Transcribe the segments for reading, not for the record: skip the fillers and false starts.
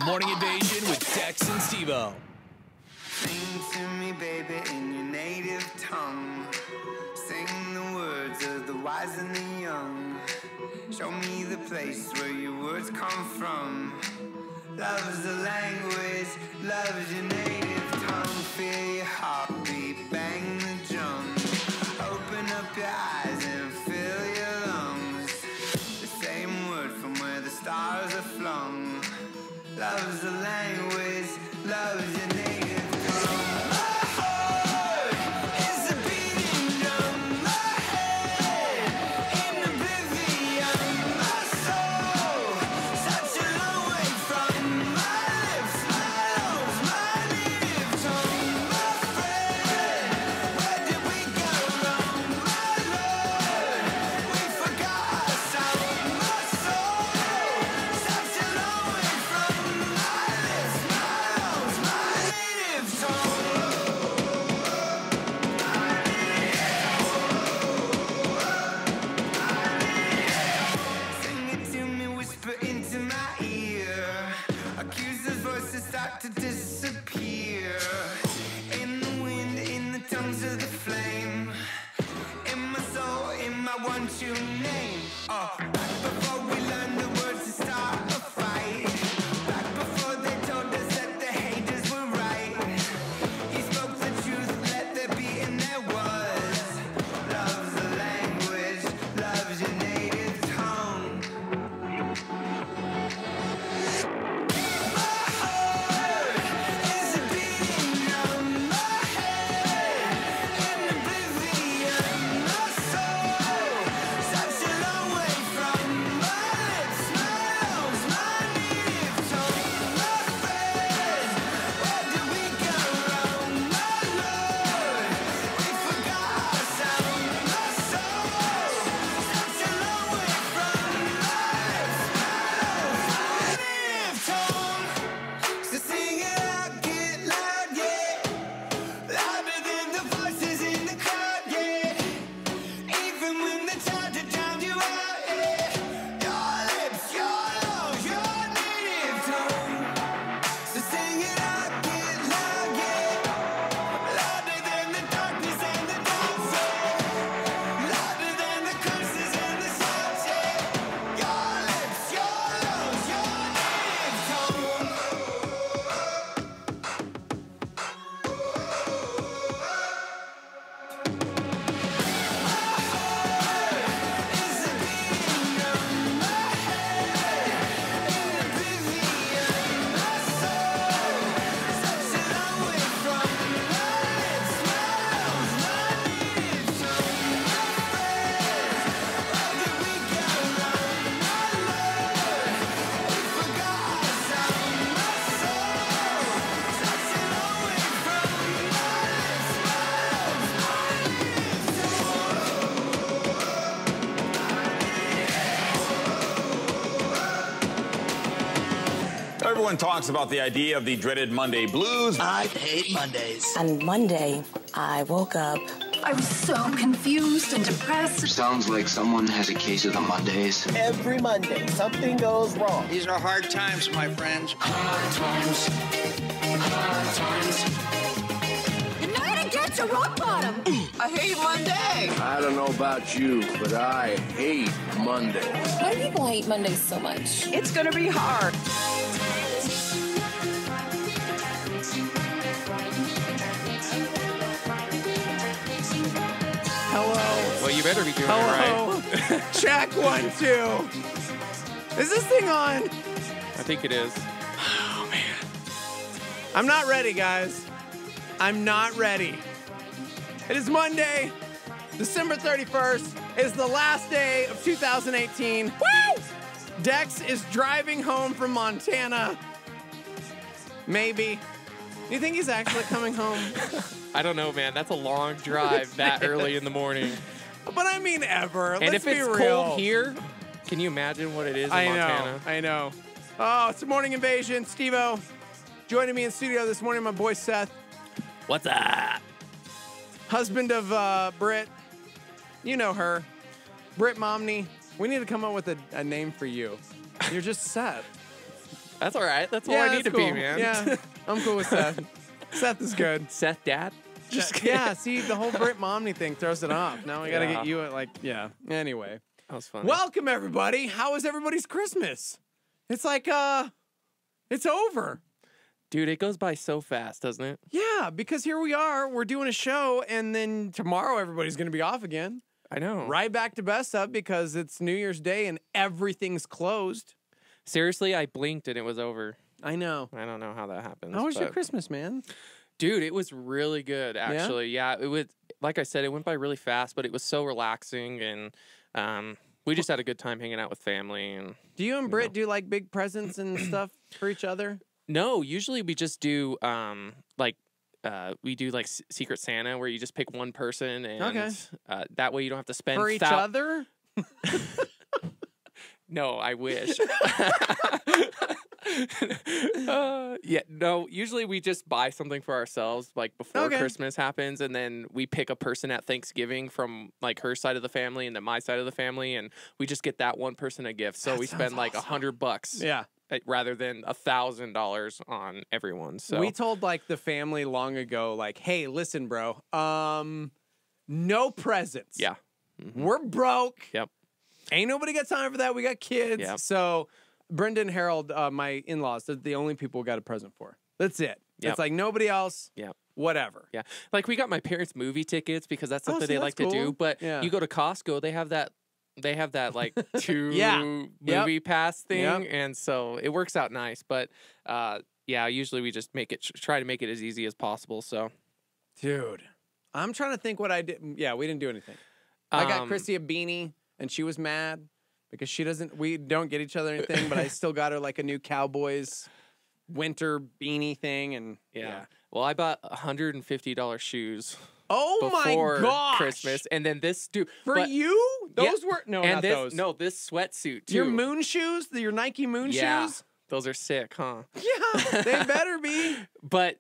Morning Invasion with Dex and Steve-O. Sing to me, baby, in your native tongue. Sing the words of the wise and the young. Show me the place where your words come from. Love's the language, love's your native tongue. Feel your heartbeat, bang the drum. Open up your eyes and fill your lungs. The same word from where the stars are flung. Love's the language, love's your native tongue. My heart is a beating drum. My head in oblivion. My soul such a long way from my lips, my lungs, my native tongue. My friend, where did we go wrong? My lord, we forgot our sound. My soul such a long way from my lips, my lungs, my native tongue. Sing it to me, whisper into my ear. Accusers' voices start to disappear. In the wind, in the tongues of the flame. In my soul, in my one true name. Back before we learned the words to start a fight. Back before they told us that the haters were right. He spoke the truth, let there be, and there was. Love's the language, love's your native tongue. My heart is a beating drum. My head in oblivion. My soul such a long way from my lips, my lungs, my native tongue. My friend, where did we go wrong? My lord, we forgot our sound. My soul such a long way from my lips, my lungs, my native tongue. So sing it out, get loud, yeah. Louder than the voices in the crowd, yeah. Even when they try to drown you out, yeah. Your lips, your lungs, your native tongue. So sing it out, get loud, yeah. Louder than the darkness and the doubts, yeah. Louder than the curses and the shouts, yeah. Your lips, your lungs, your native tongue. Is a beating drum. My head in oblivion. My soul such a long way from my lips, my lungs, my native tongue. My friend, where did we go wrong? My lord, we forgot our sound. My soul such a long way from my lips, my lungs, my native tongue. Everyone talks about the idea of the dreaded Monday blues. I hate Mondays. On Monday, I woke up. I was so confused and depressed. Sounds like someone has a case of the Mondays. Every Monday, something goes wrong. These are hard times, my friends. You're not gonna get to rock bottom. I hate Monday. I don't know about you, but I hate Mondays. Why do people hate Mondays so much? It's gonna be hard. Hello. Well, you better be doing Hello. it right. Check 1, 2. Is this thing on? I think it is. Oh, man. I'm not ready, guys. I'm not ready. It is Monday, December 31st. It is the last day of 2018. Woo! Dex is driving home from Montana. Maybe. Do you think he's actually coming home? I don't know, man. That's a long drive that early in the morning. But I mean ever. And Let's if it's be real. cold here, can you imagine what it is in Montana? I know. Oh, it's a Morning Invasion. Steve-O joining me in studio this morning, my boy Seth. What's up? Husband of Britt. You know her. Britt Momney. We need to come up with a name for you. You're just Seth. That's all right. That's all I need to cool. be, man. Yeah, I'm cool with Seth. Seth is good. Seth, Dad. Yeah, see, the whole Brit Momney thing throws it off. Now we got to Yeah. get you at, like, yeah. Anyway. That was funny. Welcome, everybody. How was everybody's Christmas? It's like, it's over. Dude, it goes by so fast, doesn't it? Yeah, because here we are. We're doing a show, and then tomorrow everybody's going to be off again. I know. Right back to Best Up because it's New Year's Day and everything's closed. Seriously, I blinked and it was over. I know. I don't know how that happens. How was your but- Christmas, man? Dude, it was really good, actually. Yeah, it was, like I said, it went by really fast, but it was so relaxing, and we just had a good time hanging out with family. And Do you and Britt do, like, big presents and stuff for each other? No, usually we just do, we do, like, Secret Santa, where you just pick one person, and that way you don't have to spend... For each other? No, I wish. No, usually we just buy something for ourselves, like, before Christmas happens, and then we pick a person at Thanksgiving from, like, her side of the family and then my side of the family, and we just get that one person a gift. So we spend, like, $100. Yeah. Rather than $1,000 on everyone. So We told, like, the family long ago, like, hey, listen, bro, no presents. Yeah. We're broke. Yep. Ain't nobody got time for that. We got kids. Yep. So Brenda and Harold, my in-laws, they're the only people we got a present for. That's it. Yep. It's like nobody else. Yep. Whatever. Yeah. Like, we got my parents movie tickets because that's something see, they like that's to cool. do. But Yeah. you go to Costco, they have that like 2 Yeah. movie pass thing. Yep. And so it works out nice. But usually we just try to make it as easy as possible. So Dude, I'm trying to think what I did. Yeah, we didn't do anything. I got Chrissy a beanie, and she was mad because we don't get each other anything, but I still got her, like, a new Cowboys winter beanie thing. And yeah. Well, I bought $150 shoes. Oh before my gosh. Christmas, and then this dude For you? Those were no, and not this, those. No, this sweatsuit too. Your moon shoes, your Nike moon shoes. Those are sick, huh? Yeah, they better be. But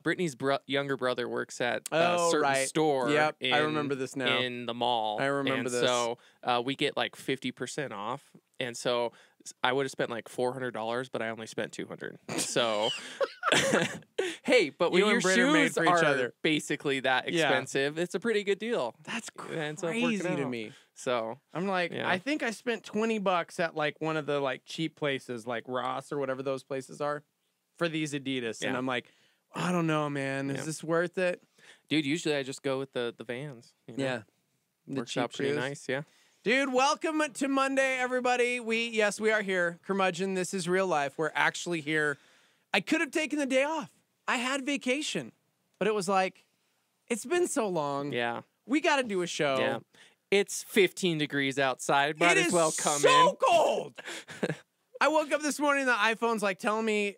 Brittany's younger brother works at a certain store. Yep, I remember this now. In the mall. I remember this. So we get like 50% off, and so I would have spent like $400, but I only spent $200. So, hey, but when You your and Britt are made shoes for each are other. basically that expensive, it's a pretty good deal. That's It ends up working crazy to out. me. So I'm like, Yeah. I think I spent $20 at, like, one of the, like, cheap places, like Ross or whatever those places are, for these Adidas, and Yeah. I'm like, I don't know, man. Is Yeah. this worth it? dude, usually I just go with the Vans. You know? The Works out cheap pretty shoes. nice. Yeah. Dude, welcome to Monday, everybody. We are here. Curmudgeon, this is real life. We're actually here. I could have taken the day off. I had vacation, but it was like, it's been so long. Yeah. We got to do a show. Yeah. It's 15 degrees outside. Might It as is well come so in. cold. I woke up this morning, the iPhone's like telling me,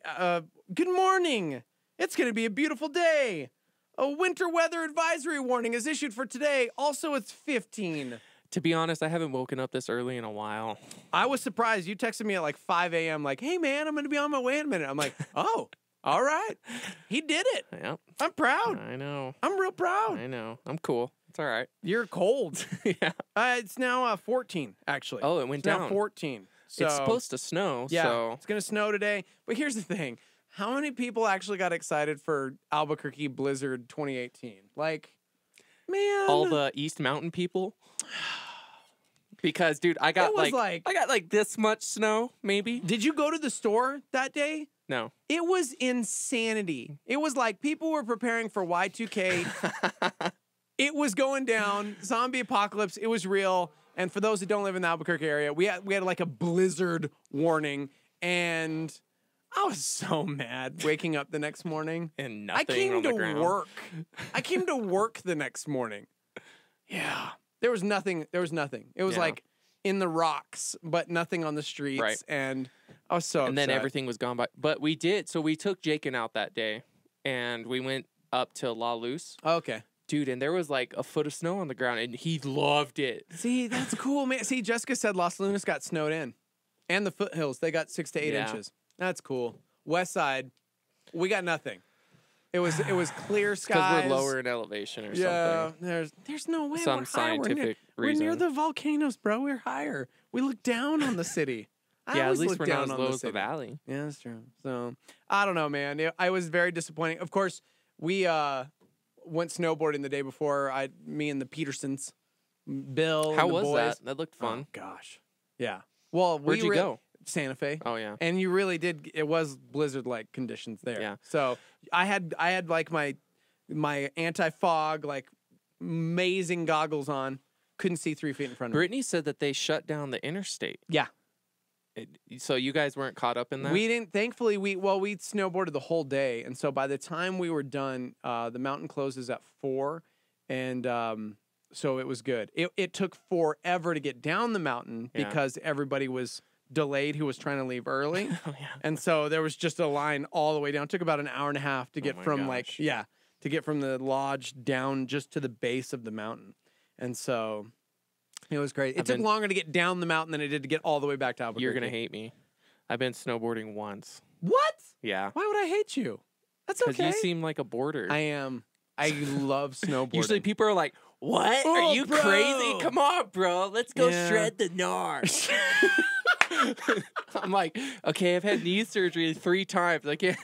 good morning. It's going to be a beautiful day. A winter weather advisory warning is issued for today. Also, it's 15. To be honest, I haven't woken up this early in a while. I was surprised. You texted me at like 5 a.m. like, hey, man, I'm going to be on my way in a minute. I'm like, oh, all right. He did it. Yep. I'm proud. I know. I'm real proud. I know. I'm cool. It's all right. You're cold. Yeah. It's now 14, actually. Oh, it went It's now down. 14. So, It's supposed to snow, yeah, so it's going to snow today. But here's the thing. How many people actually got excited for Albuquerque Blizzard 2018? Like, man. all the East Mountain people. Because, dude, I got was I got like this much snow, maybe. Did you go to the store that day? No. It was insanity. It was like people were preparing for Y2K. It was going down. Zombie apocalypse. It was real. And for those that don't live in the Albuquerque area, we had like a blizzard warning. And I was so mad waking up the next morning. And I nothing came on the to ground. work. I came to work the next morning. Yeah. There was nothing. It was Yeah. like in the rocks, but nothing on the streets. Right. And I was so And then upset. everything was gone by. But we did. So we took Jakin out that day, and we went up to La Luz. Okay. Dude, and there was like a foot of snow on the ground, and he loved it. See, that's cool, man. See, Jessica said Los Lunas got snowed in. And the foothills, they got 6 to 8 Yeah. inches. That's cool. West side, we got nothing. It was clear skies. Because we're lower in elevation or Yeah, something. there's no way. Some we're higher. scientific we're near reason. the volcanoes, bro. We're higher. We look down on the city. Yeah, at always least look we're down not as on low the as the city. valley. Yeah, that's true. So I don't know, man. I was very disappointing. Of course, we went snowboarding the day before. Me and the Petersons, Bill. How and the was boys. that? That looked fun. Oh gosh, yeah. Well, Where'd you go? Santa Fe. Oh yeah. And you really did. It was blizzard-like conditions there. Yeah. So I had like my anti-fog, like amazing goggles on. Couldn't see 3 feet in front of me. Brittany said that they shut down the interstate. Yeah. So you guys weren't caught up in that? We didn't. Thankfully, we snowboarded the whole day, and so by the time we were done, the mountain closes at 4, and so it was good. It took forever to get down the mountain because everybody was delayed who was trying to leave early. Oh, yeah. And so there was just a line all the way down. It took about an hour and a half to get from to get from the lodge down just to the base of the mountain. And so it was great. It took longer to get down the mountain than it did to get all the way back to Albuquerque. You're going to hate me. I've been snowboarding once. What? Yeah. Why would I hate you? That's okay. Because you seem like a boarder. I am. I love snowboarding. Usually people are like, what? Oh, are you bro. crazy? Come on, bro. Let's go shred the NARS. I'm like, okay, I've had knee surgery 3 times. I can't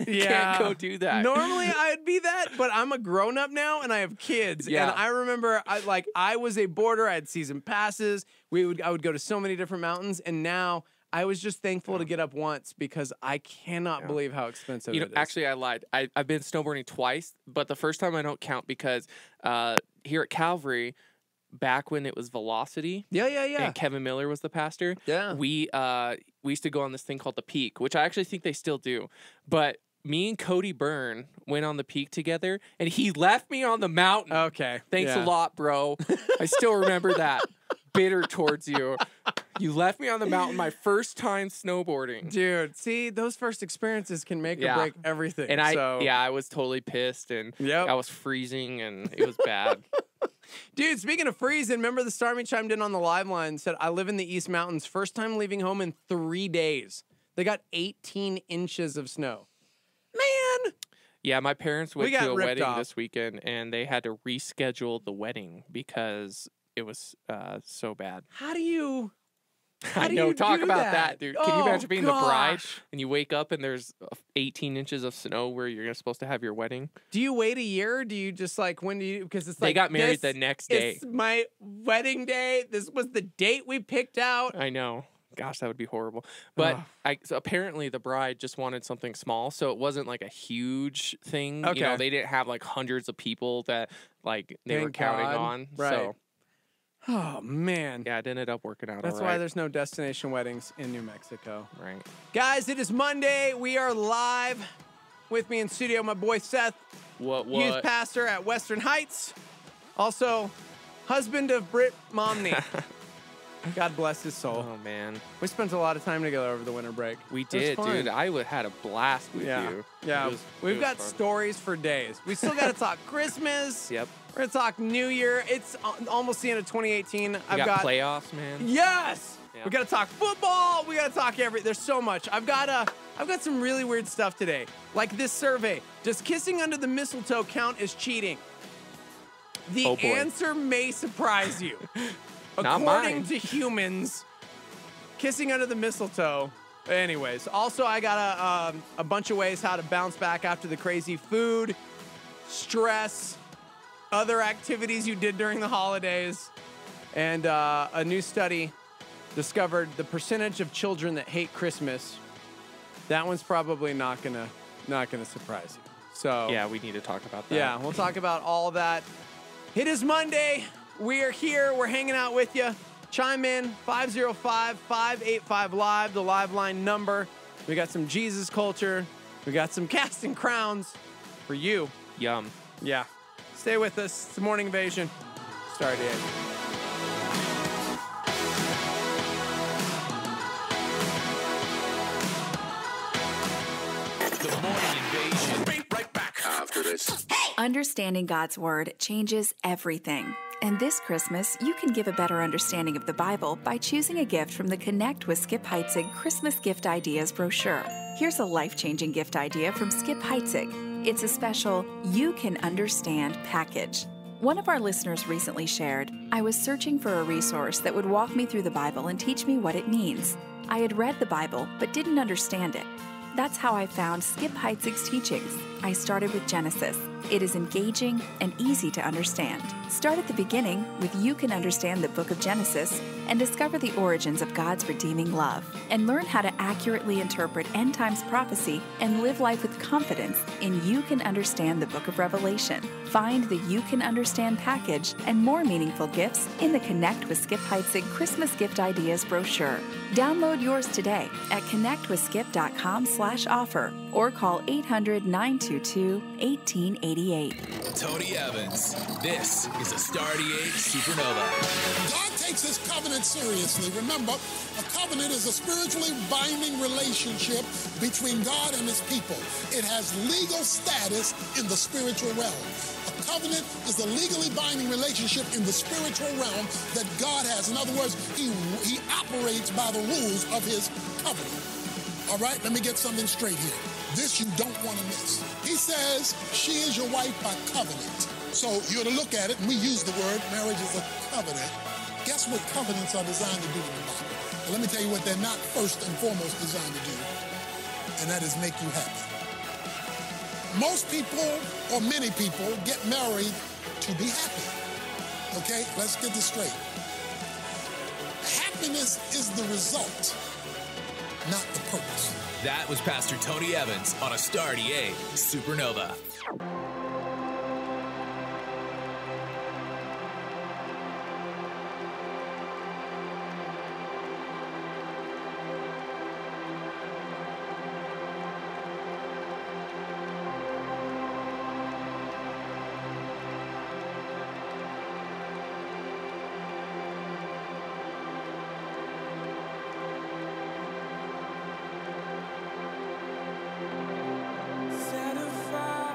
go do that. Normally I'd be that, but I'm a grown up now and I have kids. Yeah. And I remember I was a boarder. I had season passes. I would go to so many different mountains, and now I was just thankful to get up once because I cannot believe how expensive it is. Actually, I lied. I've been snowboarding twice, but the first time I don't count because here at Calvary, back when it was Velocity, and Kevin Miller was the pastor, we used to go on this thing called the Peak, which I actually think they still do. But me and Cody Byrne went on the Peak together, and he left me on the mountain. Okay, thanks a lot, bro. I still remember that. Bitter towards you. You left me on the mountain my first time snowboarding. Dude, see, those first experiences can make or break everything. And I was totally pissed, and I was freezing, and it was bad. Dude, speaking of freezing, remember the Starmy chimed in on the live line and said, I live in the East Mountains. First time leaving home in 3 days. They got 18 inches of snow. Man! Yeah, my parents went to a wedding this weekend, and they had to reschedule the wedding because it was so bad. How do you... I know. Talk about that, dude. Can you imagine being the bride and you wake up and there's 18 inches of snow where you're supposed to have your wedding? Do you wait a year? Or do you just when do you? Because it's they got married the next day. It's my wedding day. This was the date we picked out. I know. Gosh, that would be horrible. But so apparently the bride just wanted something small, so it wasn't like a huge thing. Okay. You know, they didn't have like hundreds of people that they were counting on. Right. So. Oh, man. Yeah, it ended up working out. That's why there's no destination weddings in New Mexico. Right. Guys, it is Monday. We are live. With me in studio, my boy Seth. What? Youth pastor at Western Heights. Also, husband of Britt Momney. God bless his soul. Oh, man. We spent a lot of time together over the winter break. We did, dude. I had a blast with you. Yeah. We've got stories for days. We still got to talk Christmas. Yep. We're going to talk New Year. It's almost the end of 2018. I've got playoffs, man. Yes. Yeah. We got to talk football. We got to talk There's so much. I've got some really weird stuff today. Like this survey. Does kissing under the mistletoe count as cheating? The answer may surprise you. According to humans, kissing under the mistletoe. Anyways, also I got a bunch of ways how to bounce back after the crazy food, stress, other activities you did during the holidays, and a new study discovered the percentage of children that hate Christmas. That one's probably not gonna surprise you. So yeah, we need to talk about that. Yeah, we'll talk about all that. It is Monday. We are here. We're hanging out with you. Chime in, 505-585-LIVE, the live line number. We got some Jesus culture. We got some casting crowns for you. Yum. Yeah. Stay with us. It's the Morning Invasion. Start it. The Morning Invasion. Be right back after this. Understanding God's Word changes everything. And this Christmas, you can give a better understanding of the Bible by choosing a gift from the Connect with Skip Heitzig Christmas Gift Ideas brochure. Here's a life-changing gift idea from Skip Heitzig. It's a special You Can Understand package. One of our listeners recently shared, I was searching for a resource that would walk me through the Bible and teach me what it means. I had read the Bible but didn't understand it. That's how I found Skip Heitzig's teachings. I started with Genesis. It is engaging and easy to understand. Start at the beginning with You Can Understand the Book of Genesis and discover the origins of God's redeeming love, and learn how to accurately interpret end times prophecy and live life with confidence in You Can Understand the Book of Revelation. Find the You Can Understand package and more meaningful gifts in the Connect with Skip Heitzig Christmas Gift Ideas brochure. Download yours today at connectwithskip.com/offer or call 800-922-1888. Tony Evans. This is a Star 88 Supernova. God takes his covenant seriously. Remember, a covenant is a spiritually binding relationship between God and his people. It has legal status in the spiritual realm. A covenant is a legally binding relationship in the spiritual realm that God has. In other words, he operates by the rules of his covenant. All right, let me get something straight here. This you don't want to miss. He says, she is your wife by covenant. So you're to look at it, and we use the word, marriage is a covenant. Guess what covenants are designed to do in the Bible? Well, let me tell you what they're not first and foremost designed to do, and that is make you happy. Most people, or many people, get married to be happy. Okay, let's get this straight. Happiness is the result, not the purpose. That was Pastor Tony Evans on a Star 88 Supernova. Set a fire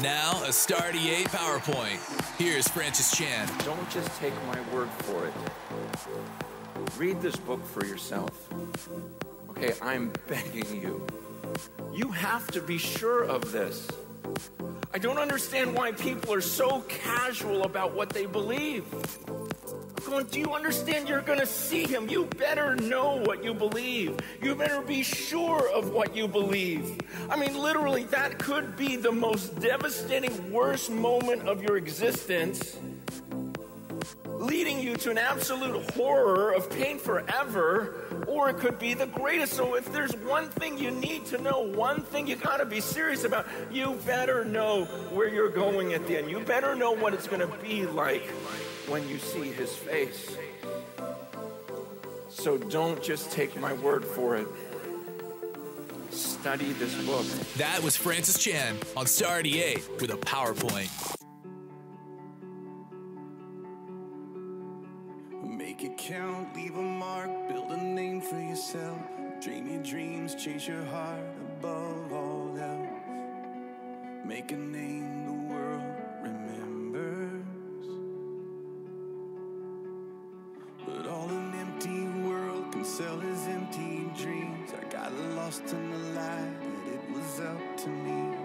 Now, a Star 88 PowerPoint. Here's Francis Chan. Don't just take my word for it. Read this book for yourself. Okay, I'm begging you. You have to be sure of this. I don't understand why people are so casual about what they believe. I'm going, do you understand you're going to see him? You better know what you believe. You better be sure of what you believe. I mean, literally, that could be the most devastating, worst moment of your existence, leading you to an absolute horror of pain forever, or it could be the greatest. So if there's one thing you need to know, one thing you gotta be serious about, you better know where you're going at the end. You better know what it's gonna be like when you see his face. So don't just take my word for it. Study this book. That was Francis Chan on Star 88 with a PowerPoint. Make it count, leave a mark, build a name for yourself. Dream your dreams, chase your heart above all else. Make a name the world remembers. But all an empty world can sell is empty dreams. I got lost in the lie that it was up to me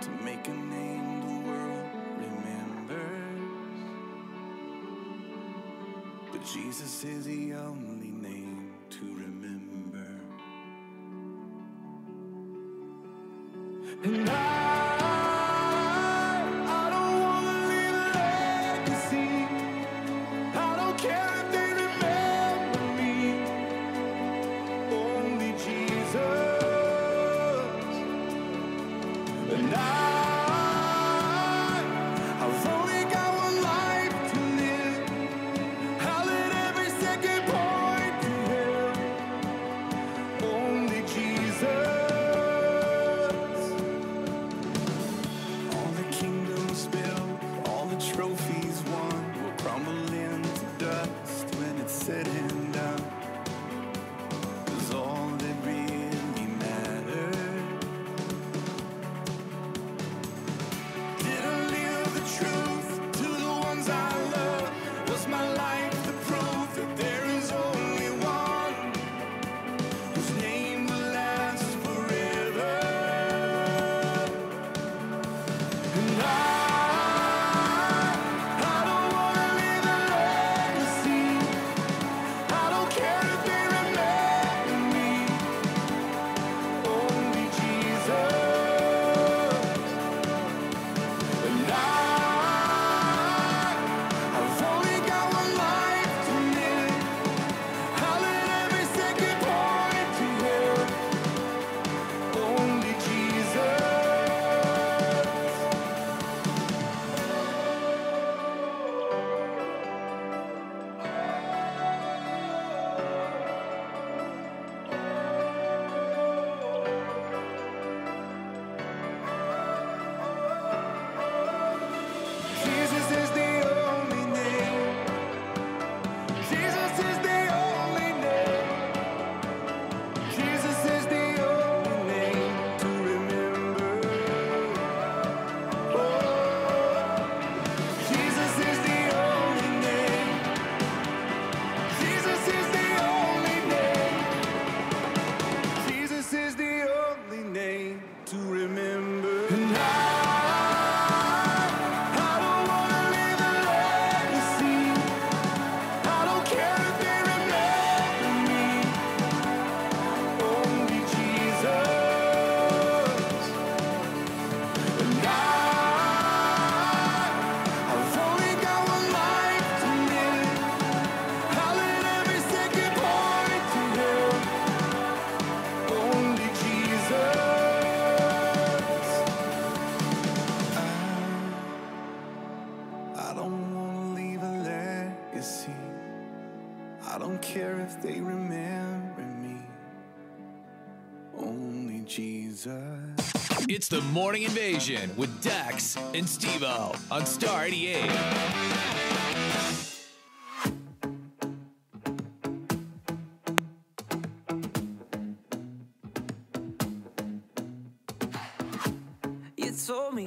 to make a name the world remembers. But Jesus is the only name to remember. And I don't wanna leave a legacy. I don't care if they remember me. Only Jesus. And I've only got one life to live. I'll let every second point to him. Only Jesus. All the kingdoms built, all the trophies won will crumble into dust when it's said and done. 'Cause all that really mattered. Did I live the truth to the ones I love? Was my life the proof that there is only one whose name will last forever? And I don't wanna leave a legacy. I don't care if they remember me. Only Jesus. And I've only got one life to live. I'll let every second point to him. Only Jesus. Jesus is the only name. Jesus is the only name. Jesus is the only name to remember. Oh, Jesus is the only name. Jesus is the only name. Jesus is the only name to remember. And I don't wanna leave a legacy. I don't care if they remember me. Only Jesus. And I've only got one life to live. I'll let every second point to him. Only Jesus. I don't wanna leave a legacy. I don't care if they remember me. Only Jesus. It's the Morning Invasion with Dex and Steve-O on Star 88. You told me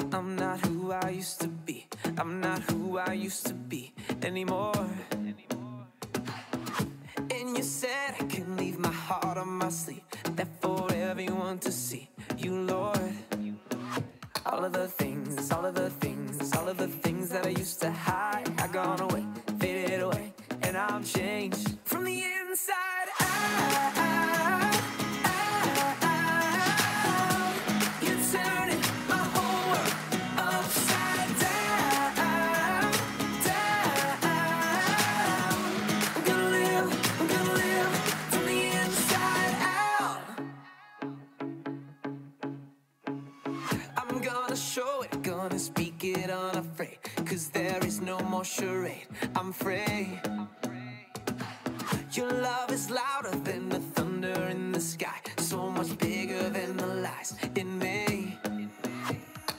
not who I used to be anymore. And you said I can leave my heart on my sleeve, that for everyone to see. You, Lord, all of the things, all of the things, all of the things that I used to hide are gone away, faded away, and I'm changed from the inside out. You're turning my whole world upside down, down. I'm gonna live from the inside out. I'm gonna show it, gonna speak it unafraid, 'cause there is no more charade. I'm free. Your love is louder than the thunder in the sky, so much bigger than the lies in me.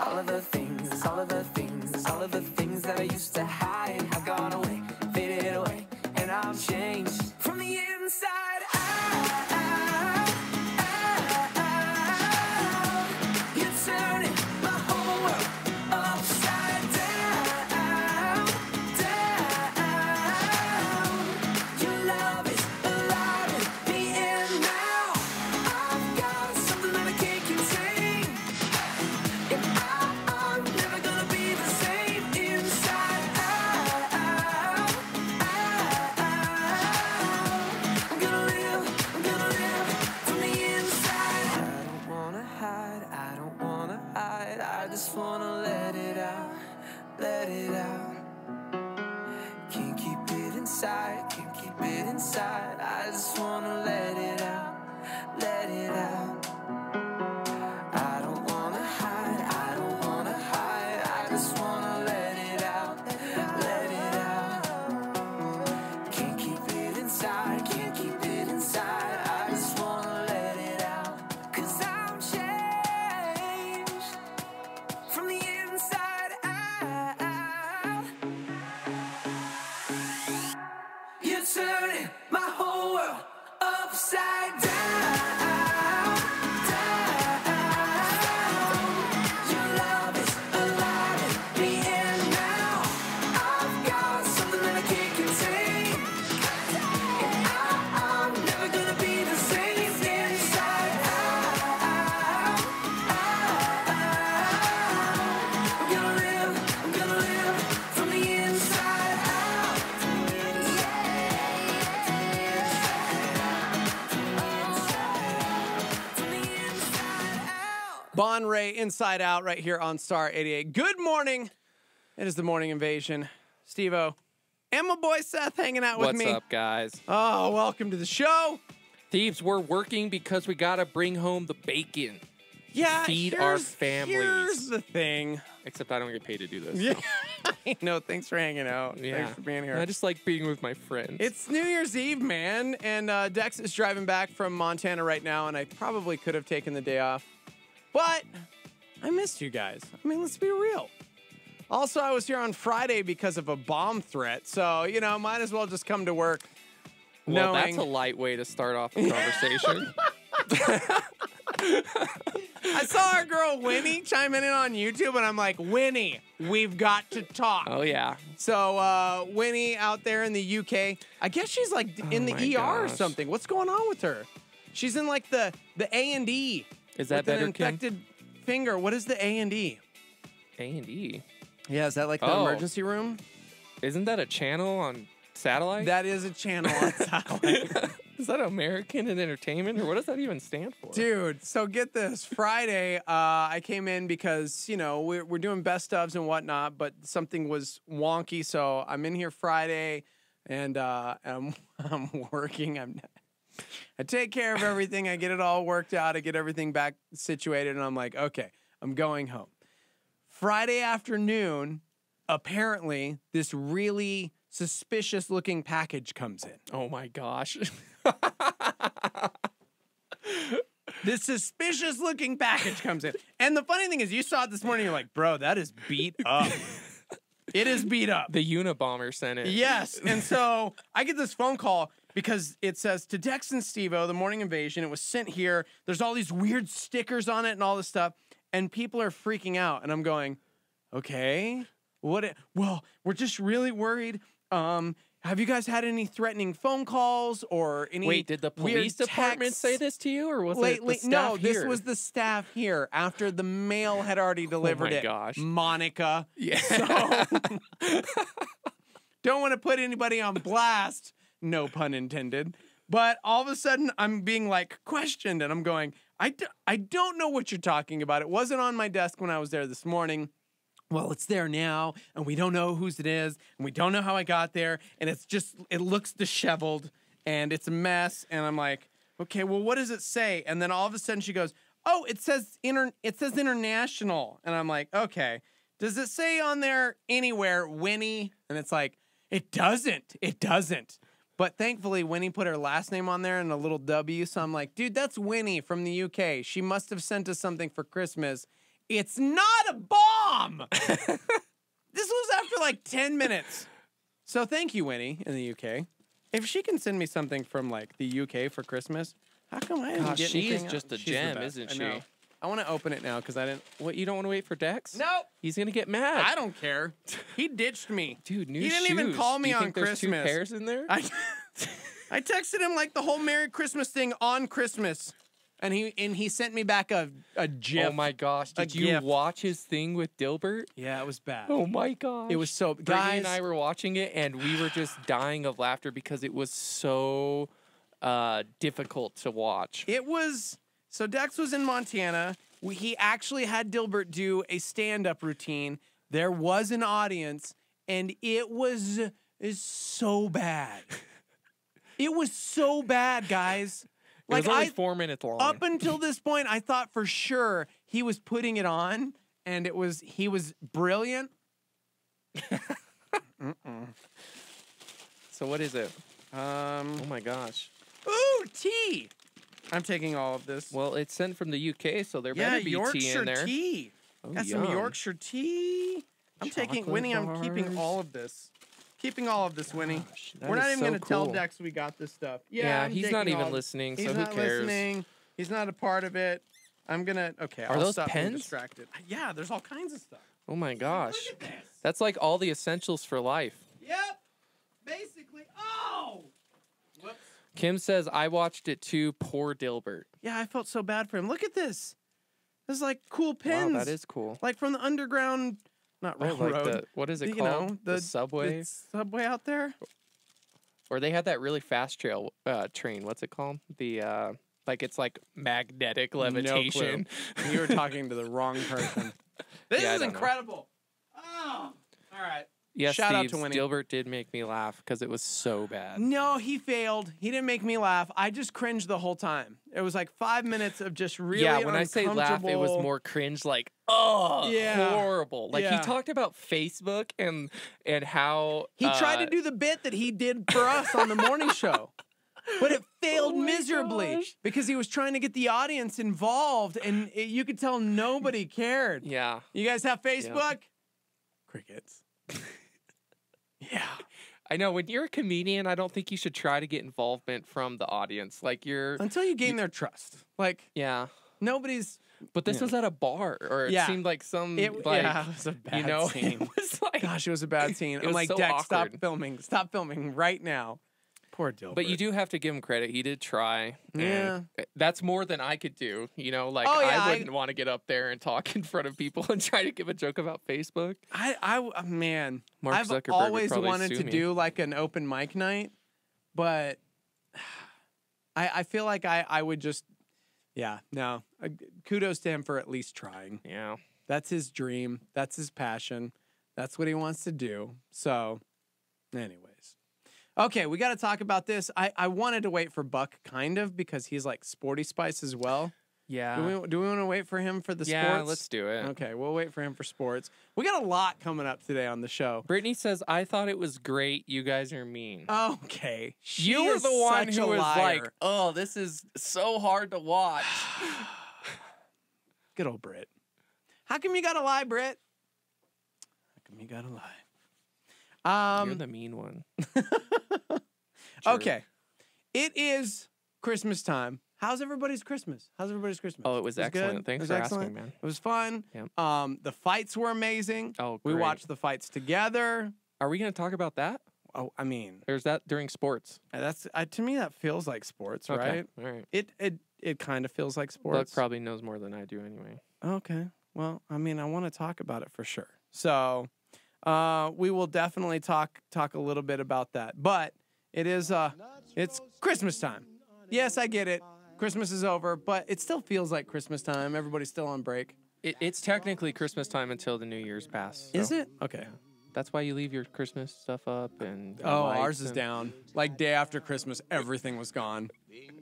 All of the things, all of the things, all of the things that I used to hide have gone away, faded away, and I'm changed from the inside out. You're turning my whole world upside down, down. Your love is alive in me, and now I've got something that I can't contain. And I'm never gonna be the same inside out. I'm gonna live from the inside. I don't wanna hide, I don't wanna hide. I just wanna let it out, let it out. Can't keep it inside, can't keep it inside. I just wanna let it out, let it out. I don't wanna hide, I don't wanna hide. I just wanna let it out, let it out. Can't keep it inside, can't keep it inside. I just wanna let it out, 'cause I'm changed from the inside out. You're turning my whole world upside down, down. Your love is alive in me, and now I've got something that I can't contain. And I'm never gonna be the same inside out. I'm gonna live from the inside out. Bon Ray, Inside Out, right here on Star 88. Good morning. It is the morning invasion. Steve-O and my boy Seth hanging out with me. What's up, guys? Oh, welcome to the show. Thieves, we're working because we got to bring home the bacon. Yeah, Feed our families. Here's the thing. Except I don't get paid to do this. Yeah, so. I know. Thanks for hanging out. Yeah. Thanks for being here. I just like being with my friends. It's New Year's Eve, man, and Dex is driving back from Montana right now, and I probably could have taken the day off, but I missed you guys. I mean, let's be real. Also, I was here on Friday because of a bomb threat, so, you know, might as well just come to work. Well, that's a light way to start off the conversation. I saw our girl Winnie chiming in on YouTube, and I'm like, Winnie, we've got to talk. Oh, yeah. So, Winnie out there in the UK, I guess she's like in the ER or something. What's going on with her? She's in like the A&E. Is that with better, an infected finger? What is the A&E? A&E? Yeah, is that like the emergency room? Isn't that a channel on satellite? That is a channel on satellite. Is that American and Entertainment, or what does that even stand for? Dude, so get this. Friday, I came in because, you know, we're doing best ofs and whatnot, but something was wonky, so I'm in here Friday, and I'm working. I take care of everything. I get it all worked out. I get everything back situated, and I'm like, okay, I'm going home. Friday afternoon, apparently, this really suspicious-looking package comes in. Oh, my gosh. This suspicious-looking package comes in. And the funny thing is, you saw it this morning, you're like, bro, that is beat up. It is beat up. The Unabomber sent it. Yes. And so I get this phone call because it says, to Dex and Steve-O, the morning invasion, it was sent here. There's all these weird stickers on it and all this stuff. And people are freaking out. And I'm going, okay, Well, we're just really worried. Have you guys had any threatening phone calls or any? Wait, did the police department say this to you, or was it the staff No, here? this was the staff here after the mail had already delivered it. Oh my gosh, Monica. Yeah. So, don't want to put anybody on blast. No pun intended. But all of a sudden, I'm being like questioned, and I'm going, I don't know what you're talking about. It wasn't on my desk when I was there this morning. Well, it's there now, and we don't know whose it is, and we don't know how I got there, and it looks disheveled, and it's a mess, and I'm like, okay, well, what does it say? And then all of a sudden she goes, oh, it says international, and I'm like, okay, does it say on there anywhere Winnie? And it's like, it doesn't. But thankfully, Winnie put her last name on there and a little W, so I'm like, dude, that's Winnie from the UK. She must have sent us something for Christmas. It's not a bomb! This was after like 10 minutes. So thank you, Winnie, in the UK. If she can send me something from like the UK for Christmas, how come I didn't get she is anything just else? a She's the gem, best. isn't I she? know. I want to open it now because I didn't. What, you don't want to wait for Dex? Nope. He's going to get mad. I don't care. He ditched me. Dude, new He didn't even shoes. call Do me you on think there's Christmas. 2 pairs in there? I texted him like the whole Merry Christmas thing on Christmas, and he sent me back a GIF. Oh my gosh! Did you GIF. watch his thing with Dilbert? Yeah, it was bad. Oh my gosh! It was so. Brittany Guys, and I were watching it, and we were just dying of laughter because it was so difficult to watch. It was. So Dex was in Montana. He actually had Dilbert do a stand-up routine. There was an audience, and it was so bad. It was so bad, guys. It was only 4 minutes long. Up until this point, I thought for sure he was putting it on, and he was brilliant. So what is it? Oh my gosh. Ooh, tea. I'm taking all of this. Well, it's sent from the UK, so there better be tea in there. Tea. Oh, Got some yum. Yorkshire tea. I'm taking Chocolate Winnie. I'm bars. keeping all of this. Keeping all of this, Winnie. that We're not is even so going to tell cool. Dex we got this stuff. Yeah, I'm he's taking not even all- listening, He's so who not cares? listening. He's not a part of it. I'm gonna. Okay, Are I'll those stop being pens? distracted. Yeah, there's all kinds of stuff. Oh my gosh. Look at this. That's like all the essentials for life. Yep. Basically. Oh. Whoops. Kim says, I watched it too. Poor Dilbert. Yeah, I felt so bad for him. Look at this. This is like cool pins. Wow, that is cool. Like from the underground, not Oh, railroad. like the, what is it you called? know, the subway? The subway out there. Or they had that really fast train. What's it called? The like it's like magnetic levitation. No clue. You were talking to the wrong person. This Yeah, I is don't know. incredible. Oh, all right. Yes, Shout out Steve, to Winnie. Dilbert did make me laugh because it was so bad. No, he failed. He didn't make me laugh. I just cringed the whole time. It was like 5 minutes of just really Yeah, when I say laugh, it was uncomfortable- more cringe, like, oh, Yeah. horrible. Like, Yeah. he talked about Facebook and how... He tried to do the bit that he did for us on the morning show. But it failed Oh my miserably gosh. because he was trying to get the audience involved, and you could tell nobody cared. Yeah. You guys have Facebook? Crickets. Yeah. I know, when you're a comedian, I don't think you should try to get involvement from the audience. Like, you're... Until you gain their trust. Like, Yeah. nobody's... But this was at a bar, or it Yeah. seemed like some, It like, was a bad you know, scene. it was like... Gosh, it was a bad scene. It I'm was like, so Dex, stop awkward. filming. Stop filming right now. Poor Dilbert. But you do have to give him credit. He did try. Yeah. And that's more than I could do. You know, like, Oh, yeah, I wouldn't want to get up there and talk in front of people and try to give a joke about Facebook. Man, Mark I've Zuckerberg would always probably wanted sue to me. do like an open mic night, but I feel like I would just, yeah, no. Kudos to him for at least trying. Yeah. That's his dream. That's his passion. That's what he wants to do. So, anyways. Okay, we got to talk about this. I wanted to wait for Buck, kind of, because he's like Sporty Spice as well. Yeah. Do we want to wait for him for the sports? Yeah, let's do it. Okay, we'll wait for him for sports. We got a lot coming up today on the show. Brittany says, I thought it was great. You guys are mean. Okay. She You were is the one such who a was liar. like, oh, this is so hard to watch. Good old Brit. How come you gotta lie, Brit? How come you gotta lie? You're the mean one. Okay. It is Christmas time. How's everybody's Christmas? Oh, it was excellent. Good? Thanks it was for excellent. asking, man. It was fun. Yep. The fights were amazing. Oh, we great. watched the fights together. Are we going to talk about that? Oh, I mean, Or is that during sports? that's to me that feels like sports, Okay. right? All right. It kind of feels like Buck sports. probably knows more than I do anyway. Okay. Well, I mean, I want to talk about it for sure. So, we will definitely talk a little bit about that. But it is it's Christmas time. Yes, I get it. Christmas is over, but it still feels like Christmas time. Everybody's still on break. It's technically Christmas time until the New Year's pass. So. Is it? Okay. That's why you leave your Christmas stuff up and Ours is down. Like day after Christmas, everything was gone.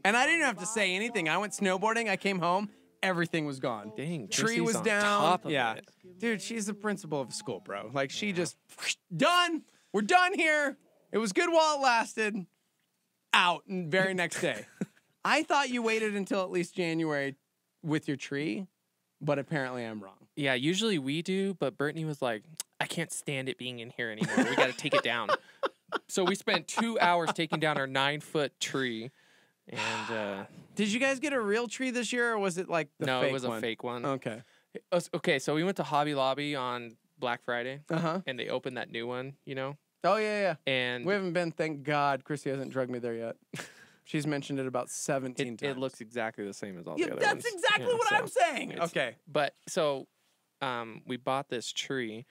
And I didn't have to say anything. I went snowboarding. I came home. Everything was gone. Dang, Tree Chrissy's was on down. top of Yeah. it. Dude, she's the principal of school, bro. Like she just done. We're done here. It was good while it lasted. Out and very next day. I thought you waited until at least January with your tree, but apparently I'm wrong. Yeah, usually we do, but Brittany was like, I can't stand it being in here anymore. We got to take it down. So we spent 2 hours taking down our 9-foot tree. And did you guys get a real tree this year, or was it like the no, fake it was one? a fake one. Okay. Okay, so we went to Hobby Lobby on Black Friday, Uh-huh. and they opened that new one, you know? Oh, yeah. And We haven't been, thank God, Chrissy hasn't drugged me there yet. She's mentioned it about 17 times. it looks exactly the same as all Yeah, the other that's ones. exactly Yeah, what so I'm saying. it's- Okay. But so we bought this tree,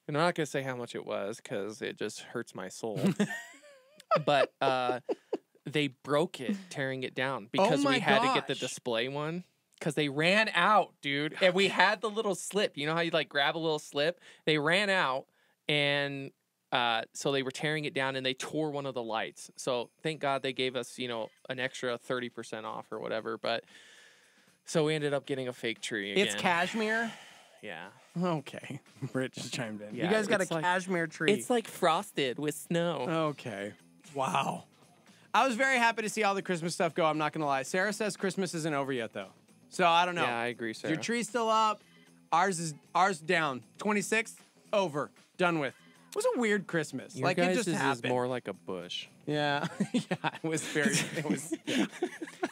and I'm not going to say how much it was because it just hurts my soul. But they broke it, tearing it down because my we had to get the gosh. display one. Because they ran out, dude. And we had the little slip. You know how you like grab a little slip? They ran out, and so they were tearing it down, and they tore one of the lights. So thank God they gave us, you know, an extra 30% off or whatever. But so we ended up getting a fake tree again. It's cashmere? Yeah. Okay. Britt just chimed in. Yeah, You guys got a it's like- cashmere tree. It's like frosted with snow. Okay. Wow. I was very happy to see all the Christmas stuff go. I'm not going to lie. Sarah says Christmas isn't over yet, though. So I don't know. Yeah, I agree, Is Sarah. your tree's still up? Ours down. 26th, over. Done with. It was a weird Christmas. Your like, it guys' just is happened. more like a bush. Yeah. Yeah, it was very, yeah.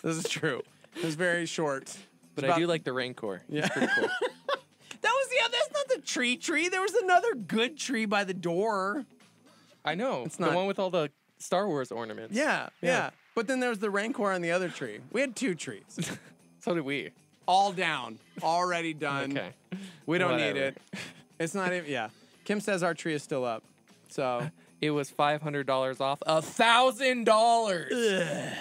This is true. It was very short. But It's I do about- like the raincore. Yeah. It's pretty cool. That's not the tree. There was another good tree by the door. I know. It's the not- one with all the Star Wars ornaments. Yeah. But then there was the rancor on the other tree. We had 2 trees. So did we. All down. Already done. Okay. We don't need Whatever. it. It's not even, yeah. Kim says our tree is still up. So. It was $500 off. $1,000.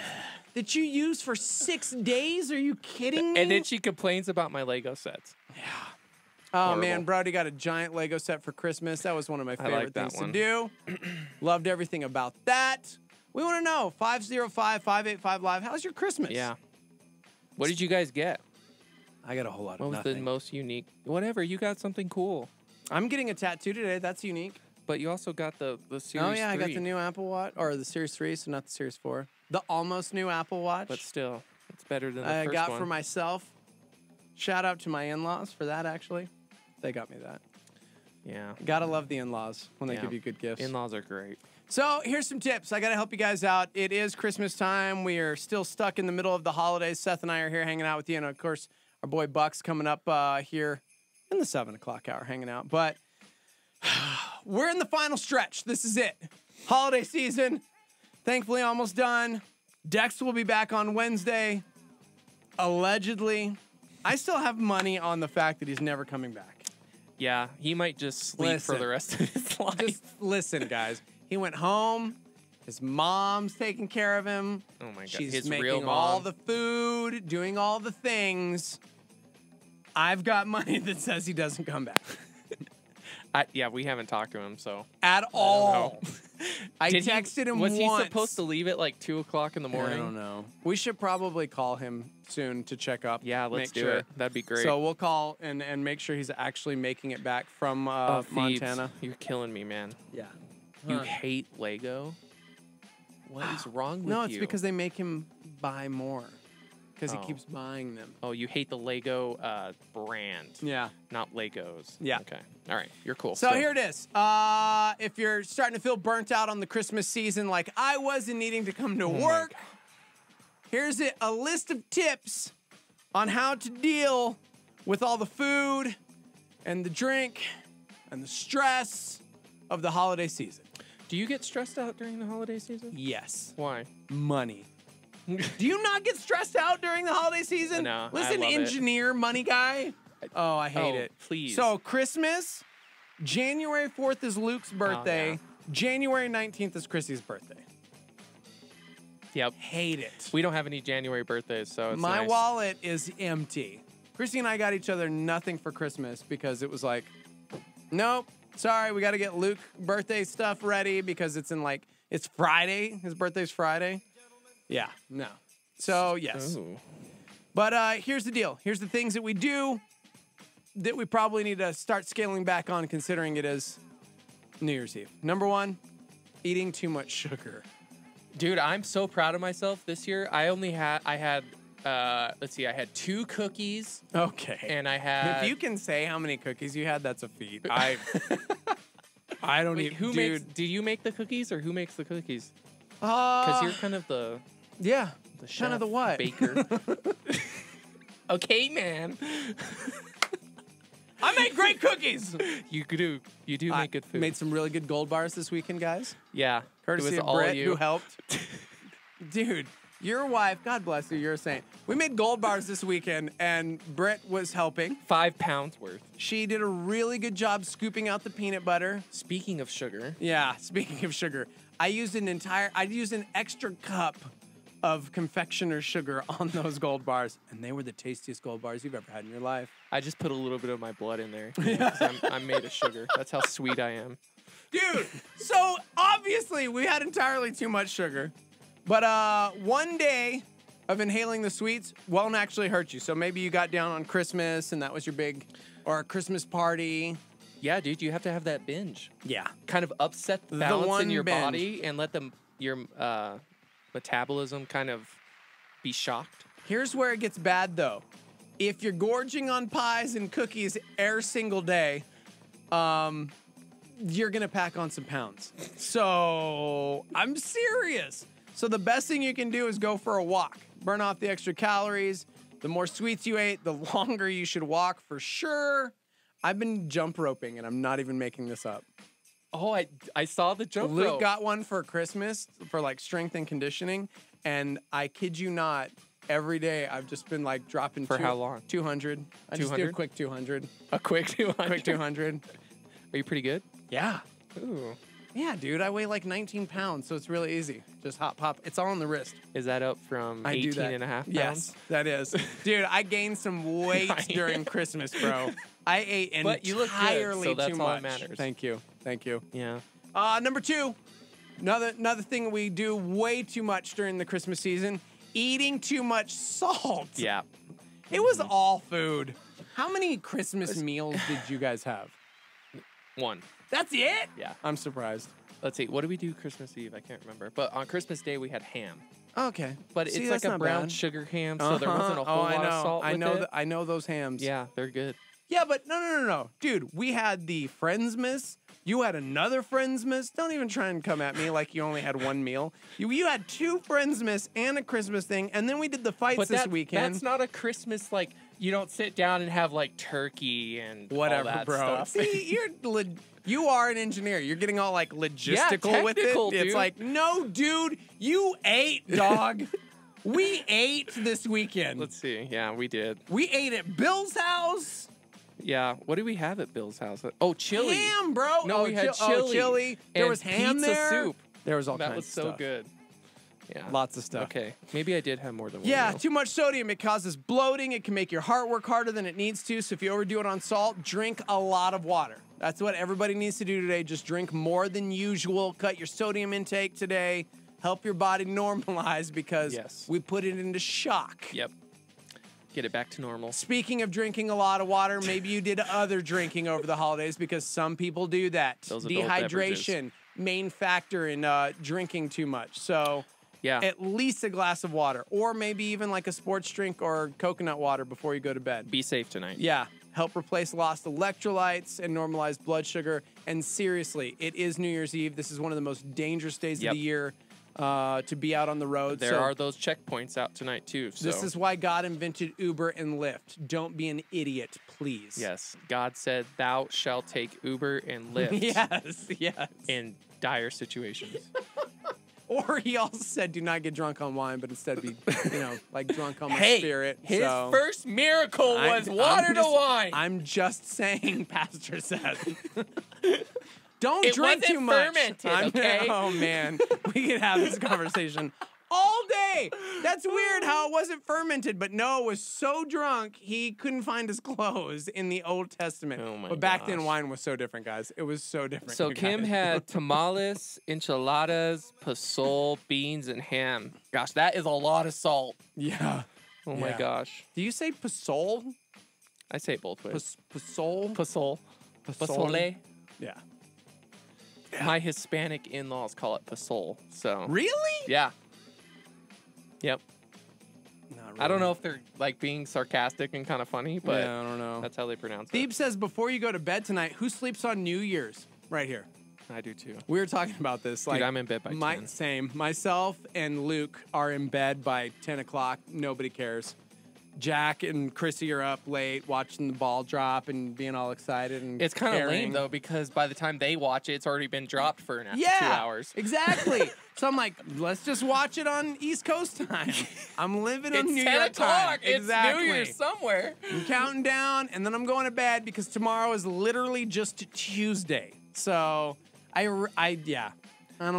That you used for 6 days? Are you kidding me? And then she complains about my Lego sets. Oh, Horrible. man. Brody got a giant Lego set for Christmas. That was one of my I favorite like that things one. to do. Loved everything about that. We want to know. 505-585-LIVE. How's your Christmas? Yeah. What did you guys get? I got a whole lot What of was nothing. the most unique? Whatever. You got something cool. I'm getting a tattoo today. That's unique. But you also got the Series 3. Oh, yeah. I got the new Apple Watch. Or the Series 3, so not the Series 4. The almost new Apple Watch. But still, it's better than the I first got one. for myself. Shout out to my in-laws for that, actually. They got me that. Yeah. Gotta love the in-laws when they Yeah. give you good gifts. In-laws are great. So here's some tips. I gotta help you guys out. It is Christmas time. We are still stuck in the middle of the holidays. Seth and I are here hanging out with you. And of course, our boy Buck's coming up here in the 7 o'clock hour hanging out. But we're in the final stretch. This is it. Holiday season. Thankfully almost done. Dex will be back on Wednesday. Allegedly. I still have money on the fact that he's never coming back. Yeah, he might just sleep for Listen. the rest of his life. Just listen, guys. He went home. His mom's taking care of him. Oh my God. She's His making real all mom. the food, doing all the things. I've got money that says he doesn't come back Yeah, we haven't talked to him, so. at all. I Did he- texted him Was once. he supposed to leave at like 2 o'clock in the morning? I don't know. We should probably call him soon to check up. Yeah, let's make do sure. it. That'd be great. So we'll call and make sure he's actually making it back from Thebes, Montana. You're killing me, man. Yeah. You hate Lego? What is wrong with you? No, it's because they make him buy more. Because Oh. he keeps buying them. Oh, you hate the Lego brand. Yeah. Not Legos. Yeah. Okay. All right. You're cool. So Still. here it is. If you're starting to feel burnt out on the Christmas season like I was and needing to come to work, Here's a list of tips on how to deal with all the food and the drink and the stress of the holiday season. Do you get stressed out during the holiday season? Yes. Why? Money. Do you not get stressed out during the holiday season? No, Listen, I love engineer, money guy. Oh, I hate it. Please. So Christmas, January 4th is Luke's birthday. yeah. January 19th is Chrissy's birthday. Yep. Hate it. We don't have any January birthdays, so it's My nice. wallet is empty. Chrissy and I got each other nothing for Christmas because it was like, nope, sorry, we got to get Luke birthday stuff ready because it's it's Friday. His birthday's Friday. Yeah, no. So, yes. Ooh. But here's the deal. Here's the things that we do that we probably need to start scaling back on considering it is New Year's Eve. Number one, eating too much sugar. Dude, I'm so proud of myself this year. I had 2 cookies. Okay. And I had... If you can say how many cookies you had, that's a feat. I don't Wait, even... do you make the cookies or who makes the cookies? Because Because you're kind of the chef, kind of the what? Baker. Okay, man. I make great cookies. You do make good food. Made some really good gold bars this weekend, guys. Yeah. Courtesy it was of all Brett, you. who helped. Dude, your wife, God bless you, you're a saint. We made gold bars this weekend, and Brett was helping. 5 pounds worth. She did a really good job scooping out the peanut butter. Speaking of sugar. Yeah, speaking of sugar. I used an extra cup of confectioner's sugar on those gold bars, and they were the tastiest gold bars you've ever had in your life. I just put a little bit of my blood in there because I'm made of sugar. That's how sweet I am. Dude, so obviously we had entirely too much sugar, but one day of inhaling the sweets won't actually hurt you. So maybe you got down on Christmas and that was your big, or a Christmas party. Yeah, dude, you have to have that binge. Yeah. Kind of upset the balance one in your binge. body and let your metabolism kind of be shocked. Here's where it gets bad though. If you're gorging on pies and cookies every single day, you're gonna pack on some pounds. So I'm serious. So the best thing you can do is go for a walk. Burn off the extra calories. The more sweets you ate, the longer you should walk for sure. I've been jump roping, and I'm not even making this up. Oh, I saw the jump Luke rope. got one for Christmas for like strength and conditioning, and I kid you not, every day I've just been like dropping For how long? 200. I just do a 200? quick 200. A quick 200. Quick 200. Are you pretty good? Yeah. Ooh. Yeah, dude, I weigh like 19 pounds, so it's really easy. Just hop, pop. It's all on the wrist. Is that up from I 18 do that. and a half pounds? Yes, that is. Dude, I gained some weight during Christmas, bro. I ate entirely But you look good, so that's too all much. that matters. Thank you. Thank you. Yeah. Number 2, another thing we do way too much during the Christmas season, eating too much salt. Yeah. It was all food. How many Christmas meals did you guys have? 1. That's it? Yeah. I'm surprised. Let's see. What did we do Christmas Eve? I can't remember. But on Christmas Day, we had ham. Okay. But See, it's that's like a not brown bad. sugar ham, so there wasn't a whole lot of salt with it. I know those hams. Yeah, they're good. Yeah, but no. Dude, we had the Friendsmas. You had another Friendsmas. Don't even try and come at me like you only had one meal. You had 2 Friendsmas and a Christmas thing, and then we did the fights But this weekend. that's not a Christmas, like, you don't sit down and have, like, turkey and Whatever, all that bro. stuff. See, you are an engineer. You're getting all, like, logistical with it. technical, It's dude. like, no, dude, you ate, dog. We ate this weekend. Let's see. Yeah, we did. We ate at Bill's house. Yeah. What did we have at Bill's house? Oh, chili. Ham, bro. No, we had chili. There and was ham pizza there. soup. There was all That kinds was of so stuff. good. Yeah. Lots of stuff. Okay. Maybe I did have more than one. Yeah, meal. too much sodium. It causes bloating. It can make your heart work harder than it needs to. So if you overdo it on salt, drink a lot of water. That's what everybody needs to do today. Just drink more than usual. Cut your sodium intake today. Help your body normalize because we put it into shock. Yep. Get it back to normal. Speaking of drinking a lot of water, maybe you did other drinking over the holidays because some people do that. Those adult Dehydration, main factor in drinking too much. So yeah, at least a glass of water, or maybe even like a sports drink or coconut water before you go to bed. Be safe tonight. Yeah. Help replace lost electrolytes and normalize blood sugar. And seriously, it is New Year's Eve. This is one of the most dangerous days of the year. to be out on the road. There are those checkpoints out tonight, too. So. This is why God invented Uber and Lyft. Don't be an idiot, please. Yes. God said, thou shalt take Uber and Lyft. Yes. In dire situations. Or he also said, do not get drunk on wine, but instead be, like drunk on my spirit. His first miracle was water to wine. I'm just saying, Pastor said. Don't it drink too much. Fermented, okay? Oh, man. We could have this conversation all day. That's weird how it wasn't fermented, but Noah was so drunk he couldn't find his clothes in the Old Testament. Oh my but back then, wine was so different, guys. It was so different. So Kim had tamales, enchiladas, pozole, beans, and ham. Gosh, that is a lot of salt. Yeah. Oh my gosh. Do you say pozole? I say it both ways. Pozole? Pozole. Yeah. My Hispanic in-laws call it pozole. So. Really? Yeah. Yep. Not really. I don't know if they're like being sarcastic and kind of funny, but I don't know. That's how they pronounce it. Thebe says, before you go to bed tonight, who sleeps on New Year's? Right here. I do too. We were talking about this. Dude, I'm in bed by 10. Same. Myself and Luke are in bed by 10 o'clock. Nobody cares. Jack and Chrissy are up late watching the ball drop and being all excited. And it's kind of lame, though, because by the time they watch it, it's already been dropped for 2 hours. Exactly. So I'm like, let's just watch it on East Coast time. I'm living on New York time. Exactly. It's New Year's somewhere. I'm counting down, and then I'm going to bed because tomorrow is literally just Tuesday. So I don't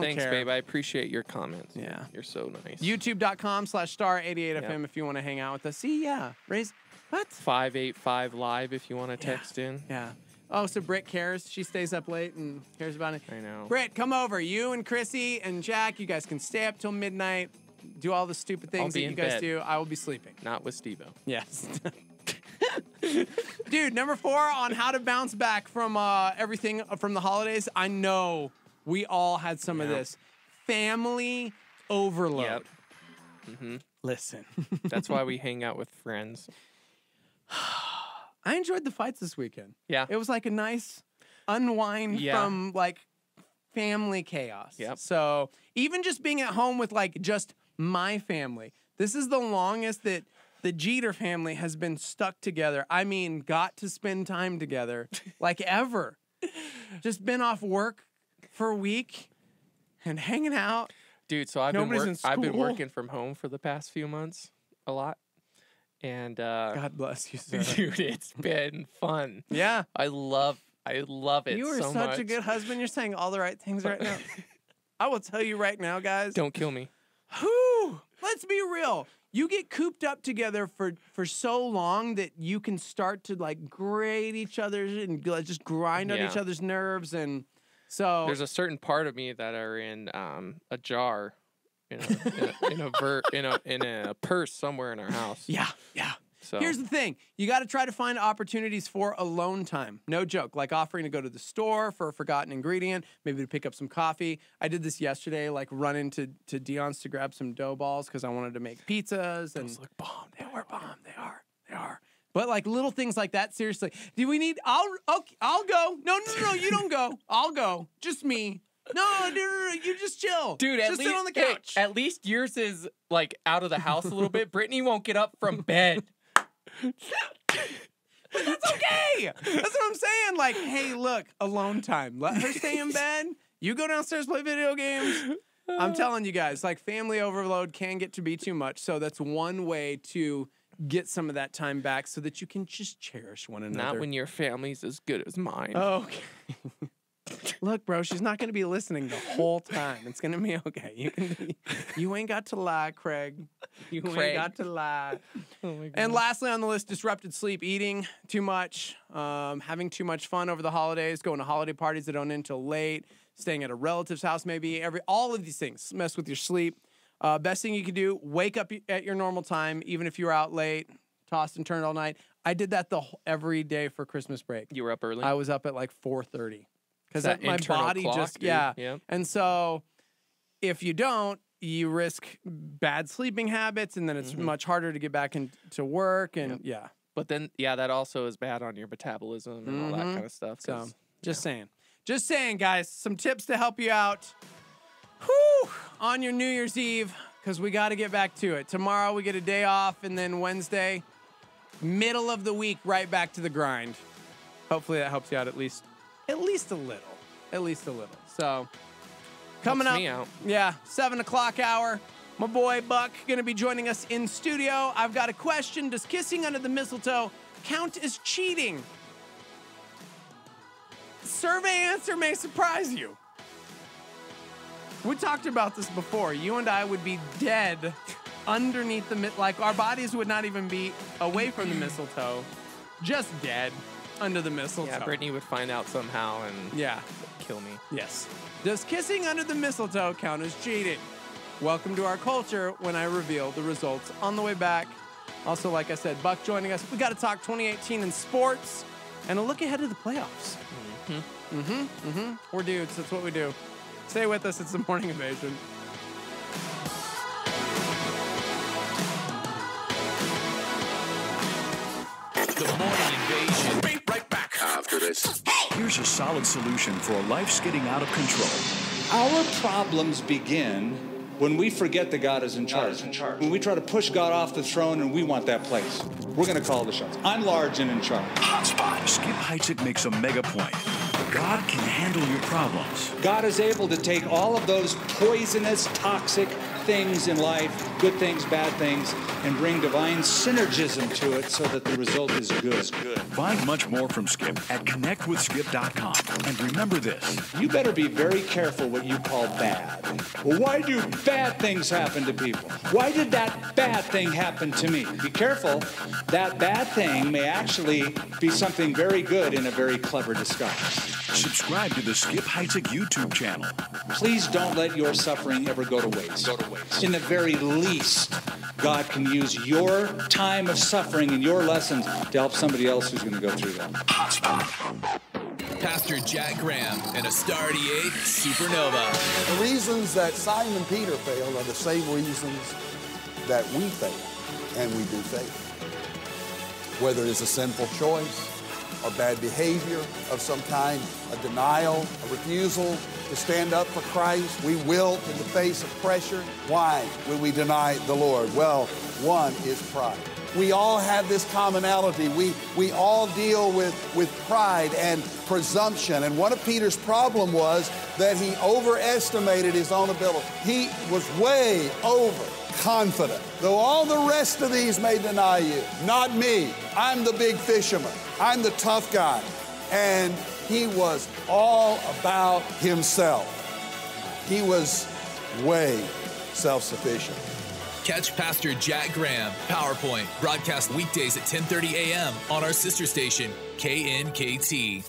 Thanks, care. babe. I appreciate your comments. Yeah. You're so nice. YouTube.com/star88FM if you want to hang out with us. See, raise what? 585 live if you want to text in. Yeah. Oh, so Britt cares. She stays up late and cares about it. I know. Britt, come over. You and Chrissy and Jack, you guys can stay up till midnight, do all the stupid things that you guys do. I will be sleeping. Not with Steve-O. Yes. Dude, number 4 on how to bounce back from everything from the holidays. I know we all had some of this. Family overload. Yep. Mm-hmm. Listen. That's why we hang out with friends. I enjoyed the fights this weekend. Yeah. It was like a nice unwind from like family chaos. Yep. So even just being at home with like just my family. This is the longest that the Jeter family has been stuck together. I mean, got to spend time together like ever. Just been off work for a week and hanging out. Dude, so I've been working from home for the past few months a lot. And God bless you, sir. Dude, it's been fun. Yeah. I love it. You are so such much. a good husband. You're saying all the right things right now. I will tell you right now, guys. Don't kill me. Whew, let's be real. You get cooped up together for so long that you can start to like grate each other and just grind on each other's nerves, and so there's a certain part of me that are in a jar, in a purse somewhere in our house. Yeah. So here's the thing. You got to try to find opportunities for alone time. No joke. Like offering to go to the store for a forgotten ingredient, maybe to pick up some coffee. I did this yesterday, like run into Dion's to grab some dough balls because I wanted to make pizzas. And those look bomb. They were bomb. They are. But like little things like that, seriously. Do we need, I'll go. No, you don't go. I'll go. Just me. No, you just chill. Dude, just sit on the couch. Hey, at least yours is like out of the house a little bit. Brittany won't get up from bed. But that's okay. That's what I'm saying. Like, hey, look, alone time. Let her stay in bed. You go downstairs, play video games. I'm telling you guys, like family overload can get to be too much. So that's one way to get some of that time back so that you can just cherish one another. Not when your family's as good as mine. Okay. Look, bro, she's not going to be listening the whole time. It's going to be okay. You ain't got to lie, Craig. You ain't got to lie. Oh my God. And lastly on the list, disrupted sleep, eating too much, having too much fun over the holidays, going to holiday parties that don't end till late, staying at a relative's house maybe, all of these things mess with your sleep. Best thing you can do, wake up at your normal time, even if you were out late, tossed and turned all night. I did that every day for Christmas break. You were up early? I was up at like 4:30. Because my body clock, just, dude. yeah. And so if you don't, you risk bad sleeping habits, and then it's much harder to get back into work, and But then, that also is bad on your metabolism and all that kind of stuff. So just saying, guys, some tips to help you out. Whew, on your New Year's Eve, because we got to get back to it. Tomorrow we get a day off, and then Wednesday, middle of the week, right back to the grind. Hopefully that helps you out at least a little. At least a little. So, coming Helps up, me out. yeah, 7 o'clock hour. My boy Buck going to be joining us in studio. I've got a question. Does kissing under the mistletoe count as cheating? Survey answer may surprise you. We talked about this before. You and I would be dead underneath like our bodies would not even be away from the mistletoe, just dead under the mistletoe. Yeah, Brittany would find out somehow and kill me. Yes. Does kissing under the mistletoe count as cheating? Welcome to our culture when I reveal the results on the way back. Also, like I said, Buck joining us. We got to talk 2018 in sports and a look ahead of the playoffs. We're dudes. That's what we do. Stay with us. It's the Morning Invasion. The Morning Invasion. Be right back after this. Here's a solid solution for life's getting out of control. Our problems begin when we forget that God is in charge. When we try to push God off the throne and we want that place. We're going to call the shots. I'm large and in charge. Hotspot. Skip Heitzig makes a mega point. God can handle your problems. God is able to take all of those poisonous, toxic things in life, good things, bad things, and bring divine synergism to it so that the result is good. Find much more from Skip at connectwithskip.com. And remember this. You better be very careful what you call bad. Well, why do bad things happen to people? Why did that bad thing happen to me? Be careful. That bad thing may actually be something very good in a very clever disguise. Subscribe to the Skip Heitzig YouTube channel. Please don't let your suffering ever go to waste. In the very least, God can use your time of suffering and your lessons to help somebody else who's going to go through that. Pastor Jack Graham and a Star 88 Supernova. The reasons that Simon Peter failed are the same reasons that we fail, and we do fail. Whether it's a sinful choice, or bad behavior of some kind, a denial, a refusal to stand up for Christ. We wilt in the face of pressure. Why would we deny the Lord? Well, one is pride. We all have this commonality. We all deal with pride and presumption. And one of Peter's problem was that he overestimated his own ability. He was way overconfident. Though all the rest of these may deny you, not me. I'm the big fisherman. I'm the tough guy. And he was all about himself. He was way self-sufficient. Catch Pastor Jack Graham, PowerPoint, broadcast weekdays at 10:30 a.m. on our sister station, KNKT.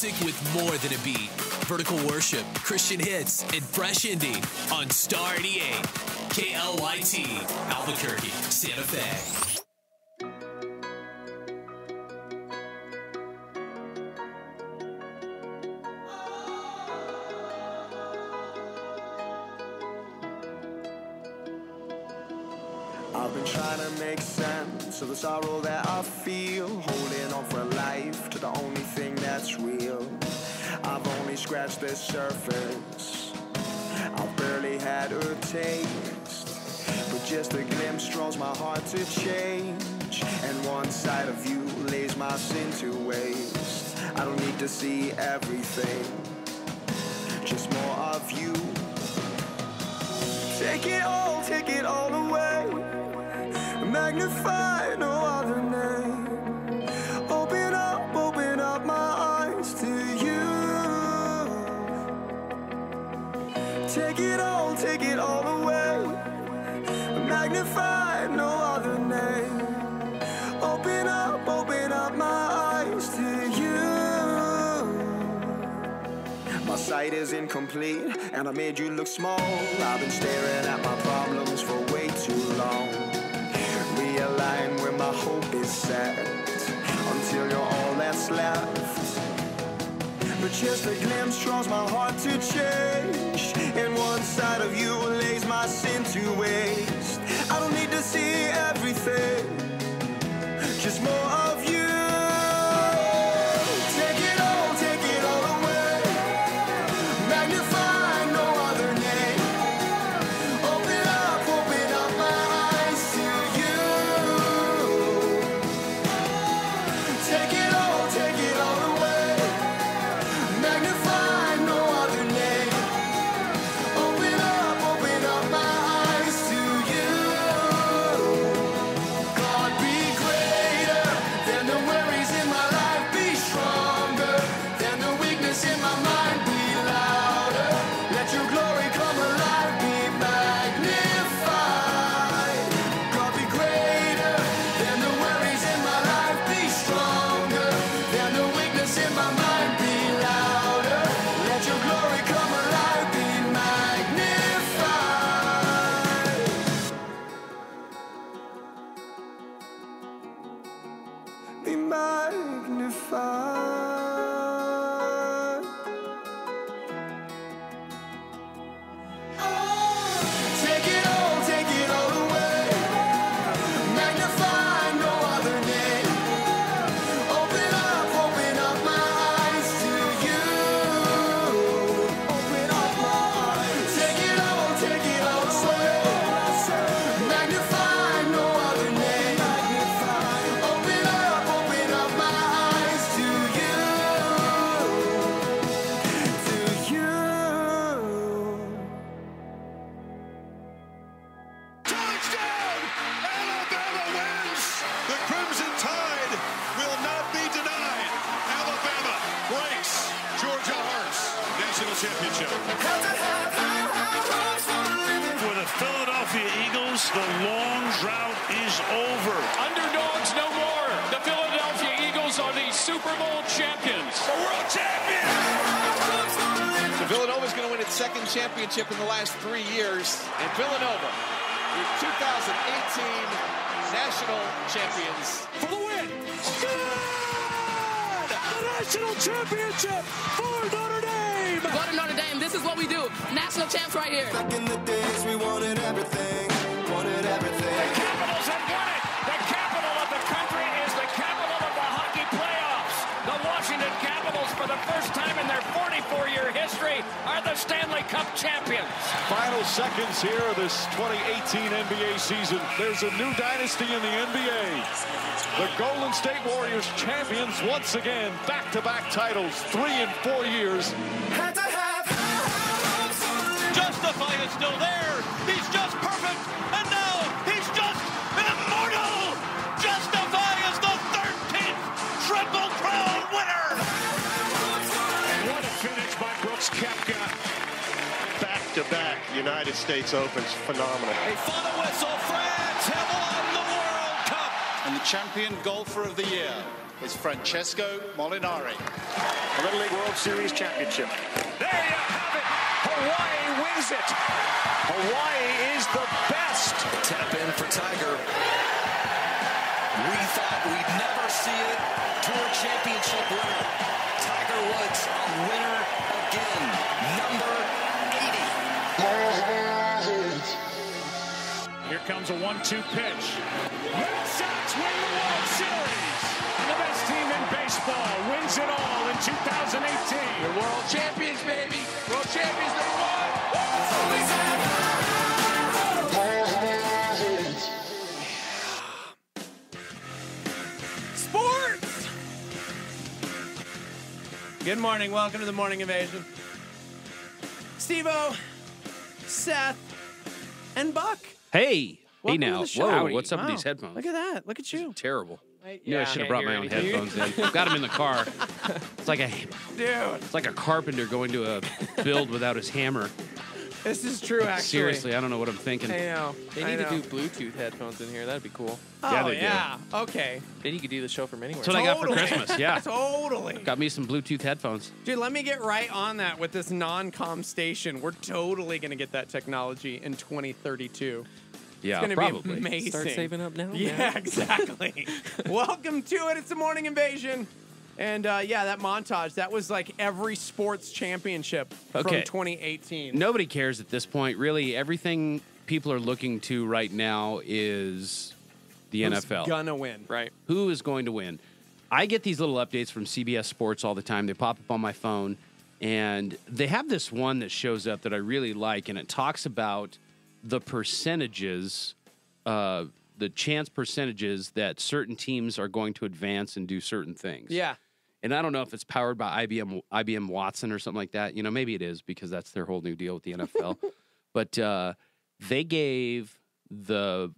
Music with more than a beat. Vertical worship, Christian hits, and fresh indie on Star 88. KLYT, Albuquerque, Santa Fe. I've been trying to make sense of the sorrow that I feel, holding on for life to the only thing that's real. I've only scratched the surface, I've barely had a taste, but just a glimpse draws my heart to change, and one side of you lays my sin to waste. I don't need to see everything, just more of you. Take it all away, magnify no other name. Open up my eyes to you. Take it all away, magnify no other name. Open up my eyes to you. My sight is incomplete, and I made you look small. I've been staring at my problems for way too long. Realign where my hope is set, until you're all that's left. But just a glimpse draws my heart to change, and one side of you lays my sin to waste. I don't need to see everything, just more of you. Take it all away, magnify no other name. Open up my eyes to you. Take it all away, magnify no other name. Open up my eyes to you. God, be greater than the worries in my life, be stronger than the weakness in my mind, be louder. Let your glory come alive, be magnified. God, be greater than the worries in my life, be stronger than the weakness in my mind, be louder. Let your glory come alive, be magnified. Be magnified. Take it all away, magnify no other name. Open up my eyes to you. Open up my eyes. Take it all away, magnify no other name. Open up my eyes to you. Touchdown! Alabama wins! The Crimson Tide will not be denied. Alabama breaks Georgia Hearts national championship. For the Philadelphia Eagles, the long drought is over. Underdogs no more. The Philadelphia Eagles are the Super Bowl champions. The world champions! So Villanova is going to win its second championship in the last 3 years. And Villanova, your 2018 national champions. For the win! The national championship for Notre Dame! Go to Notre Dame. This is what we do. National champs right here. Back in the days, we wanted everything. The Capitals have won it. The capital of the country is the capital of the hockey playoffs. The Washington Capitals, for the first time in their 44-year history, are the Stanley Cup champions. Final seconds here of this 2018 NBA season. There's a new dynasty in the NBA. The Golden State Warriors champions once again. Back-to-back titles, 3 and 4 years. Justify is still there. He's just perfect. And now he's just an immortal. Justify is the 13th Triple Crown winner. And what a finish by Brooks Koepka. Back-to-back United States Opens, phenomenal. A final whistle. France have won the World Cup. And the champion golfer of the year is Francesco Molinari. Little League World Series championship. There you have it. Hawaii wins it. Hawaii is the best. Tap in for Tiger. We thought we'd never see it. Tour championship winner. Tiger Woods, a winner again. Number 80. Here comes a 1-2 pitch. Red Sox win the World Series. The best team in baseball wins it all in 2018. The world champions, baby. World champions #1. Sports! Good morning. Welcome to the Morning Invasion. Steve-O, Seth, and Buck. Hey. Welcome Hey to now. the show. Whoa, what's up with Wow. these headphones? Look at that. Look at you. Terrible. Yeah, I should have brought my own headphones in. Got them in the car. It's like a carpenter going to a build without his hammer. This is true, actually. Seriously, I don't know what I'm thinking. I know. They need to do Bluetooth headphones in here. That'd be cool. Yeah, they do. Okay. Then you could do the show from anywhere. That's what I got for Christmas. Yeah. Totally. Got me some Bluetooth headphones. Dude, let me get right on that with this non-com station. We're totally going to get that technology in 2032. Yeah, it's probably. Be amazing. Start saving up now. Yeah, exactly. Welcome to it. It's the Morning Invasion. And yeah, that montage, that was like every sports championship from 2018. Nobody cares at this point. Really, everything people are looking to right now is the Who's NFL. Gonna win. Right. Who is going to win? I get these little updates from CBS Sports all the time. They pop up on my phone. And they have this one that shows up that I really like. And it talks about the percentages, the chance percentages that certain teams are going to advance and do certain things. Yeah. And I don't know if it's powered by IBM Watson or something like that. You know, maybe it is because that's their whole new deal with the NFL. But they gave the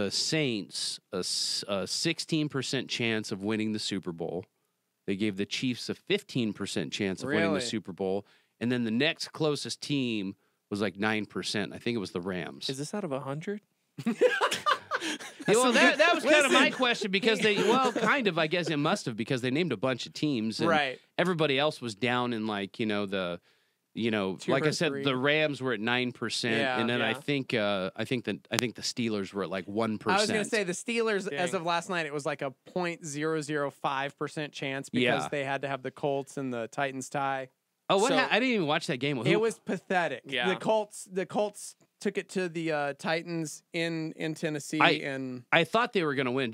Saints a 16% chance of winning the Super Bowl. They gave the Chiefs a 15% chance of winning the Super Bowl. And then the next closest team was like 9%. I think it was the Rams. Is this out of 100? Well, that was kind of my question because kind of, I guess it must have because they named a bunch of teams. And right. Everybody else was down in like, like I said, the Rams were at 9%. And then I think the Steelers were at like 1%. I was going to say the Steelers, as of last night, it was like a 0.005% chance because they had to have the Colts and the Titans tie. Oh, what? I didn't even watch that game. It was pathetic. Yeah. The Colts took it to the Titans in Tennessee, I thought they were going to win.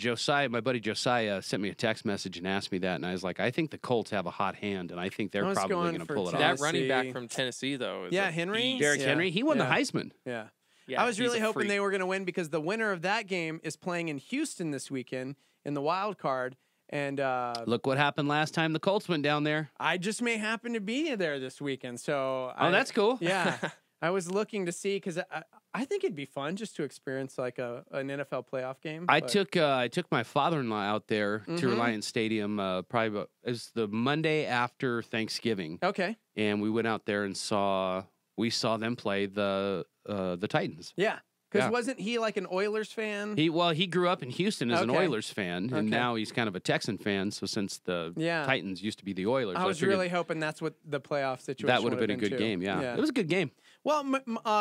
My buddy Josiah, sent me a text message and asked me that, and I was like, I think the Colts have a hot hand, and I think they're probably going to pull it off. That running back from Tennessee, though, is Henry, Derrick Henry, he won the Heisman. Yeah. I was really hoping they were going to win because the winner of that game is playing in Houston this weekend in the wild card. And look what happened last time the Colts went down there. I just may happen to be there this weekend, so that's cool. Yeah, I was looking to see because I think it'd be fun just to experience like an NFL playoff game. I took my father-in-law out there to Reliance Stadium. Probably it was the Monday after Thanksgiving. Okay, and we went out there and saw them play the Titans. Yeah. Because wasn't he like an Oilers fan? He grew up in Houston as an Oilers fan, and now he's kind of a Texan fan. So since the Titans used to be the Oilers, I was really hoping that's what the playoff situation that would have been a good game. Yeah, it was a good game. Well,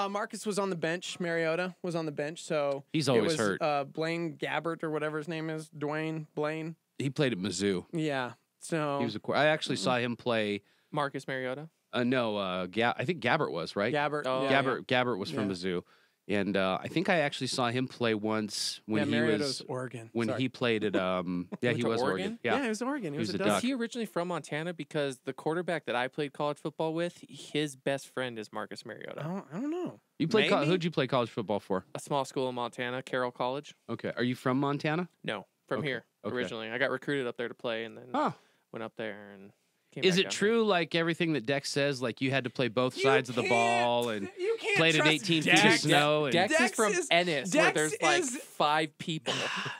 Marcus was on the bench. Mariota was on the bench, so he's always hurt. Blaine Gabbert or whatever his name is, Blaine. He played at Mizzou. Yeah, so he was I actually saw him play. Marcus Mariota. No, I think Gabbert was right. Gabbert. Gabbert was from Mizzou. And I think I actually saw him play once when he was Oregon. When he played at he was Oregon. Yeah, he was Oregon. He was a Duck. Is he originally from Montana? Because the quarterback that I played college football with, his best friend is Marcus Mariota. I don't know. You played? Who'd you play college football for? A small school in Montana, Carroll College. Okay. Are you from Montana? No, from here originally. I got recruited up there to play, and then went up there and. Is it true, like everything that Dex says, like you had to play both sides of the ball and played at 18 feet of snow? Dex is from Ennis, where there's like 5 people.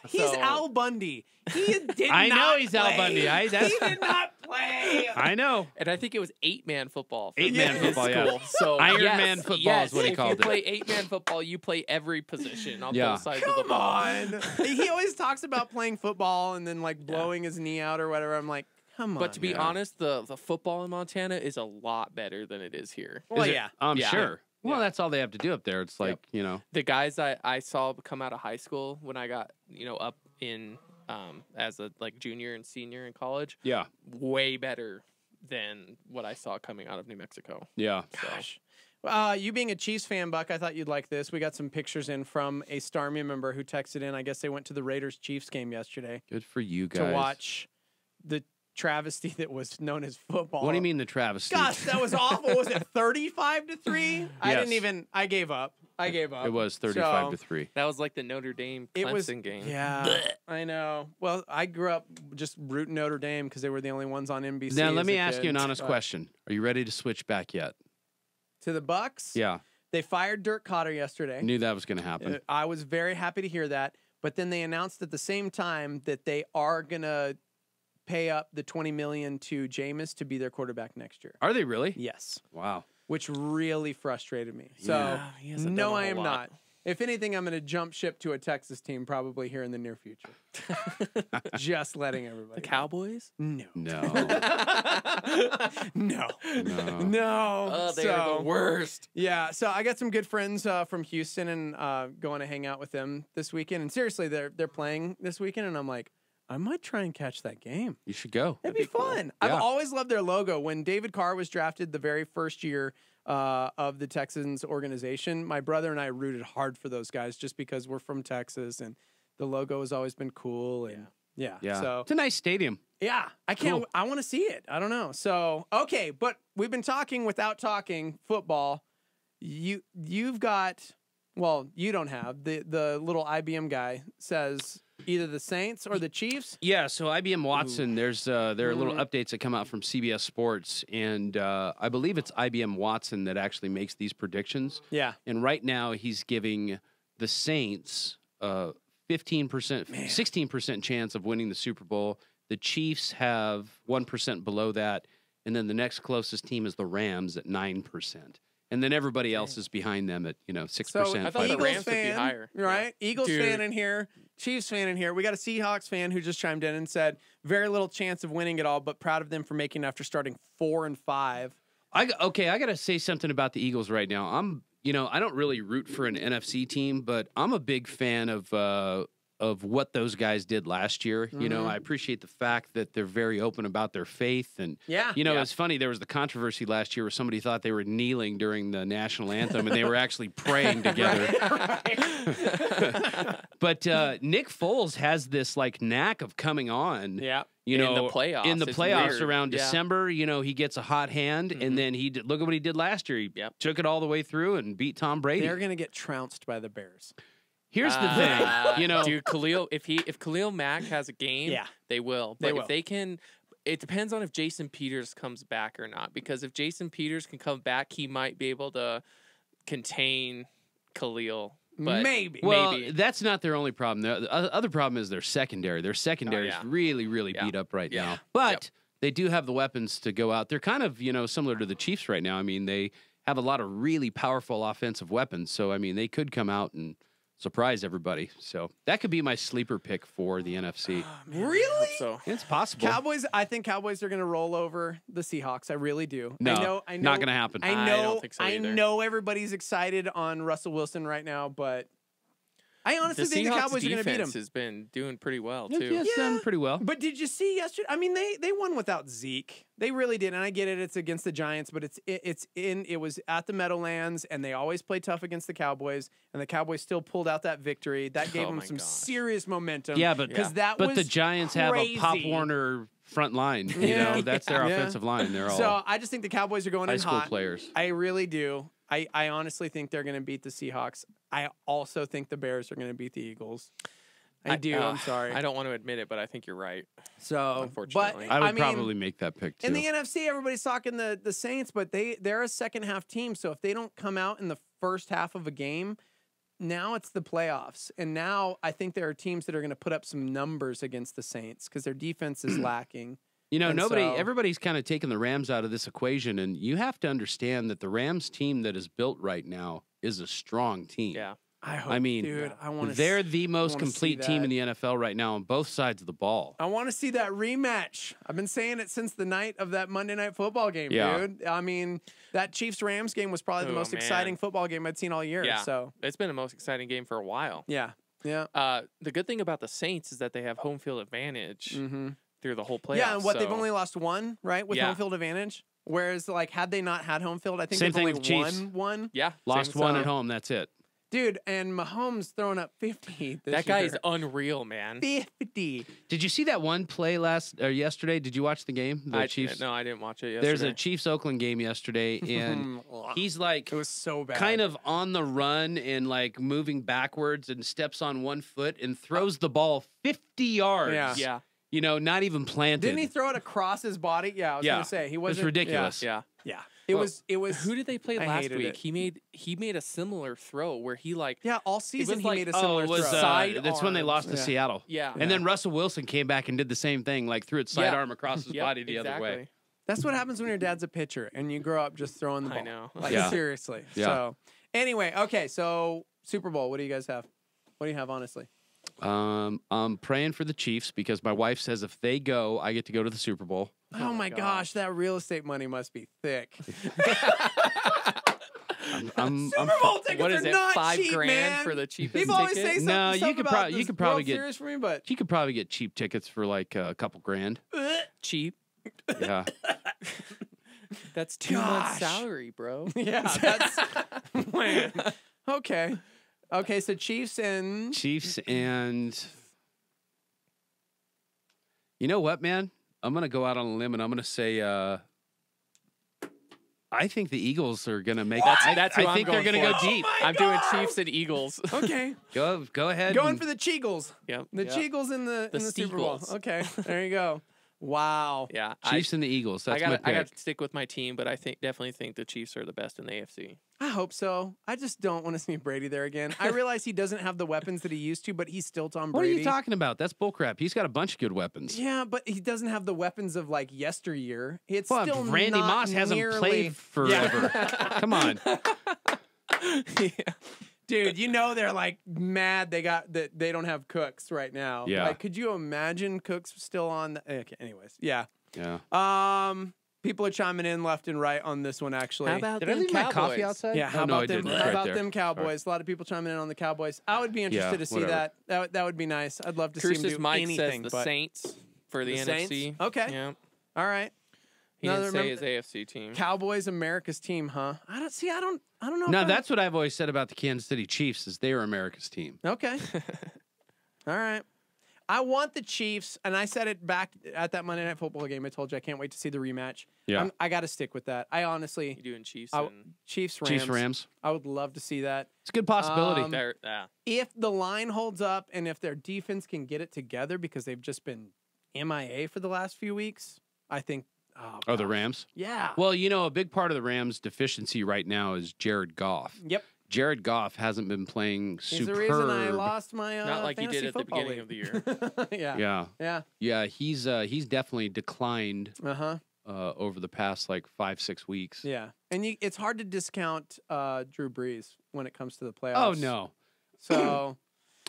He's Al Bundy. He did I not know he's play. Al Bundy. He did not play. I know. And I think it was 8-man football. 8-man football, yeah. So Iron Man football is what he called it. If you play 8-man football, you play every position on both sides of the ball. Come on. He always talks about playing football and then like blowing his knee out or whatever. I'm like, Come on. But to be honest, the football in Montana is a lot better than it is here. Well, Is it? yeah. I'm Yeah. sure. Well, that's all they have to do up there. It's like, The guys I saw come out of high school when I got, up in as a junior and senior in college. Yeah. Way better than what I saw coming out of New Mexico. Yeah. Gosh. You being a Chiefs fan, Buck, I thought you'd like this. We got some pictures in from a Starmie member who texted in. I guess they went to the Raiders-Chiefs game yesterday. Good for you guys. To watch the travesty that was known as football. What do you mean the travesty? Gosh, that was awful. Was it 35-3? I Yes. didn't even. I gave up. It was 35-3. That was like the Notre Dame Clemson game. Yeah, I know. Well, I grew up just rooting Notre Dame because they were the only ones on NBC. Now, let as me a ask kid. you an honest question. Are you ready to switch back yet? To the Bucks? Yeah. They fired Dirk Cotter yesterday. Knew that was going to happen. I was very happy to hear that. But then they announced at the same time that they are going to pay up the $20 million to Jameis to be their quarterback next year. Are they really? Yes. Wow. Which really frustrated me. So, Yeah, he hasn't no, done a I whole am lot. not. If anything, I'm going to jump ship to a Texas team probably here in the near future. Just letting everybody. The Cowboys? No. No. No. No. Oh, they are the worst. Yeah, so I got some good friends from Houston and going to hang out with them this weekend. And seriously, they're playing this weekend, and I'm like, I might try and catch that game. You should go. It'd be fun. Cool. I've Yeah. always loved their logo. When David Carr was drafted the very first year of the Texans organization, my brother and I rooted hard for those guys just because we're from Texas and the logo has always been cool. And yeah. So it's a nice stadium. yeah, I can't. Cool. I want to see it. I don't know. So okay, but we've been talking without talking football. You've got. Well, you don't have the little IBM guy says either the Saints or the Chiefs. Yeah, so IBM Watson, there are little updates that come out from CBS Sports, and I believe it's IBM Watson that actually makes these predictions. Yeah. And right now he's giving the Saints 15%, 16% chance of winning the Super Bowl. The Chiefs have 1% below that, and then the next closest team is the Rams at 9%. And then everybody else is behind them at 6%. So I thought the Eagles Rams would be fan, higher. right? Eagles Dude. fan in here, Chiefs fan in here. We got a Seahawks fan who just chimed in and said very little chance of winning it all, but proud of them for making after starting 4-5. I got to say something about the Eagles right now. I don't really root for an NFC team, but I'm a big fan of what those guys did last year. Mm-hmm. I appreciate the fact that they're very open about their faith. And, Yeah. it's funny. There was the controversy last year where somebody thought they were kneeling during the national anthem and they were actually praying together. But Nick Foles has this knack of coming on. Yeah. In the playoffs. In the It's playoffs weird. around Yeah. December, he gets a hot hand, and then look at what he did last year. He took it all the way through and beat Tom Brady. They're going to get trounced by the Bears. Here's the thing, dude, Khalil. If Khalil Mack has a game, Yeah. they will. They But will. if they can, it depends on if Jason Peters comes back or not. Because if Jason Peters can come back, he might be able to contain Khalil. But Maybe. Well, maybe. that's not their only problem. The other problem is their secondary. Their secondary is yeah. really, really beat up right now. But they do have the weapons to go out. They're kind of, similar to the Chiefs right now. I mean, they have a lot of really powerful offensive weapons. So, I mean, they could come out and surprise everybody. So that could be my sleeper pick for the NFC. Really? So It's possible. Cowboys, I think Cowboys are going to roll over the Seahawks. I really do. No, I know, not gonna happen. I know, I don't think so I either. know everybody's excited on Russell Wilson right now, but I honestly the think the Seahawks Cowboys are going to beat defense him. has been doing pretty well Yeah, too. it's done pretty well. But did you see yesterday? I mean, they won without Zeke. They really did, and I get it. It's against the Giants, but it was at the Meadowlands, and they always play tough against the Cowboys, and the Cowboys still pulled out that victory. That gave Oh them my some gosh. serious momentum. Yeah, but that but was the Giants have a Pop crazy. Warner front line. Yeah. That's their Yeah. offensive line. They're all So I just think the Cowboys are going high in school hot. players. I really do. I honestly think they're going to beat the Seahawks. I also think the Bears are going to beat the Eagles. I do. I'm sorry. I don't want to admit it, but I think you're right. So, Unfortunately. but I would mean, probably make that pick too. in the NFC, everybody's talking the Saints, but they're a second half team. So if they don't come out in the first half of a game, now it's the playoffs. And now I think there are teams that are going to put up some numbers against the Saints because their defense is lacking. And everybody's kind of taking the Rams out of this equation, and you have to understand that the Rams team that is built right now is a strong team. Yeah. I hope, I mean, dude, I want to. they're the most complete team in the NFL right now on both sides of the ball. I want to see that rematch. I've been saying it since the night of that Monday Night Football game, dude. I mean, that Chiefs-Rams game was probably the most exciting football game I'd seen all year. Yeah, so it's been the most exciting game for a while. Yeah, yeah. The good thing about the Saints is that they have home field advantage through the whole playoffs. Yeah, and they've only lost one, right, with home field advantage. Whereas, like, had they not had home field, I think Same they've only thing with Chiefs. won one. Yeah, Lost one at home. That's it. Dude, and Mahomes throwing up 50 this That guy year. is unreal, man. 50. Did you see that one play yesterday? Did you watch the game? The Chiefs? No, I didn't watch it yesterday. There's a Chiefs-Oakland game yesterday, and he's like, it was so bad. Kind of on the run and like moving backwards and steps on one foot and throws the ball 50 yards. Yeah. You know, not even planted. Didn't he throw it across his body? Yeah, I was going to say. He wasn't. It's ridiculous. Yeah. It was. Who did they play last week? It. He made a similar throw where he all season he made a similar throw. That's when they lost to Seattle. Yeah. And then Russell Wilson came back and did the same thing, like threw its sidearm across his body the other way. That's what happens when your dad's a pitcher and you grow up just throwing the ball. I know. Like seriously. Yeah. So anyway, okay, so Super Bowl, what do you guys have? What do you have, honestly? I'm praying for the Chiefs because my wife says if they go, I get to go to the Super Bowl. Oh my gosh, that real estate money must be thick. Super Bowl tickets what is are it? not $5 cheap, grand man. for the cheapest People always say ticket? something, No, stuff you could about probably this probably World get Series for me, but you could probably get cheap tickets for like a couple grand. Cheap. Yeah. That's 2 months' salary, bro. Yeah, that's man. Okay. Okay, so Chiefs and you know what, man? I'm gonna go out on a limb and I'm gonna say I think the Eagles are gonna make it. That's I who think I'm they're going gonna for. go deep. I'm doing Chiefs and Eagles. Okay. Go ahead. Going for the Cheagles. Yep. The Cheagles in the Super Bowl. Steagles. Okay. There you go. Wow. Yeah. Chiefs and the Eagles. That's my pick. I got to stick with my team, but I definitely think the Chiefs are the best in the AFC. I hope so. I just don't want to see Brady there again. I realize he doesn't have the weapons that he used to, but he's still Tom What Brady. are you talking about? That's bullcrap. He's got a bunch of good weapons. Yeah, but he doesn't have the weapons of like yesteryear. It's Well, still Randy not Moss hasn't nearly... played forever. Yeah. Come on. Yeah. Dude, you know they're like mad they don't have Cooks right now. Yeah. Like, could you imagine Cooks still on okay, anyways. Yeah. Yeah. People are chiming in left and right on this one, actually. How about Did I them leave my Cowboys? coffee outside? Yeah, how Oh, no, about I them? didn't. It's How right about there. them Cowboys? A lot of people chiming in on the Cowboys. I would be interested to see whatever. that. That would be nice. I'd love to see Curse's them do Mike anything. says the but Saints for the NFC. Saints? Okay. Yeah. All right. He didn't say his AFC team. Cowboys, America's team, huh? I don't know. No, if that's what I've always said about the Kansas City Chiefs is they are America's team. Okay. All right. I want the Chiefs, and I said it back at that Monday Night Football game. I told you I can't wait to see the rematch. Yeah. I got to stick with that. I honestly. You doing Chiefs? Chiefs, Rams. Chiefs, Rams. I would love to see that. It's a good possibility. If the line holds up and if their defense can get it together because they've just been MIA for the last few weeks, I think. Oh, the Rams? Yeah. Well, you know, a big part of the Rams' deficiency right now is Jared Goff. Yep. Jared Goff hasn't been playing He's superb. the reason I lost my Not like you did at the beginning of the year. Yeah. He's definitely declined. Over the past like 5-6 weeks. Yeah, and it's hard to discount Drew Brees when it comes to the playoffs. Oh no. So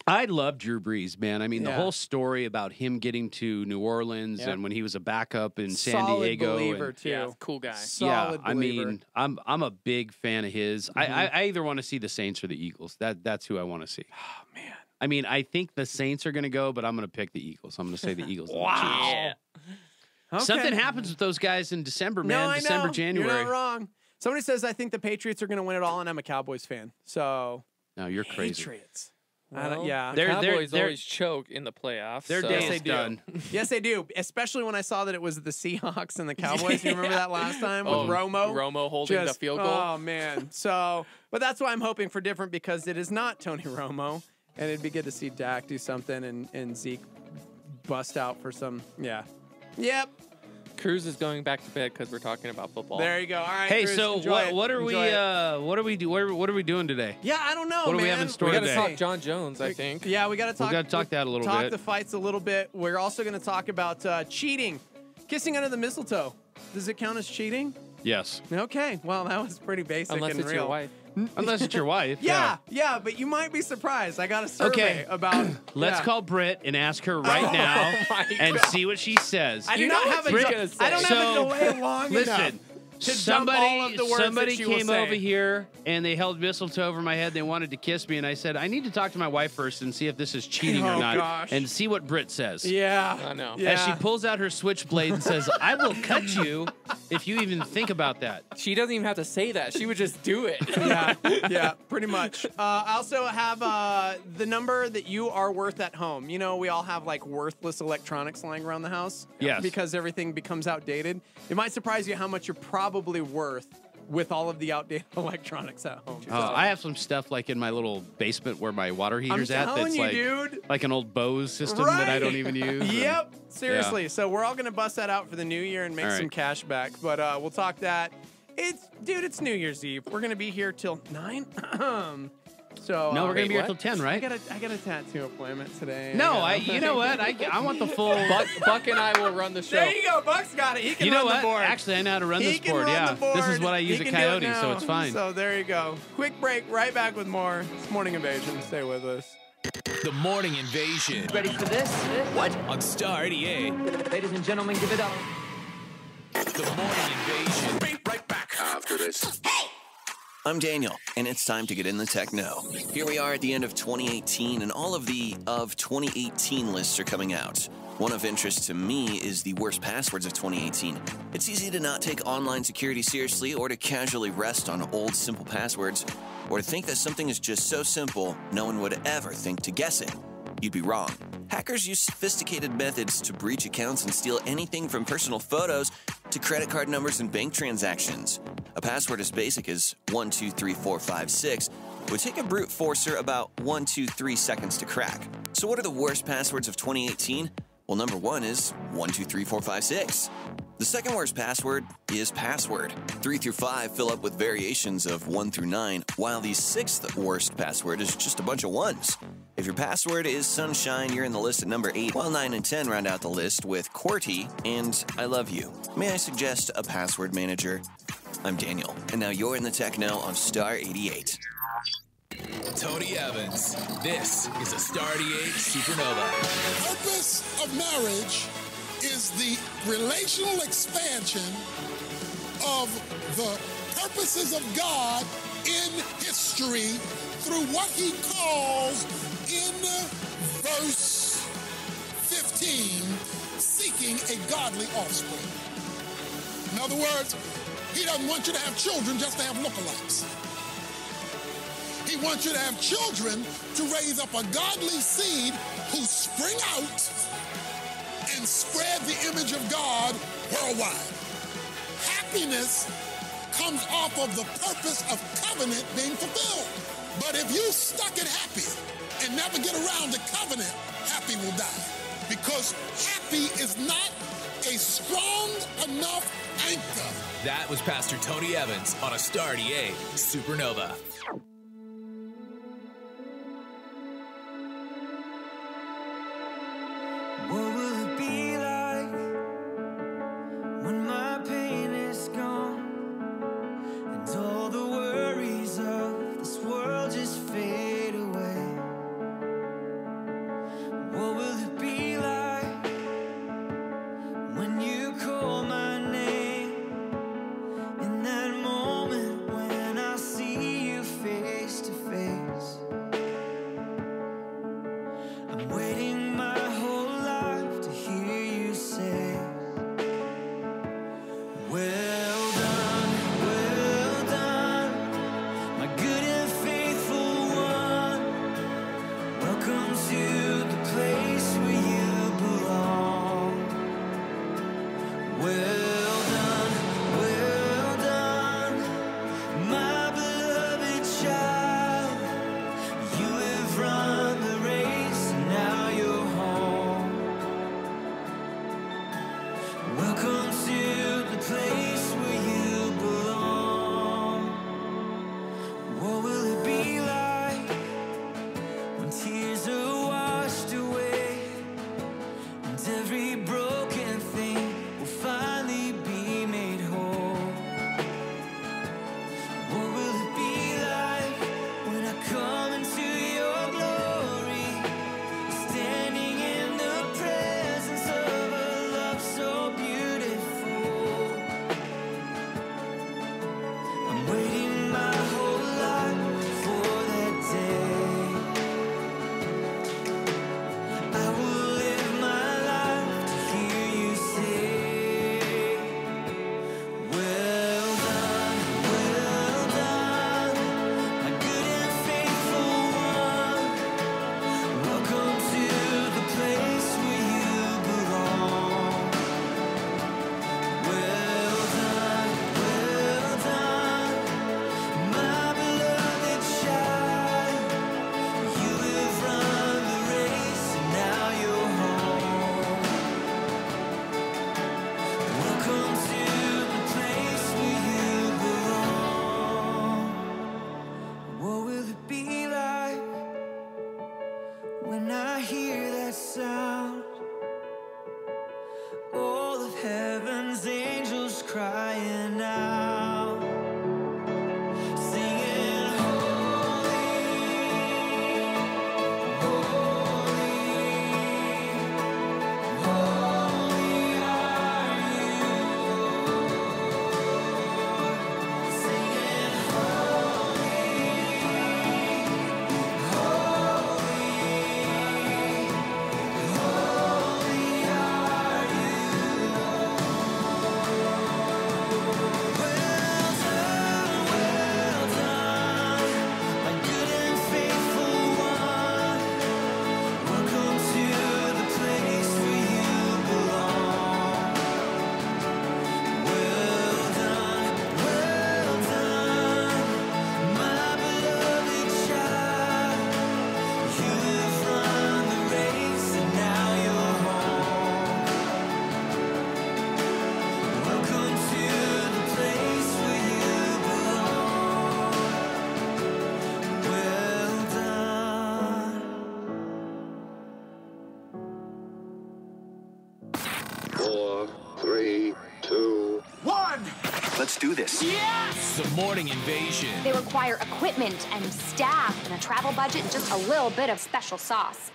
I love Drew Brees, man. I mean, the Yeah. whole story about him getting to New Orleans Yep. and when he was a backup in San Solid Diego. believer and, too. Yeah, cool guy. Solid I believer. mean, I'm a big fan of his. I either want to see the Saints or the Eagles. That's who I want to see. Oh man. I mean, I think the Saints are going to go, but I'm going to pick the Eagles. I'm going to say the Eagles. and the Chiefs. Yeah. Okay. Something happens with those guys in December, man. No, I December, know. January. You're not wrong. Somebody says I think the Patriots are going to win it all, and I'm a Cowboys fan. So No, you're crazy. Patriots. Well, yeah. the Cowboys they're- always choke in the playoffs. Their so. day they is do. done. Yes, they do. Especially when I saw that it was the Seahawks and the Cowboys. You remember that last time with Oh, Romo? Romo holding the field goal. Oh man. So, but that's why I'm hoping for different because it is not Tony Romo, and it'd be good to see Dak do something and Zeke bust out for some. Yeah. Yep. Cruz is going back to bed because we're talking about football. There you go. All right. Hey, Cruz, so enjoy it. what are Enjoy it. what are we doing today? Yeah, I don't know. What do we man. have in store We got today? to talk John Jones, I think. Yeah, we got to talk. We got to talk that a little talk bit. the fights a little bit. We're also going to talk about cheating, kissing under the mistletoe. Does it count as cheating? Yes. Okay, well, that was pretty basic Unless and it's real. your wife. Unless it's your wife. Yeah, but you might be surprised. I got a survey about. Let's yeah. call Britt and ask her right now and see what she says. I do not have a Britt, I don't have a delay long enough. Listen. To dump all of the words Somebody that she will came say. over here and they held mistletoe over my head. They wanted to kiss me, and I said, I need to talk to my wife first and see if this is cheating or not, gosh. and see what Britt says. Yeah, I know. Yeah. As she pulls out her switchblade and says, I will cut you if you even think about that. She doesn't even have to say that. She would just do it. yeah, pretty much. I also have the number that you are worth at home. You know, we all have like worthless electronics lying around the house. Yes. Because everything becomes outdated. It might surprise you how much you're probably worth with all of the outdated electronics at home. I have some stuff like in my little basement where my water heater's at. telling That's you, like, dude. like an old Bose system that I don't even use. Yep, seriously. Yeah. So we're all gonna bust that out for the new year and make All right. some cash back. But we'll talk that. It's New Year's Eve. We're gonna be here till 9. So No, we're gonna be here what? till 10, right? I got a tattoo appointment today. No, you know what? I want the full. Buck and I will run the show. There you go. Buck's got it. He can You know run what? the board. Actually, I know how to run He this can board. run Yeah, the board. this is what I use He at can do it Coyote, so now. it's fine. So there you go. Quick break. Right back with more. It's Morning Invasion. Stay with us. The Morning Invasion. Ready for this? What? On Star 88. Ladies and gentlemen, give it up. The Morning Invasion. Be right back after this. I'm Daniel, and it's time to get in the techno. Here we are at the end of 2018, and all of the 2018 lists are coming out. One of interest to me is the worst passwords of 2018. It's easy to not take online security seriously or to casually rest on old, simple passwords, or to think that something is just so simple, no one would ever think to guess it. You'd be wrong. Hackers use sophisticated methods to breach accounts and steal anything from personal photos to credit card numbers and bank transactions. A password as basic as 123456 would take a brute forcer about 1, 2, 3 seconds to crack. So what are the worst passwords of 2018? Well, number 1 is 123456. The second worst password is password. 3 through 5 fill up with variations of 1 through 9, while the sixth worst password is just a bunch of ones. If your password is sunshine, you're in the list at number 8, while 9 and 10 round out the list with QWERTY and I love you. May I suggest a password manager? I'm Daniel, and now you're in the techno on Star 88. Tony Evans. This is a Star 88 Supernova. The purpose of marriage is the relational expansion of the purposes of God in history through what he calls in verse 15, seeking a godly offspring. In other words, he doesn't want you to have children just to have lookalikes. He wants you to have children to raise up a godly seed who spring out and spread the image of God worldwide. Happiness comes off of the purpose of covenant being fulfilled. But if you stuck at happy and never get around to covenant, happy will die. Because happy is not a strong enough anchor. That was Pastor Tony Evans on a Star 88 Supernova. What will it be like when my pain is gone and all the worries of this world just fade away? What will it be like when you call my name in that moment when I see you face Yes! Yes! The Morning Invasion. They require equipment and staff and a travel budget and just a little bit of special sauce.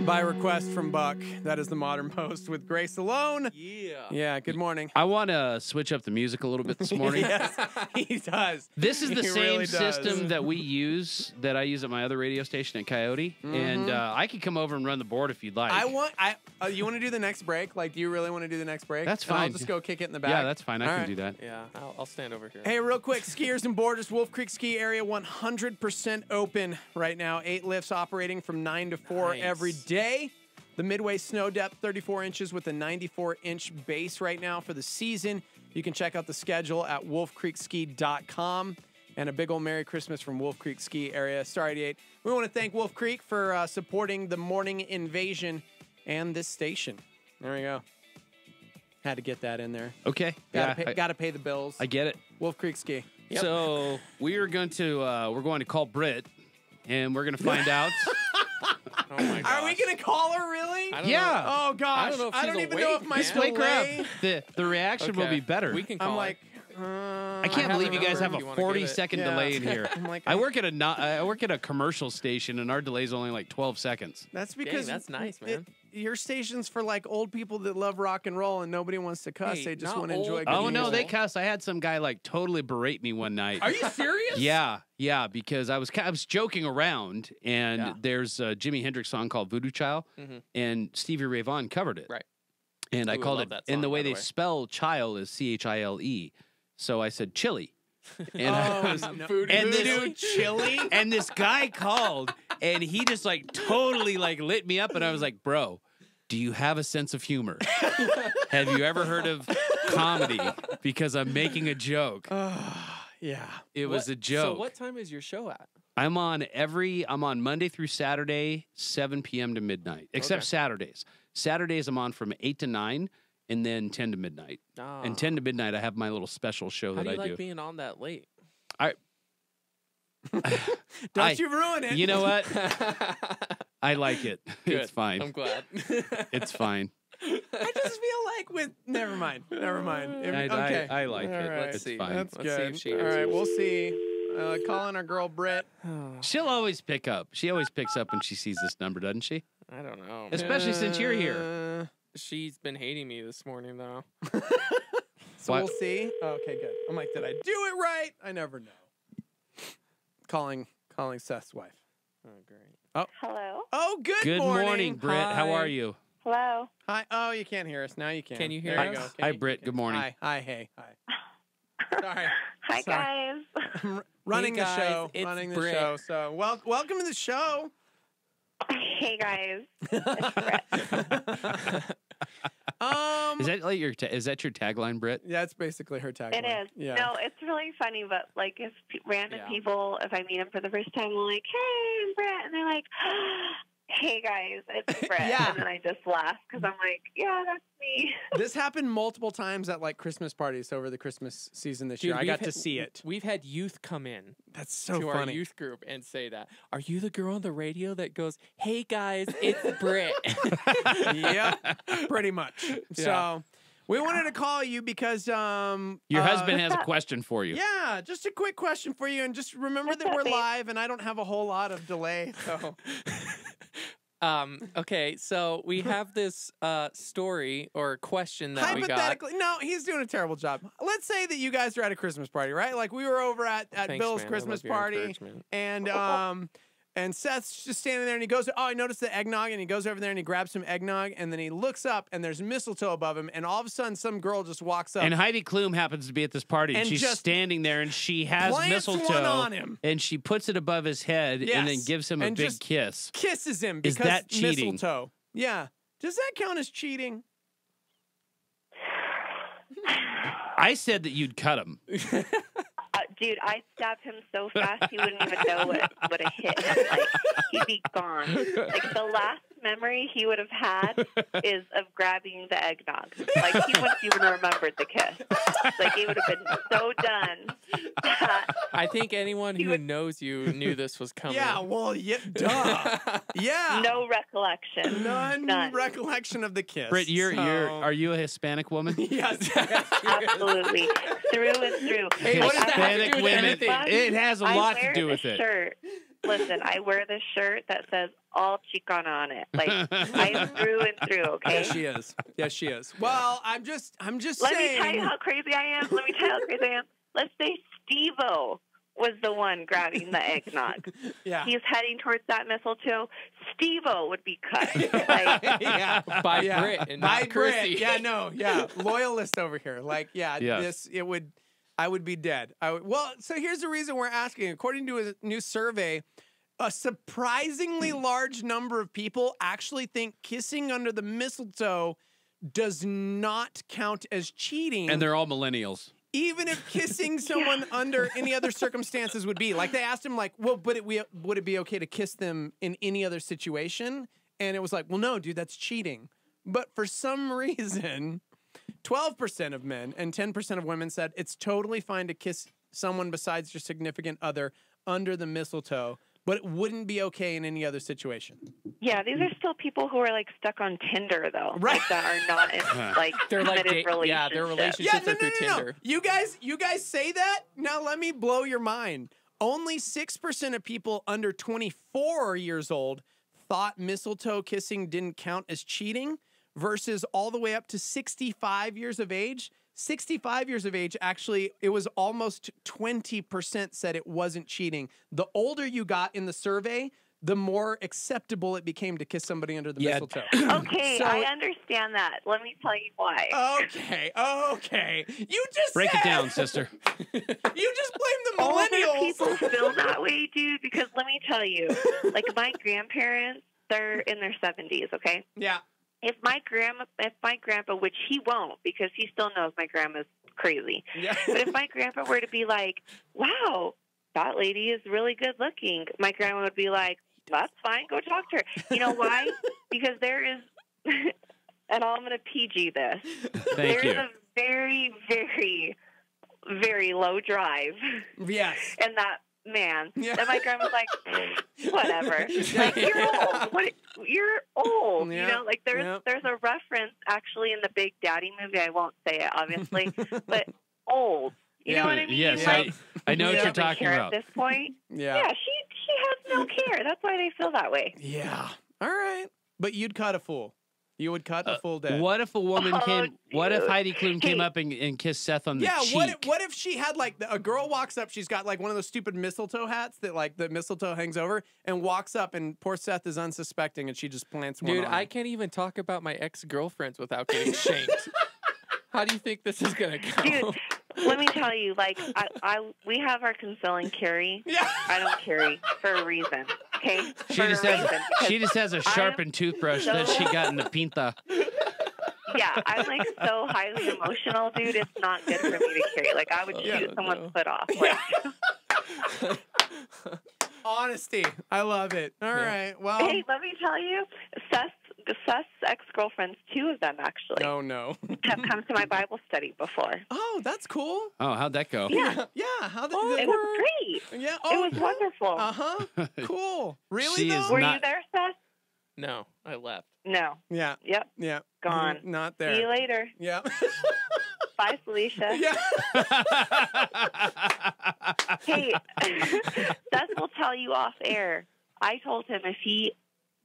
By request from Buck, that is the Modern Post with Grace Alone. Yeah, good morning. I want to switch up the music a little bit this morning. Yes, he does. This is the He same really does. system that I use at my other radio station at Coyote, and I could come over and run the board if you'd like. You want to do the next break? Like, do you really want to do the next break? That's And I'll fine. just go kick it in the back. Yeah, that's fine. I All can right. do that. Yeah, I'll stand over here. Hey, real quick, skiers and boarders, Wolf Creek Ski Area 100% open right now. 8 lifts operating from 9 to 4 Nice. every day. The midway snow depth, 34 inches with a 94-inch base right now for the season. You can check out the schedule at wolfcreekski.com. And a big old Merry Christmas from Wolf Creek Ski Area, Star 88. We want to thank Wolf Creek for supporting the Morning Invasion and this station. There we go. Had to get that in there. Okay. Got to pay the bills. I get it. Wolf Creek Ski. Yep. So we're going to call Britt, and we're going to find out. Oh my gosh. Are we going to call her, really? Yeah. Oh, gosh. I don't know if she's even awake, know if my Just wake her up. delay... The reaction will Okay. be better. We can call I'm her. like, I can't believe you guys have a if you wanna give 40-second Yeah. delay in here. I'm like, I work at a commercial station, and our delay is only like 12 seconds. That's because that's nice, man. Your station's for like old people that love rock and roll, and nobody wants to cuss. Hey, They just not want to enjoy. old Good Oh no, music. they cuss. I had some guy like totally berate me one night. Are you serious? Yeah, because I was joking around, and there's a Jimi Hendrix song called Voodoo Child, and Stevie Ray Vaughan covered it. Right. And I Ooh, I called love it, that and the song, way by the they way. spell child is Chile. So I said chili. And I was, Voodoo and chili? chili? And this guy called, and he just like totally like lit me up, and I was like, bro, do you have a sense of humor? Have you ever heard of comedy? Because I'm making a joke. Yeah. It was a joke. So what time is your show at? I'm on Monday through Saturday, 7 p.m. to midnight, except Okay. Saturdays. Saturdays I'm on from 8 to 9, and then 10 to midnight. And 10 to midnight I have my little special show How that do you I like do. being on that late? Don't you ruin it. You know what? I like it. It's fine. I'm glad. It's fine. I just feel like with. Never mind. Okay. I like All it. right. It's fine. That's Let's see good. if she All right, answers. we'll see. Calling our girl Britt. She'll always pick up. She always picks up when she sees this number, doesn't she? I don't know. Especially since you're here. She's been hating me this morning, though. So What? we'll see. Okay, good. I'm like, did I do it right? I never know. Calling Seth's wife. Oh, great. Oh. Hello. Oh, good morning, Britt. How are you? Hello. Hi. Oh, you can't hear us. Now you can. Can you hear There us? You go. Hi, Britt. Good morning. Hi. Hey. Hi. Sorry. Hi, Sorry. guys. Running Hey, the guys, show. it's Running the Britt. show. So, welcome to the show. Hey, guys. Is that like is that your tagline, Britt? Yeah, it's basically her tagline. It is. Yeah. No, it's really funny, but like if random Yeah. people, if I meet them for the first time, I'm like, hey, I'm Brett. And they're like, hey, guys, it's Brett. Yeah. And then I just laugh because I'm like, yeah, that's me. This happened multiple times at like Christmas parties over the Christmas season this year. I we've got to had- see it. We've had youth come in That's so to our funny. youth group and say that. Are you the girl on the radio that goes, hey, guys, it's Britt? Yep, pretty much. Yeah. So we wanted to call you because Your husband has a question for you. Yeah, just a quick question for you, and just remember that we're live, and I don't have a whole lot of delay. So Okay, so we have this story or question that we got. hypothetically, no, he's doing a terrible job. Let's say that you guys are at a Christmas party, right? Like we were over at Thanks, Bill's man. I Christmas love your party, encouragement. and Seth's just standing there, and he goes, "Oh, I noticed the eggnog," and he goes over there and he grabs some eggnog, and then he looks up, and there's mistletoe above him, and all of a sudden, some girl just walks up. And Heidi Klum happens to be at this party, and And she's just standing there, and she has plants one mistletoe on him. and she puts it above his head, and then Yes, gives him a and big just kiss. kisses him Is because that cheating? mistletoe. Yeah. Does that count as cheating? I said that you'd cut him. Dude, I stabbed him so fast he wouldn't even know what a hit him. Like, he'd be gone. Like, the last memory he would have had is of grabbing the eggnog. Like, he wouldn't even remembered the kiss. Like, he would have been so done. I think anyone who knows you knew this was coming. Yeah, well, yeah, duh. Yeah. No recollection. None recollection of the kiss. Britt, are you a Hispanic woman? Yes. Absolutely. Through and through. Hey, what does that have to Hispanic do with women. anything? It has a I lot to wear do with this it. Shirt. Listen, I wear this shirt that says all Chicana on it. Like, I am through and through, okay? Yes, she is. Yes, she is. Well, I'm just Let saying. me tell you how crazy I am. Let me tell you how crazy I am. Let's say Steve-O was the one grabbing the eggnog. Yeah. He's heading towards that mistletoe. Steve-O would be cut. Like, Yeah. By Yeah. Britt and By not Britt. Chrissy. Yeah, no, yeah. Loyalist over here. Like, yeah, Yes. I would be dead. Well, so here's the reason we're asking. According to a new survey, a surprisingly large number of people actually think kissing under the mistletoe does not count as cheating. And they're all millennials. Even if kissing someone under any other circumstances would be. Like, they asked him, like, well, would it be okay to kiss them in any other situation? And it was like, well, no, dude, that's cheating. But for some reason, 12% of men and 10% of women said it's totally fine to kiss someone besides your significant other under the mistletoe. but it wouldn't be okay in any other situation. Yeah, these are still people who are like stuck on Tinder though, Right? Like, that are not in like They're like committed relationships. their relationships are through Tinder. You guys say that? Now let me blow your mind. Only 6% of people under 24 years old thought mistletoe kissing didn't count as cheating, versus all the way up to 65 years of age. 65 years of age, actually, it was almost 20% said it wasn't cheating. The older you got in the survey, the more acceptable it became to kiss somebody under the mistletoe. Okay, So- I understand that. Let me tell you why. Okay. You just Break it said- down, sister. You just blame the Older millennials. people feel that way, dude, because let me tell you, like my grandparents, they're in their 70s, okay? Yeah. If my grandpa, which he won't because he still knows my grandma's crazy. Yeah. But if my grandpa were to be like, wow, that lady is really good looking, my grandma would be like, that's fine, go talk to her. You know why? Because there is, and I'm going to PG this. Thank you. There's a very, very, very low drive. Yes. And that man. Yeah. And my grandma's like, whatever. Like, you're old. You're old. Yeah. You know, like there's Yeah. there's a reference actually in the Big Daddy movie. I won't say it, obviously, but old. You know what I mean? Yes, Like, I know what she you're doesn't talking care about. At this point, Yeah. she has no care. That's why they feel that way. Yeah. All right. But you'd cut a fool. You would cut a fool dead. What if a woman came? What if dude. Heidi Klum came up and kissed Seth on the Yeah, cheek? what if she had like a girl walks up, she's got like one of those stupid mistletoe hats that like the mistletoe hangs over, and walks up, and poor Seth is unsuspecting, and she just plants one Dude, on. I can't even talk about my ex-girlfriends without getting shanked. How do you think this is gonna go? Dude, let me tell you, like, we have our conceal and carry. Yeah. I don't carry for a reason. Okay. She For just a has reason, because she just has a I am sharpened toothbrush that she got in the pinta. Yeah, I'm like so highly emotional, dude. It's not good for me to carry. Like, I would shoot someone's foot off. Like, Honesty. I love it. All right. Well. hey, let me tell you, Seth's ex-girlfriends, 2 of them actually, Oh no. have come to my Bible study before. Oh, that's cool. Oh, how'd that go? Yeah. Yeah. How the, It was great. Yeah. It was wonderful. Uh-huh. Cool. Really She though? is Were not- you there, Seth? No, I left. No. Yeah. Yep. Yeah. Gone. Not there. See you later. Yeah. Bye, Felicia. Yeah. Hey, Seth will tell you off air. I told him if he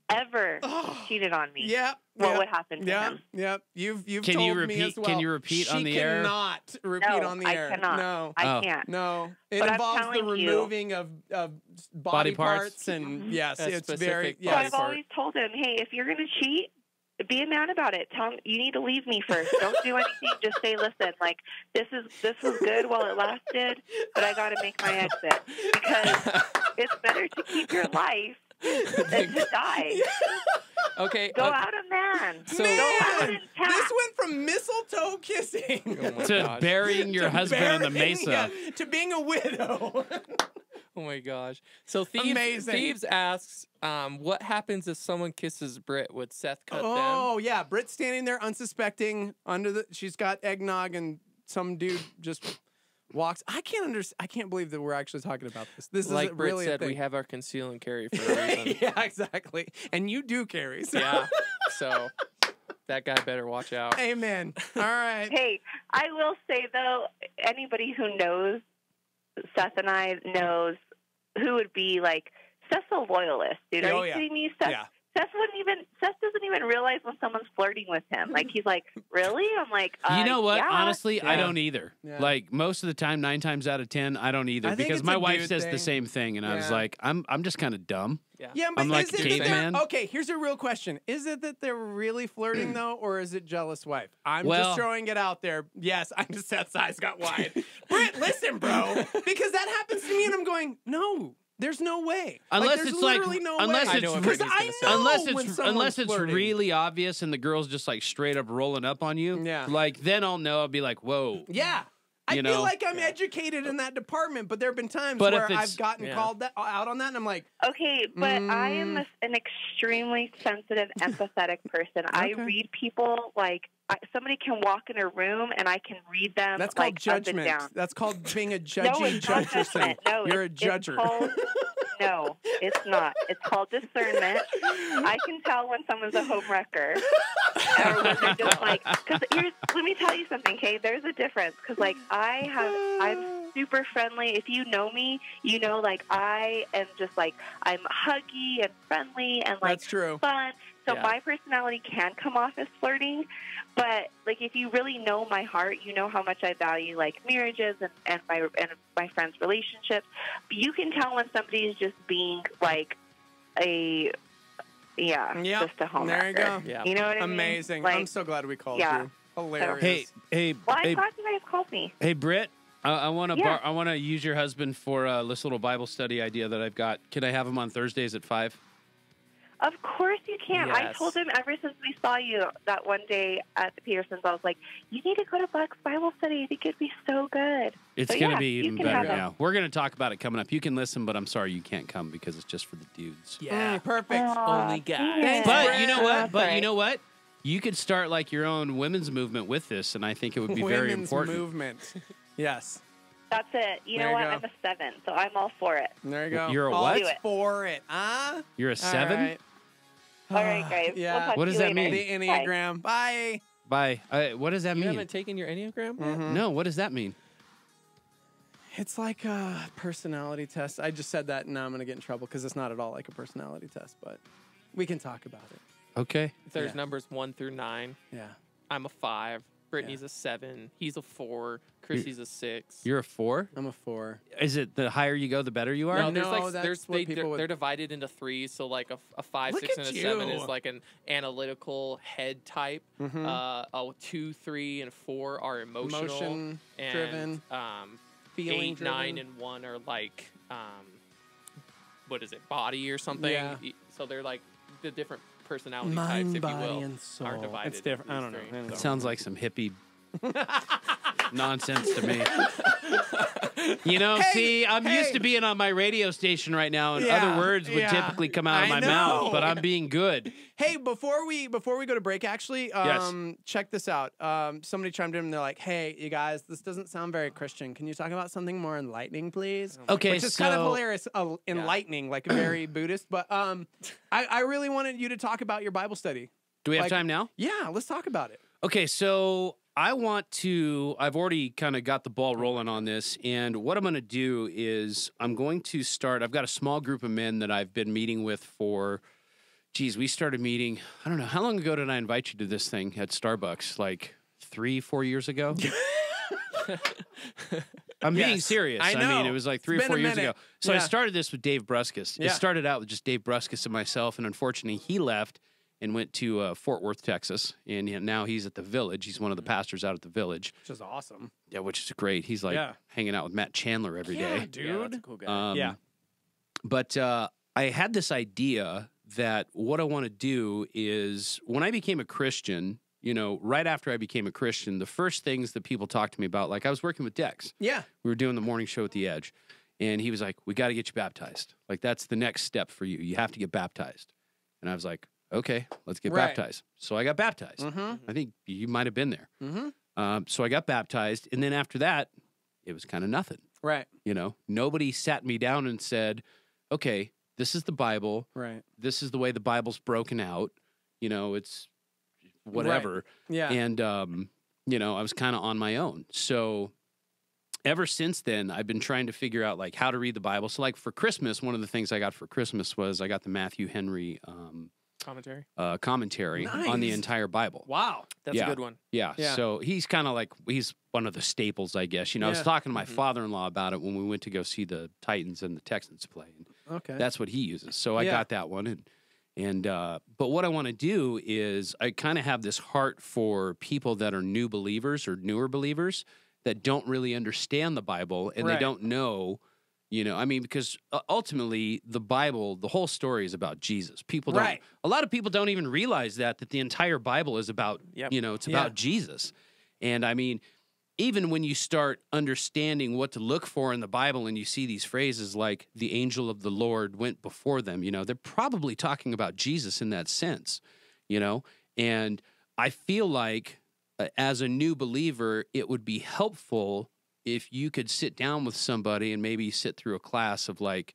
ever cheated on me, Yep. what would happen to him? Yep. You've Can told you me repeat? as well. Can you repeat on the air? She cannot repeat No, on the I air. cannot. No. I Oh. can't. No. It But I'm involves the telling you- removing of body parts? and yes, A it's specific very body So yes. I've always told him, hey, if you're going to cheat, be a man about it. Tell him you need to leave me first. Don't do anything. Just say, listen, like this was good while it lasted, but I got to make my exit because it's better to keep your life than to die. Okay. Go out a man. So- Go out Man, and tap. this went from mistletoe kissing Oh my To gosh. burying your to husband on the burying- mesa. yeah, to being a widow. Oh my gosh. So Thieves, Amazing. Thieves asks, what happens if someone kisses Britt? Would Seth cut them? Oh yeah, Britt's standing there unsuspecting under the. She's got eggnog, and some dude just walks. I can't believe that we're actually talking about this. This is Like Britt really said, a we thing. have our conceal and carry for a reason. Yeah, exactly. And you do carry. So. Yeah. So that guy better watch out. Amen. All right. Hey, I will say though, anybody who knows Seth and I knows who would be like Seth's a loyalist, dude. Are Oh, you yeah. kidding me? Seth Seth doesn't even realize when someone's flirting with him. Like he's like, really? I'm like, You know what? yeah. Honestly, I Yeah. don't either. Yeah. Like most of the time, 9 times out of 10, I don't either I think because it's my a wife dude says thing. the same thing, and I was Yeah. like, I'm just kind of dumb. Yeah, but I'm like is it that caveman. they're, okay, here's a real question. Is it that they're really flirting though, or is it jealous wife? I'm Well- just throwing it out there. Yes, I'm just Seth's eyes got wide. Britt, listen, bro. Because that happens to me and I'm going, no, there's no way. Unless there's it's like, literally no unless way. it's, Because I know unless when it's, someone's unless it's flirting. really obvious and the girl's just like straight up rolling up on you. Yeah. Like then I'll know. I'll be like, whoa. Yeah. I You feel know? like I'm educated in that department, but there have been times But if where it's- I've gotten yeah. called out on that, and I'm like, Okay, but I am an extremely sensitive, empathetic person. I Okay. read people like somebody can walk in a room and I can read them. that's called like, up and judgment. down. That's called being a No, judgy it's not judge person. judgment. No, You're a it's judger. called- No, it's not. It's called discernment. I can tell when someone's a homewrecker or when they're just like, because let me tell you something, Kay. There's a difference because, like, I'm super friendly. If you know me, you know, like, I am just like, I'm huggy and friendly and like That's true. fun. So Yeah. my personality can come off as flirting, but like if you really know my heart, you know how much I value like marriages and my friends' relationships. But you can tell when somebody is just being like just a homewrecker. There you go. Yeah. You know what I mean? Amazing. Like, I'm so glad we called yeah. you. Hilarious. Hey, well, I'm hey, glad you guys called me. hey, Britt. I want to Yeah. I want to use your husband for this little Bible study idea that I've got. Can I have him on Thursdays at 5? Of course you can. I Yes. told him ever since we saw you that one day at the Petersons, I was like, you need to go to Buck's Bible study. I think it'd be so good. It's So, going to yeah, be you even can better have him. now. We're going to talk about it coming up. You can listen, but I'm sorry you can't come because it's just for the dudes. Yeah. Perfect. Only guys. But you know what? That's But right. you know what? You could start like your own women's movement with this, and I think it would be very Women's important. movement. Yes. That's it. You There know you what? go. I'm a 7, so I'm all for it. There you go. You're a All what? Do it. for it. Ah. You're a 7? All right. All right, guys. Yeah. We'll talk What to does you that later. mean? The Bye. Enneagram. Bye. Bye. What does that You mean? haven't taken your Enneagram yet? No, what does that mean? It's like a personality test. I just said that, and now I'm going to get in trouble because it's not at all like a personality test, but we can talk about it. Okay. There's Yeah. numbers 1 through 9. Yeah. I'm a 5. Brittany's a 7. He's a 4. Chrissy's a 6. You're a 4? I'm a 4. Is it the higher you go, the better you are? No, there's No, like that's what people would- they're divided into 3. So like a 5, Look 6, at and a 7 you. is like an analytical head type. Mhm. A 2, 3, and 4 are emotional, Emotion and, driven, 8, feeling 9, driven. and 1 are like what is it, body or something? Yeah. So they're like the different personality Mind, types, if body, you will, and soul. are divided. It's different. I into don't these know. I three. don't It sounds like some hippie nonsense to me. You know, Hey, see, I'm used hey. to being on my radio station right now, and Yeah, other words would yeah. typically come out of I my know. mouth, but I'm being good. Hey, before we go to break, actually, Yes. check this out. Somebody chimed in and they're like, "Hey, you guys, this doesn't sound very Christian. Can you talk about something more enlightening, please?" Okay, which is kind of so- hilarious, enlightening, like very Buddhist. But I really wanted you to talk about your Bible study. Do we have Like- time now? Yeah, let's talk about it. Okay, so I've already kind of got the ball rolling on this, and what I'm going to do is I've got a small group of men that I've been meeting with we started meeting, I don't know, how long ago did I invite you to this thing at Starbucks? Like 3-4 years ago? I'm being Yes, serious. I I mean, know. it was like It's 3 or been 4 a years minute. ago. So I Yeah. started this with Dave Bruskus. Yeah. It started out with just Dave Bruskus and myself, and unfortunately, he left and went to Fort Worth, Texas, and now he's at the Village. He's one of the pastors out at the Village. Which is awesome. Yeah, which is great. He's like Yeah. hanging out with Matt Chandler every day. Yeah, dude. Yeah, that's a cool guy. Yeah. But I had this idea that what I want to do is when I became a Christian, you know, right after I became a Christian, the first things that people talked to me about, like I was working with Dex. Yeah. We were doing the morning show at The Edge. And he was like, we got to get you baptized. Like, that's the next step for you. You have to get baptized. And I was like, okay, let's get Right. baptized. So I got baptized. Mhm. I think you might have been there. Mm-hmm. So I got baptized. And then after that, it was kind of nothing. Right. You know, nobody sat me down and said, okay, this is the Bible. Right. This is the way the Bible's broken out. You know, it's whatever. Yeah. And, you know, I was kind of on my own. So ever since then, I've been trying to figure out like how to read the Bible. So like for Christmas, one of the things I got for Christmas was I got the Matthew Henry Commentary. commentary on the Nice. entire Bible. Wow. That's Yeah. a good one. Yeah. Yeah. So he's kind of like, he's one of the staples, I guess. You know, I was Yeah. talking to my father-in-law about it when we went to go see the Titans and the Texans play. And Okay. that's what he uses. So I Yeah. got that one. But what I want to do is I kind of have this heart for people that are new believers or newer believers that don't really understand the Bible and they Right. don't know, you know, I mean, because ultimately the Bible, the whole story is about Jesus. People don't, Right. a lot of people don't even realize that the entire Bible is about, Yep. you know, it's Yeah. about Jesus. And I mean, even when you start understanding what to look for in the Bible and you see these phrases like the angel of the Lord went before them, you know, they're probably talking about Jesus in that sense, you know? And I feel like as a new believer, it would be helpful if you could sit down with somebody and maybe sit through a class of like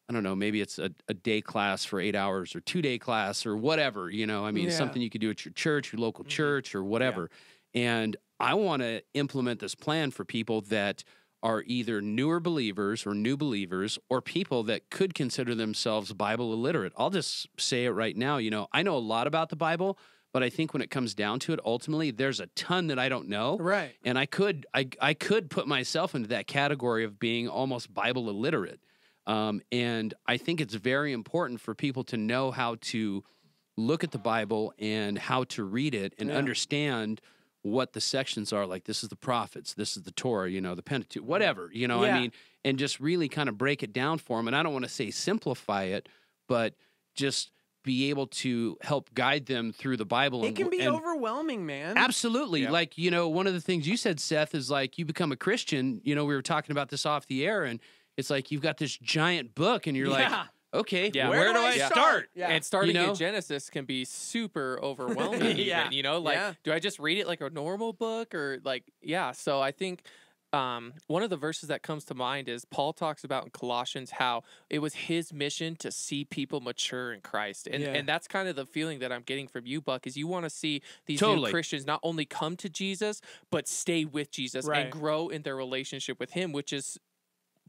I don't know, maybe it's a day class for 8 hours or 2-day class or whatever, you know, I mean, something you could do at your church, your local church or whatever. And I want to implement this plan for people that are either newer believers or new believers or people that could consider themselves Bible illiterate. I'll just say it right now. You know, I know a lot about the Bible, but I think when it comes down to it, ultimately, there's a ton that I don't know. Right. And I could put myself into that category of being almost Bible illiterate. And I think it's very important for people to know how to look at the Bible and how to read it and understand what the sections are. Like, this is the prophets, this is the Torah, you know, the Pentateuch, whatever, you know, I mean, and just really kind of break it down for them. And I don't want to say simplify it, but just be able to help guide them through the Bible. It can be overwhelming, man. Absolutely. Like, you know, one of the things you said, Seth, is like, you become a Christian, you know, we were talking about this off the air, and it's like you've got this giant book and you're like, okay, where do I start? And starting in Genesis can be super overwhelming. Even, you know, like, do I just read it like a normal book or like, so I think one of the verses that comes to mind is Paul talks about in Colossians how it was his mission to see people mature in Christ. And that's kind of the feeling that I'm getting from you, Buck, is you want to see these new Christians not only come to Jesus, but stay with Jesus and grow in their relationship with him, which is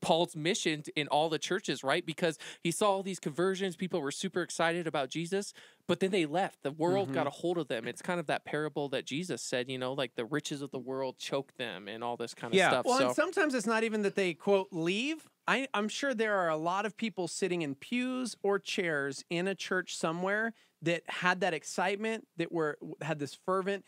Paul's mission in all the churches, right? Because he saw all these conversions, people were super excited about Jesus, but then they left. The world got a hold of them. It's kind of that parable that Jesus said, you know, like the riches of the world choke them and all this kind of stuff. Well, and sometimes it's not even that they, quote, leave. I'm sure there are a lot of people sitting in pews or chairs in a church somewhere that had that excitement, that had this fervent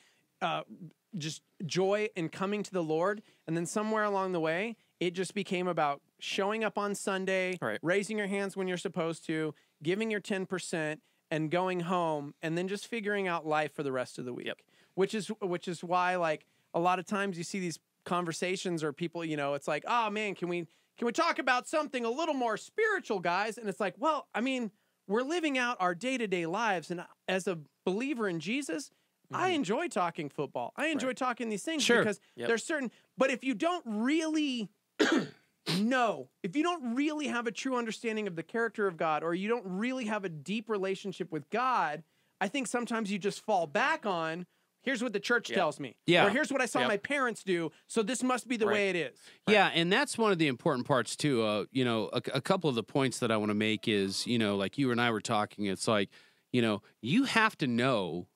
just joy in coming to the Lord, and then somewhere along the way, it just became about showing up on Sunday, raising your hands when you're supposed to, giving your 10%, and going home, and then just figuring out life for the rest of the week. Which is why, like, a lot of times you see these conversations or people, you know, it's like, oh man, can we talk about something a little more spiritual, guys? And it's like, well, I mean, we're living out our day-to-day lives, and as a believer in Jesus, I enjoy talking football. I enjoy talking these things because there's certain, but if you don't really if you don't really have a true understanding of the character of God, or you don't really have a deep relationship with God, I think sometimes you just fall back on, here's what the church tells me. Or here's what I saw my parents do, so this must be the way it is. Yeah, and that's one of the important parts too. You know, a couple of the points that I want to make is, you know, like you and I were talking, it's like, you know, you have to know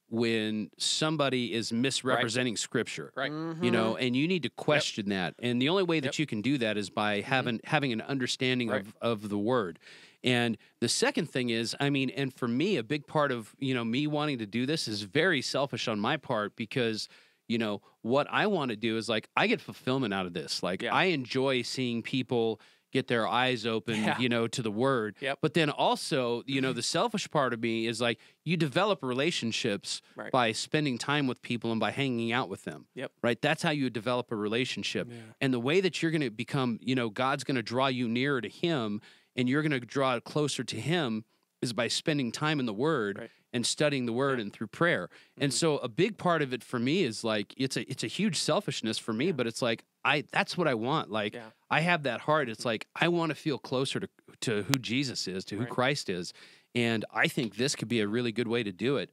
when somebody is misrepresenting scripture, you know, and you need to question that. And the only way that you can do that is by having an understanding of the word. And the second thing is, I mean, and for me, a big part of, you know, me wanting to do this is very selfish on my part, because, you know, what I want to do is, like, I get fulfillment out of this. Like, I enjoy seeing people get their eyes open, you know, to the word. But then also, you know, the selfish part of me is like, you develop relationships by spending time with people and by hanging out with them. Right? That's how you develop a relationship. And the way that you're going to become, you know, God's going to draw you nearer to him and you're going to draw closer to him is by spending time in the word and studying the word and through prayer. And so a big part of it for me is like, it's a huge selfishness for me, but it's like, that's what I want. Like, I have that heart. It's like, I want to feel closer to who Jesus is, to who Christ is. And I think this could be a really good way to do it.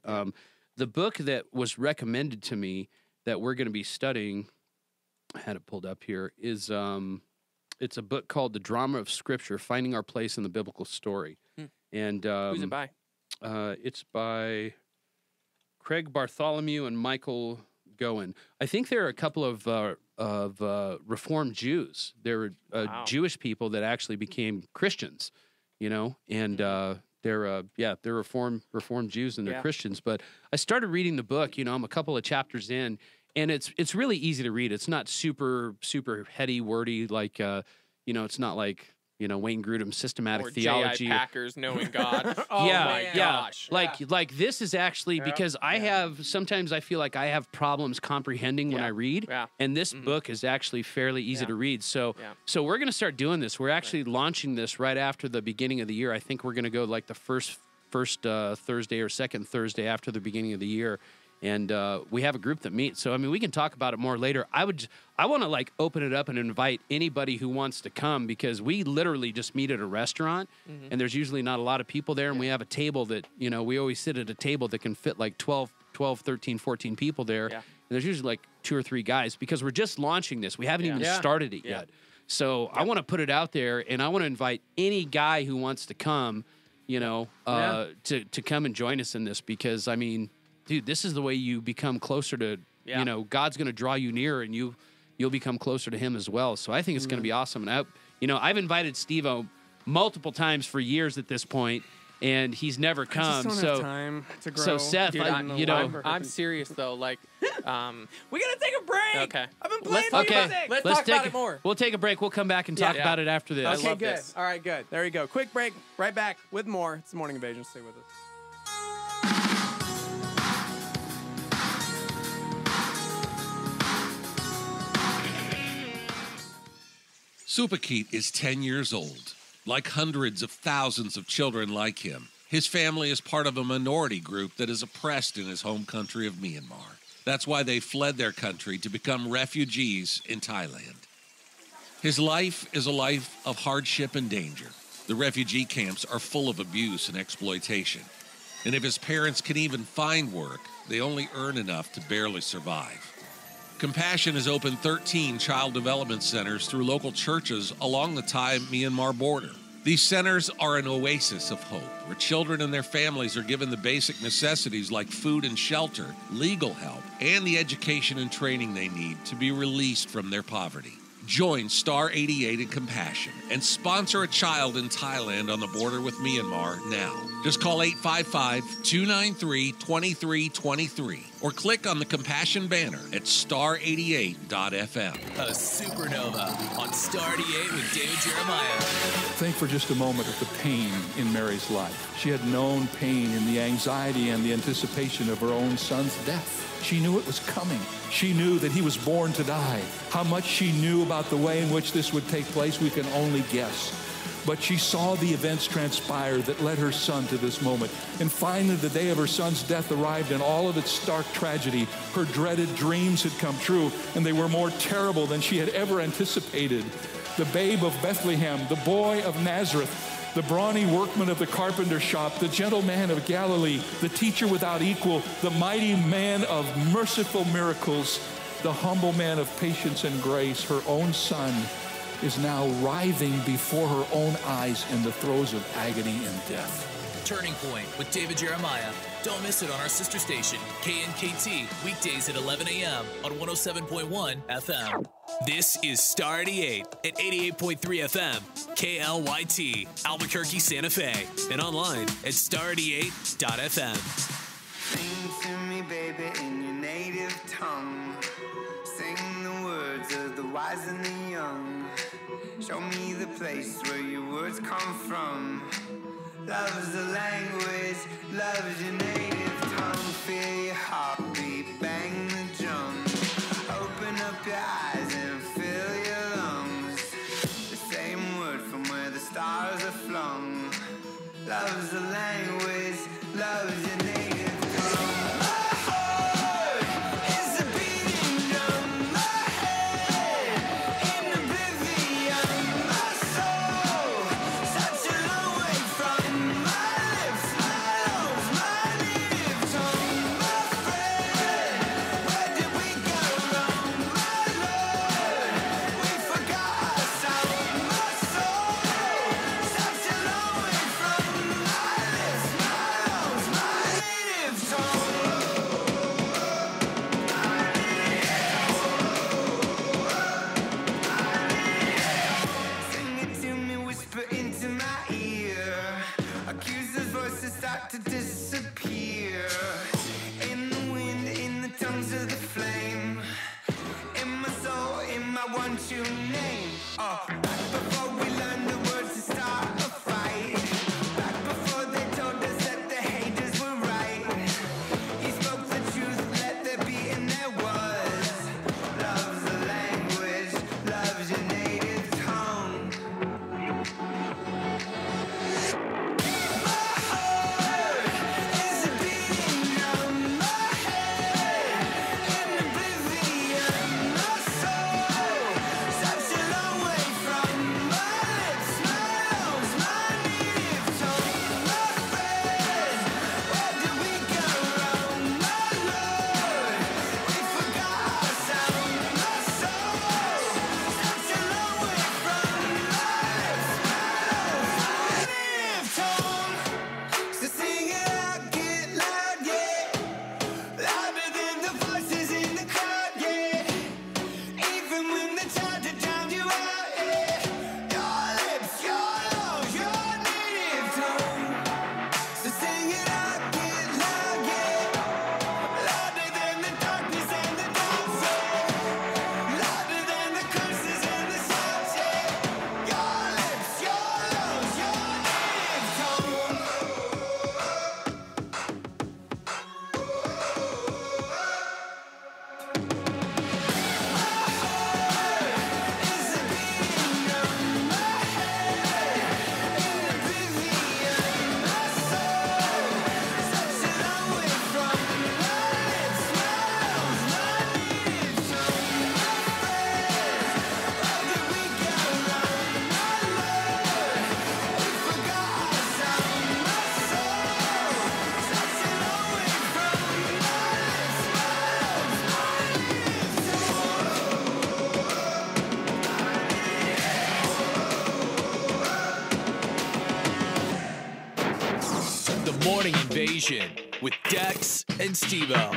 The book that was recommended to me that we're going to be studying, I had it pulled up here, is it's a book called The Drama of Scripture, Finding Our Place in the Biblical Story. And who's it by? It's by Craig Bartholomew and Michael Goen. I think there are a couple of Reformed Jews. There were Jewish people that actually became Christians, you know, and they're Reformed Jews and they're Christians. But I started reading the book. You know, I'm a couple of chapters in, and it's really easy to read. It's not super heady, wordy, like you know, it's not like, you know, Wayne Grudem's systematic theology. J.I. Packer's Knowing God. My gosh. Like this is actually because sometimes I feel like I have problems comprehending when I read. And this book is actually fairly easy to read. So we're going to start doing this. We're actually launching this right after the beginning of the year. I think we're going to go like the first Thursday or second Thursday after the beginning of the year. And we have a group that meets. So, I mean, we can talk about it more later. I want to, like, open it up and invite anybody who wants to come, because we literally just meet at a restaurant, and there's usually not a lot of people there, and we have a table that, you know, we always sit at a table that can fit like 12, 13, 14 people there. Yeah. And there's usually like 2 or 3 guys, because we're just launching this. We haven't even started it yet. So I want to put it out there, and I want to invite any guy who wants to come, you know, to come and join us in this, because, I mean, dude, this is the way you become closer to, you know, God's going to draw you nearer, and you'll become closer to him as well. So I think it's going to be awesome. And I've invited Steve-O multiple times for years at this point, and he's never come. I just don't have time to grow. So Seth, Dude, I'm serious though. Like, we gotta take a break. Okay. I've been playing music. Let's talk about it more. We'll take a break. We'll come back and talk about it after this. Okay, good. All right, good. There you go. Quick break. Right back with more. It's the Morning Invasion. Stay with us. Supakeet is 10 years old. Like hundreds of thousands of children like him, his family is part of a minority group that is oppressed in his home country of Myanmar. That's why they fled their country to become refugees in Thailand. His life is a life of hardship and danger. The refugee camps are full of abuse and exploitation. And if his parents can even find work, they only earn enough to barely survive. Compassion has opened 13 child development centers through local churches along the Thai-Myanmar border. These centers are an oasis of hope, where children and their families are given the basic necessities like food and shelter, legal help, and the education and training they need to be released from their poverty. Join Star 88 in Compassion and sponsor a child in Thailand on the border with Myanmar now. Just call 855-293-2323 or click on the Compassion banner at star88.fm. A supernova on Star 88 with David Jeremiah. Think for just a moment of the pain in Mary's life. She had known pain in the anxiety and the anticipation of her own son's death. She knew it was coming. She knew that he was born to die. How much she knew about the way in which this would take place, we can only guess. But she saw the events transpire that led her son to this moment. And finally, the day of her son's death arrived in all of its stark tragedy. Her dreaded dreams had come true, and they were more terrible than she had ever anticipated. The babe of Bethlehem, the boy of Nazareth, the brawny workman of the carpenter shop, the gentle man of Galilee, the teacher without equal, the mighty man of merciful miracles, the humble man of patience and grace, her own son, is now writhing before her own eyes in the throes of agony and death. Turning Point with David Jeremiah. Don't miss it on our sister station, KNKT, weekdays at 11 a.m. on 107.1 FM. This is Star 88 at 88.3 FM, KLYT, Albuquerque, Santa Fe, and online at star88.fm. Sing to me, baby, in your native tongue. Sing the words of the wise and the young. Show me the place where your words come from. Love's the language, love's your native tongue. Feel your heartbeat, bang the drum. Open up your eyes and fill your lungs. The same word from where the stars are flung. Love's the language, love's your native tongue. My heart is a beating drum. My head in oblivion. My soul such a long way from my lips, my lungs, my native tongue. My friend, where did we go wrong? My Lord, we forgot our sound. My soul such a long way from my lips, my lungs, my native tongue. Sing it to me, whisper into my ear. Accusers' voices start to disappear. In the wind, in the tongues of the flame. In my soul, in my one true name. Back before we learned the words to start a fight. Back before they told us that the haters were right. He spoke the truth, let there be, and there was. Love's the language, love's your native tongue. My heart is a beating drum. My head Station with Dex and Steve-O.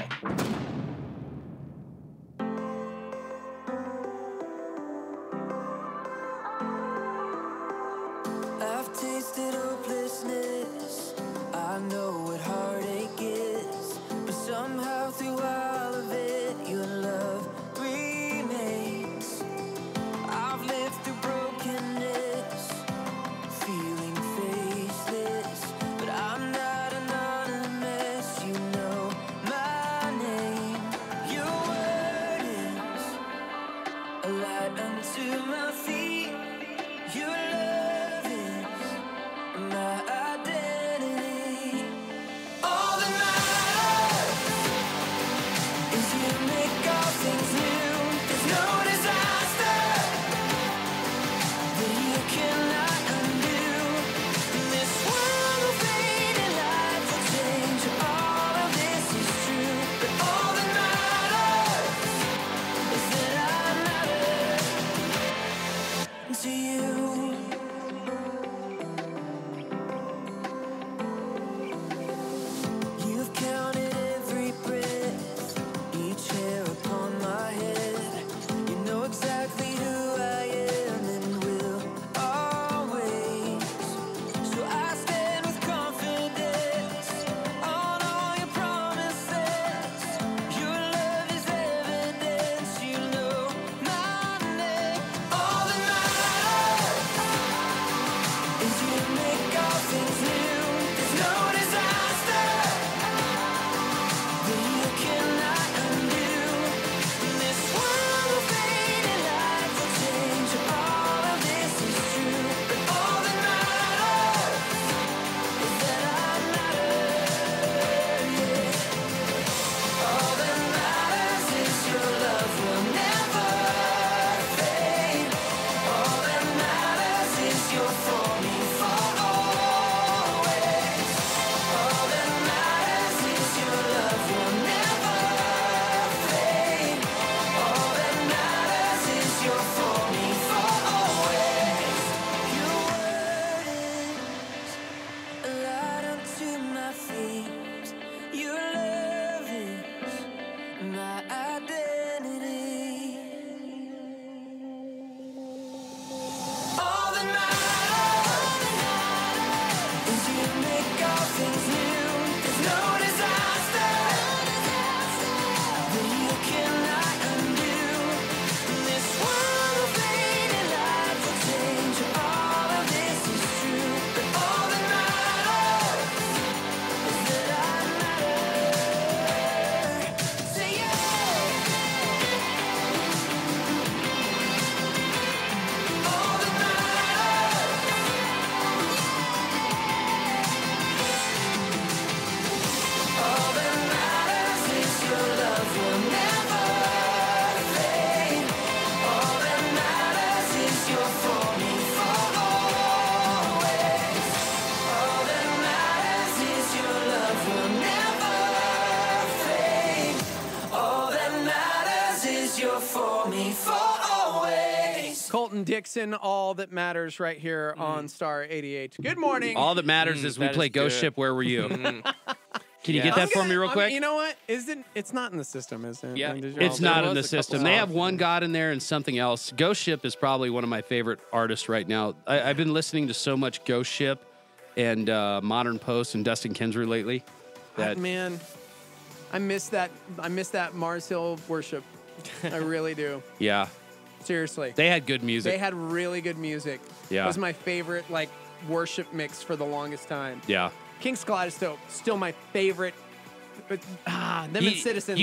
I've tasted hopelessness. I know what heartache is. But somehow through all of it, your love remains. I've lived through brokenness, feeling faceless. But I'm not anonymous. You know my name. Your word is a light unto my feet. Your love is my identity. All that matters is you make all things new. There's no disaster that you cannot undo. This world will fade and life will change. All of this is true, but all that matters is that I matter to you. You've counted every breath, each hair upon my head. You know exactly who I am and will always. So I stand with confidence on all your promises. Your love is evidence. You know my name. All that matters is you make all things new. There's no disaster that you cannot undo. This world will fade and life will change. All of this is true, but all that matters is that I matter. Yeah. All that matters is your love will never fade. All that matters is you're for me for always. All that matters is your love will never fade. All that matters is you're for me for always. Your word is a light unto my feet. Your love is my identity. All that matters is you make all things new. There's no disaster that you cannot undo. This world will fade and life will change. All of this is true, but all that matters is that I matter. Say yeah. All that All that matters is your love will never fade. All that matters is you're for me for always. All that matters is your love will never fade. All that matters is you're for me for always. Colton Dixon, All That Matters, right here on Star 88. Good morning. All that matters is we that play is Ghost good. Ship. Where were you? Can you Yeah. get that for me real quick? You know what? It's not in the system, is it? Yeah. Did you- It's There not in was the a couple system. They have songs. one God in there and something else. Ghost Ship is probably one of my favorite artists right now. I've been listening to so much Ghost Ship and Modern Post and Dustin Kensrue lately. That Man, I miss that. I miss that Mars Hill worship. I really do. yeah, Seriously. they had good music. They had really good music. Yeah. It was my favorite like worship mix for the longest time. yeah. King's Kaleidoscope, still my favorite. But, them and Citizens.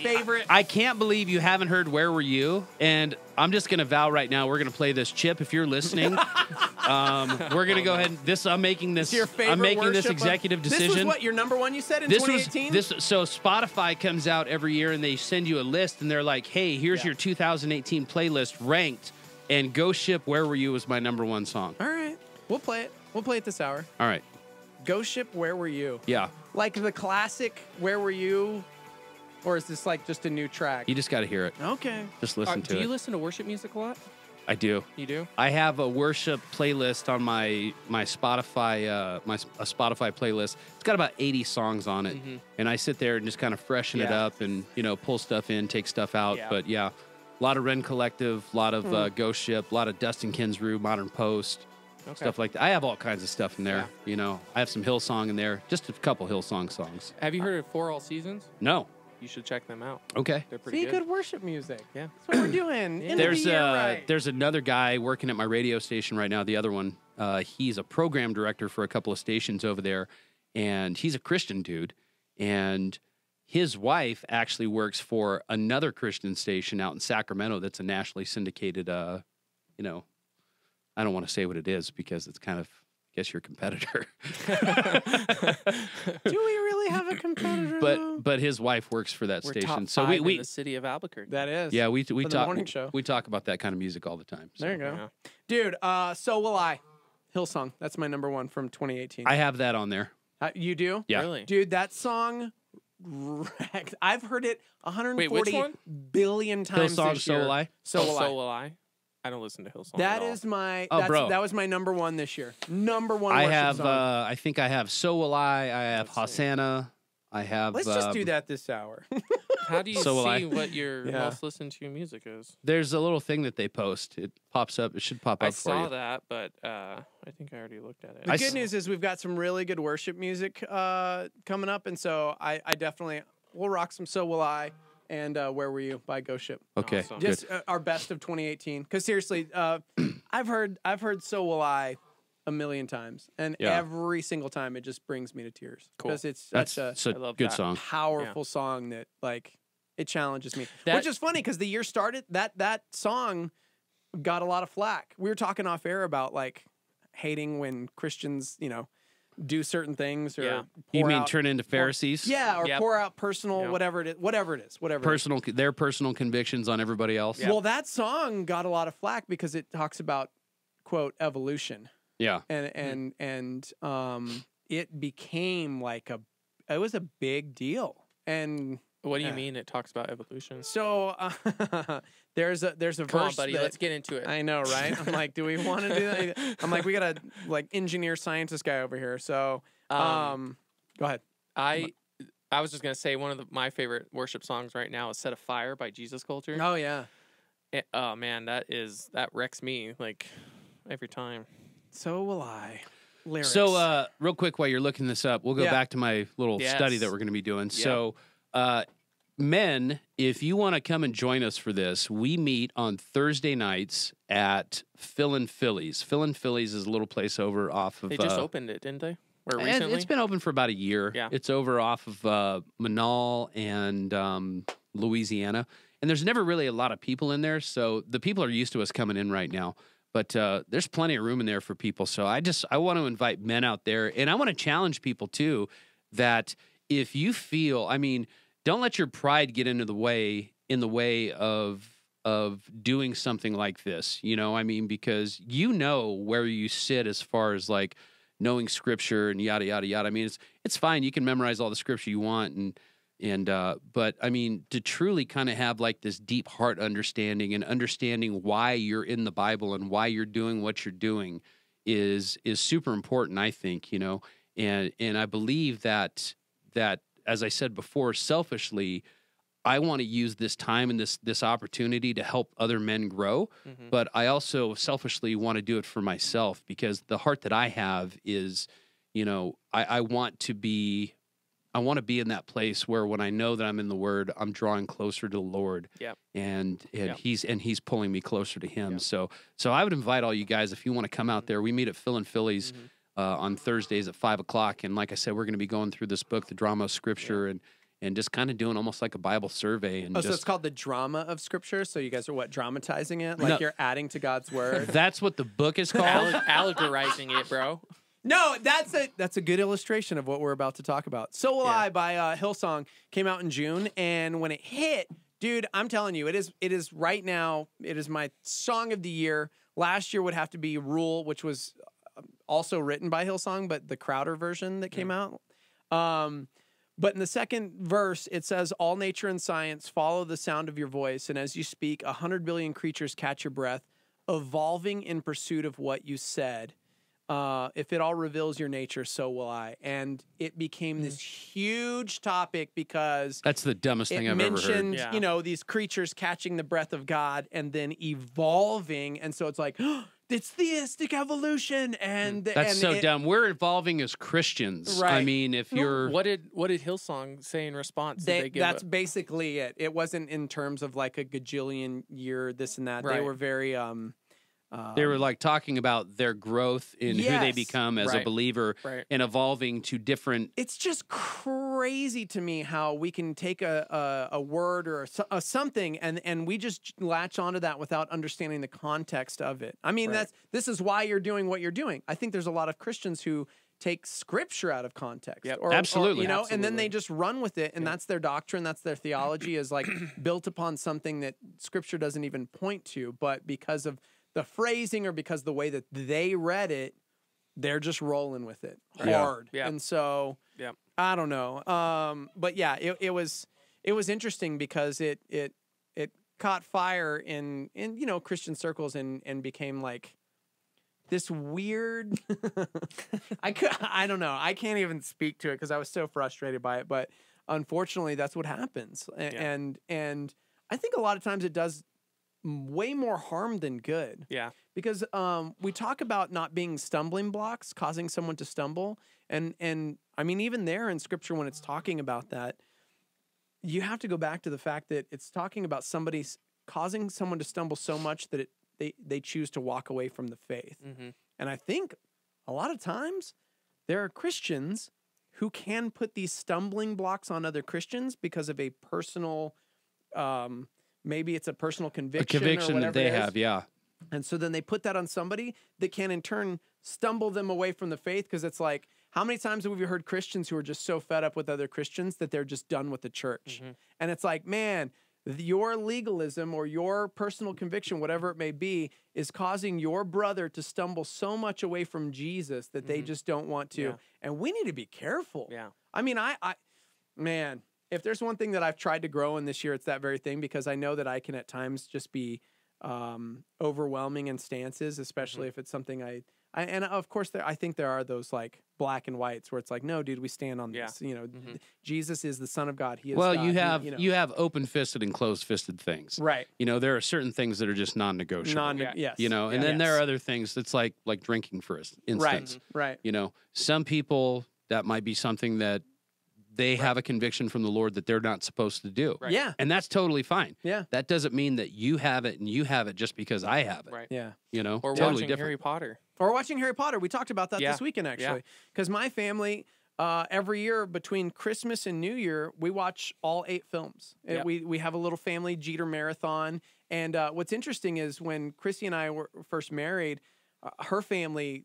favorite. I can't believe you haven't heard Where Were You? And I'm just gonna vow right now we're gonna play this. Chip, if you're listening, we're gonna go ahead and I'm making this. It's your favorite I'm making this worship executive This decision. was what your number one you said in This 2018. So Spotify comes out every year and they send you a list and they're like, hey, here's your 2018 playlist ranked, and Ghost Ship Where Were You was my number one song. All right, we'll play it. We'll play it this hour. All right. Ghost Ship Where Were You? Yeah. Like the classic Where Were You? Or is this like just a new track? You just got to hear it. Okay. Just listen to Do it. you listen to worship music a lot? I do. You do? I have a worship playlist on my Spotify a Spotify playlist. It's got about 80 songs on it, and I sit there and just kind of freshen it up and pull stuff in, take stuff out. Yeah. But yeah, a lot of Ren Collective, a lot of Ghost Ship, a lot of Dustin Kinsrew, Modern Post. Stuff like that. I have all kinds of stuff in there. I have some Hillsong in there, just a couple Hillsong songs. Have you heard of For All Seasons? No. You should check them out. Okay. They're pretty good worship music. Yeah. That's what we're doing. End of the year right. There's another guy working at my radio station right now. The other one, he's a program director for a couple of stations over there, and he's a Christian dude. And his wife actually works for another Christian station out in Sacramento that's a nationally syndicated. I don't want to say what it is because it's kind of, I guess, your competitor. Do we really have a competitor? But his wife works for that We're station. top So five we in the city of Albuquerque. That is. Yeah, we For the talk morning show. we talk about that kind of music all the time. So. There you go. Dude, So Will I. Hillsong. That's my number one from 2018. I have that on there. You do? Yeah. Really? Dude, that song wrecked. I've heard it 140 one? billion times Hillsong, this So year. Will I? So Will I. So Will I. I don't listen to Hillsong That at all. is my. Oh, bro. That was my number one this year. Number one. I worship have. song. I think I have So Will I have Hosanna. I have. Let's just do that this hour. How do you So Will I. see what your Yeah. most listened to music is? There's a little thing that they post. It pops up. It should pop up I for saw you. that, but I think I already looked at it. The good news is we've got some really good worship music coming up, and so I definitely will rock some So Will I and Where Were You by Ghost Ship. Okay, Awesome. Just our best of 2018. Because seriously, I've heard So Will I a million times, and Yeah. every single time it just brings me to tears. Cool. Because it's That's such a I love good that. song. powerful song that it challenges me. That- Which is funny because the year started that song got a lot of flack. We were talking off air about hating when Christians do certain things or Yeah. You pour mean out- turn into Pharisees? or Yep. pour out personal Yep. whatever it is. Their personal convictions on everybody else. Yeah. Well, that song got a lot of flack because it talks about quote evolution. Yeah. And it became it was a big deal. And What do you mean it talks about evolution? so there's a Come verse on, buddy. that- Let's get into it. I know, right? I'm like, do we want to do that? I'm like, we got a engineer scientist guy over here. So go ahead. I was just gonna say one of my favorite worship songs right now is "Set a Fire" by Jesus Culture. Oh yeah. Oh man, that wrecks me every time. So will I. Lyrics. So, real quick, while you're looking this up, we'll go Yeah. back to my little Yes. study that we're going to be doing. Yep. So, men, if you want to come and join us for this, we meet on Thursday nights at Philin' Phillies. Philin' Phillies is a little place over off of. They just opened it, didn't they? Or recently? It's been open for about a year. Yeah. It's over off of Manal and Louisiana. And there's never really a lot of people in there. So the people are used to us coming in right now. But there's plenty of room in there for people. So I want to invite men out there. And I want to challenge people, too, that if you feel, don't let your pride get in the way of doing something like this. Because where you sit as far as knowing scripture and yada, yada, yada. It's fine. You can memorize all the scripture you want. But to truly kind of have this deep heart understanding and understanding why you're in the Bible and why you're doing what you're doing is super important, I think, and I believe that as I said before, selfishly, I want to use this time and this opportunity to help other men grow, but I also selfishly want to do it for myself because the heart that I have is, I want to be in that place where when I know that I'm in the Word, I'm drawing closer to the Lord. Yep. And Yep. he's pulling me closer to Him. Yep. So I would invite all you guys if you want to come out there. We meet at Philin' Phillies on Thursdays at 5:00, and like I said, we're going to be going through this book, The Drama of Scripture, and just kind of doing almost like a Bible survey. And so it's called The Drama of Scripture. So you guys are dramatizing it, No. you're adding to God's word. That's what the book is called. Allegorizing it, bro. No, that's a good illustration of what we're about to talk about. So Will I by Hillsong came out in June, and when it hit, dude, I'm telling you, it is right now. It is my song of the year. Last year would have to be Rule, which was also written by Hillsong, but the Crowder version that came out. But in the second verse, it says, "All nature and science follow the sound of your voice, and as you speak, 100 billion creatures catch your breath. evolving in pursuit of what you said. If it all reveals your nature, so will I. And it became this huge topic because That's the dumbest thing I've ever heard. mentioned, Yeah. you know, these creatures catching the breath of God and then evolving. And so it's like, it's theistic evolution. And That's so dumb. We're evolving as Christians. Right. I mean, if you're What did Hillsong say in response? Did they give that's basically it. It wasn't in terms of like a gajillion year, this and that. They Right. were very they were like talking about their growth in who they Yes. become as a Right. believer Right. and evolving to different. It's just crazy to me how we can take a word or a something and we just latch onto that without understanding the context of it. I mean, Right. this is why you're doing what you're doing. I think there's a lot of Christians who take scripture out of context. Yep. Or, Absolutely. you know, and then Absolutely. they just run with it, and that's their doctrine, that's their theology is like built upon something that scripture doesn't even point to, but because of the phrasing or because the way that they read it, they're just rolling with it hard. Yeah. And so Yep. I don't know. But yeah, it was interesting because it caught fire in you know, Christian circles and became like this weird I don't know. I can't even speak to it because I was so frustrated by it, but unfortunately that's what happens. And I think a lot of times it does way more harm than good. Yeah. Because we talk about not being stumbling blocks, causing someone to stumble, and I mean even there in scripture when it's talking about that, you have to go back to the fact that it's talking about somebody causing someone to stumble so much that they choose to walk away from the faith. Mm-hmm. And I think a lot of times there are Christians who can put these stumbling blocks on other Christians because of a personal maybe it's a personal conviction, A conviction or that whatever they it is. have, yeah. And so then they put that on somebody that can in turn stumble them away from the faith because it's like, how many times have we heard Christians who are just so fed up with other Christians that they're just done with the church? Mm-hmm. And it's like, man, your legalism or your personal conviction, whatever it may be, is causing your brother to stumble so much away from Jesus that they just don't want to. Yeah. And we need to be careful. Yeah. I mean, man, if there's one thing that I've tried to grow in this year, it's that very thing, because I know that I can at times just be overwhelming in stances, especially if it's something and of course I think there are those like black and whites where it's like, no, dude, we stand on this. You know, Jesus is the Son of God. He is Well, God. you have open-fisted and closed-fisted things. Right. You know, there are certain things that are just non-negotiable. Yes. You know, and then there are other things that's like drinking, for instance. Right. You know, some people, that might be something that they have a conviction from the Lord that they're not supposed to do. Right. Yeah. And that's totally fine. Yeah. That doesn't mean that you have it and you have it just because I have it. Right. Yeah. You know, Or totally watching different. Harry Potter. Or watching Harry Potter. We talked about that Yeah. this weekend, Yeah. actually. Because my family, every year between Christmas and New Year, we watch all 8 films. Yeah. We have a little family Jeter marathon. And what's interesting is when Chrissy and I were first married, her family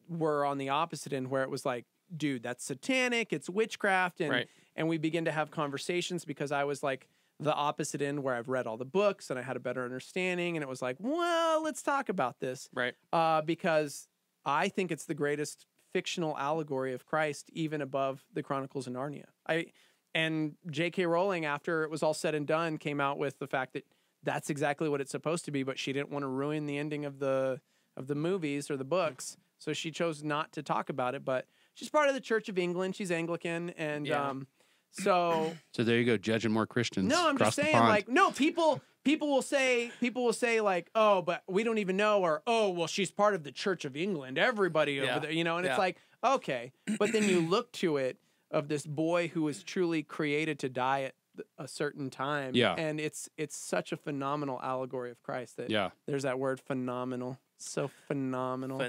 were on the opposite end where it was like, dude, that's satanic, it's witchcraft. And we begin to have conversations because I was like the opposite end where I've read all the books and I had a better understanding. And it was like, well, let's talk about this. Right. Because I think it's the greatest fictional allegory of Christ, even above the Chronicles of Narnia. And J.K. Rowling, after it was all said and done, came out with the fact that that's exactly what it's supposed to be, but she didn't want to ruin the ending of the movies or the books, so she chose not to talk about it. But she's part of the Church of England. She's Anglican, and so there you go, judging more Christians. no, I'm across just the saying, pond. like, no, people will say like, oh, but we don't even know, or oh, well, she's part of the Church of England. Everybody over there, you know, and it's like, okay, but then you look to it of this boy who was truly created to die at a certain time, and it's such a phenomenal allegory of Christ that there's that word phenomenal, so phenomenal.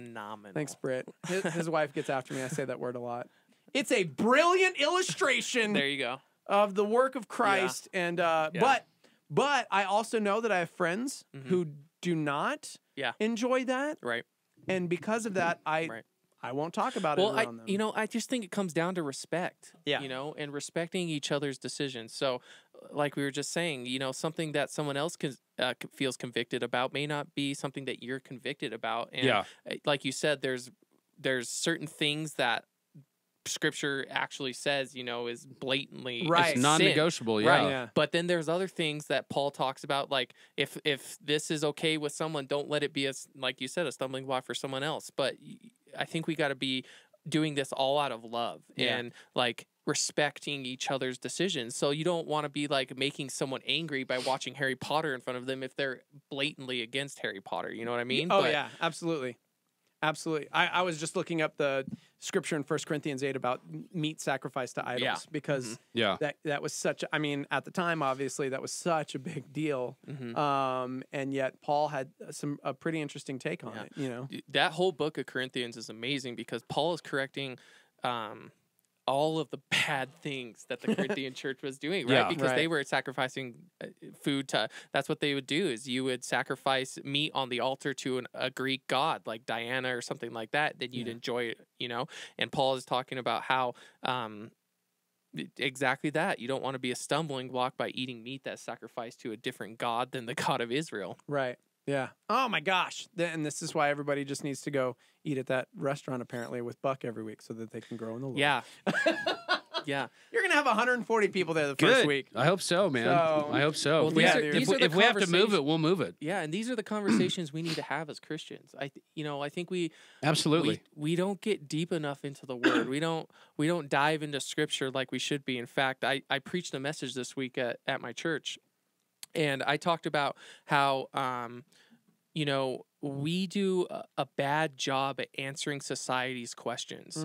Thanks, Britt. His wife gets after me. I say that word a lot. It's a brilliant illustration. There you go. Of the work of Christ, and but I also know that I have friends who do not enjoy that, right? And because of that, I won't talk about it around them. You know, I just think it comes down to respect. Yeah. You know, and respecting each other's decisions. So, like we were just saying, you know, something that someone else feels convicted about may not be something that you're convicted about. And like you said, there's certain things that Scripture actually says, is blatantly Right. It's sin. non-negotiable, yeah. Right. Yeah. But then there's other things that Paul talks about, like if this is okay with someone, don't let it be like you said, a stumbling block for someone else. But I think we got to be doing this all out of love and like respecting each other's decisions. So you don't want to be like making someone angry by watching Harry Potter in front of them if they're blatantly against Harry Potter. You know what I mean? Oh, yeah, absolutely. Absolutely. I was just looking up the scripture in 1 Corinthians 8 about meat sacrificed to idols because that was such I mean, at the time, obviously, that was such a big deal. And yet Paul had a pretty interesting take on it, That whole book of Corinthians is amazing because Paul is correcting all of the bad things that the Corinthian church was doing, right? Yeah. Because they were sacrificing food to, that's what they would do, is you would sacrifice meat on the altar to a Greek god like Diana or something like that, then you'd enjoy it, And Paul is talking about how exactly that. You don't want to be a stumbling block by eating meat that's sacrificed to a different god than the God of Israel. Right. Yeah. Oh my gosh. And this is why everybody just needs to go eat at that restaurant apparently with Buck every week so that they can grow in the Lord. Yeah. Yeah. You're going to have 140 people there the first week. I hope so, man. I hope so. Well, if we have to move it, we'll move it. Yeah, and these are the conversations we need to have as Christians. I think we absolutely we don't get deep enough into the Word. we don't dive into Scripture like we should be. In fact, I preached a message this week at my church, and I talked about how we do a bad job at answering society's questions.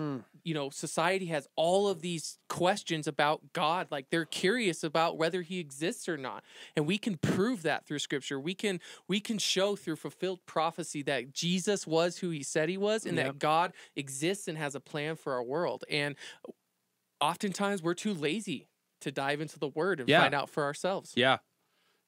Society has all of these questions about God. Like, they're curious about whether he exists or not. And we can prove that through Scripture. We can show through fulfilled prophecy that Jesus was who he said he was, and that God exists and has a plan for our world. And oftentimes we're too lazy to dive into the Word and find out for ourselves.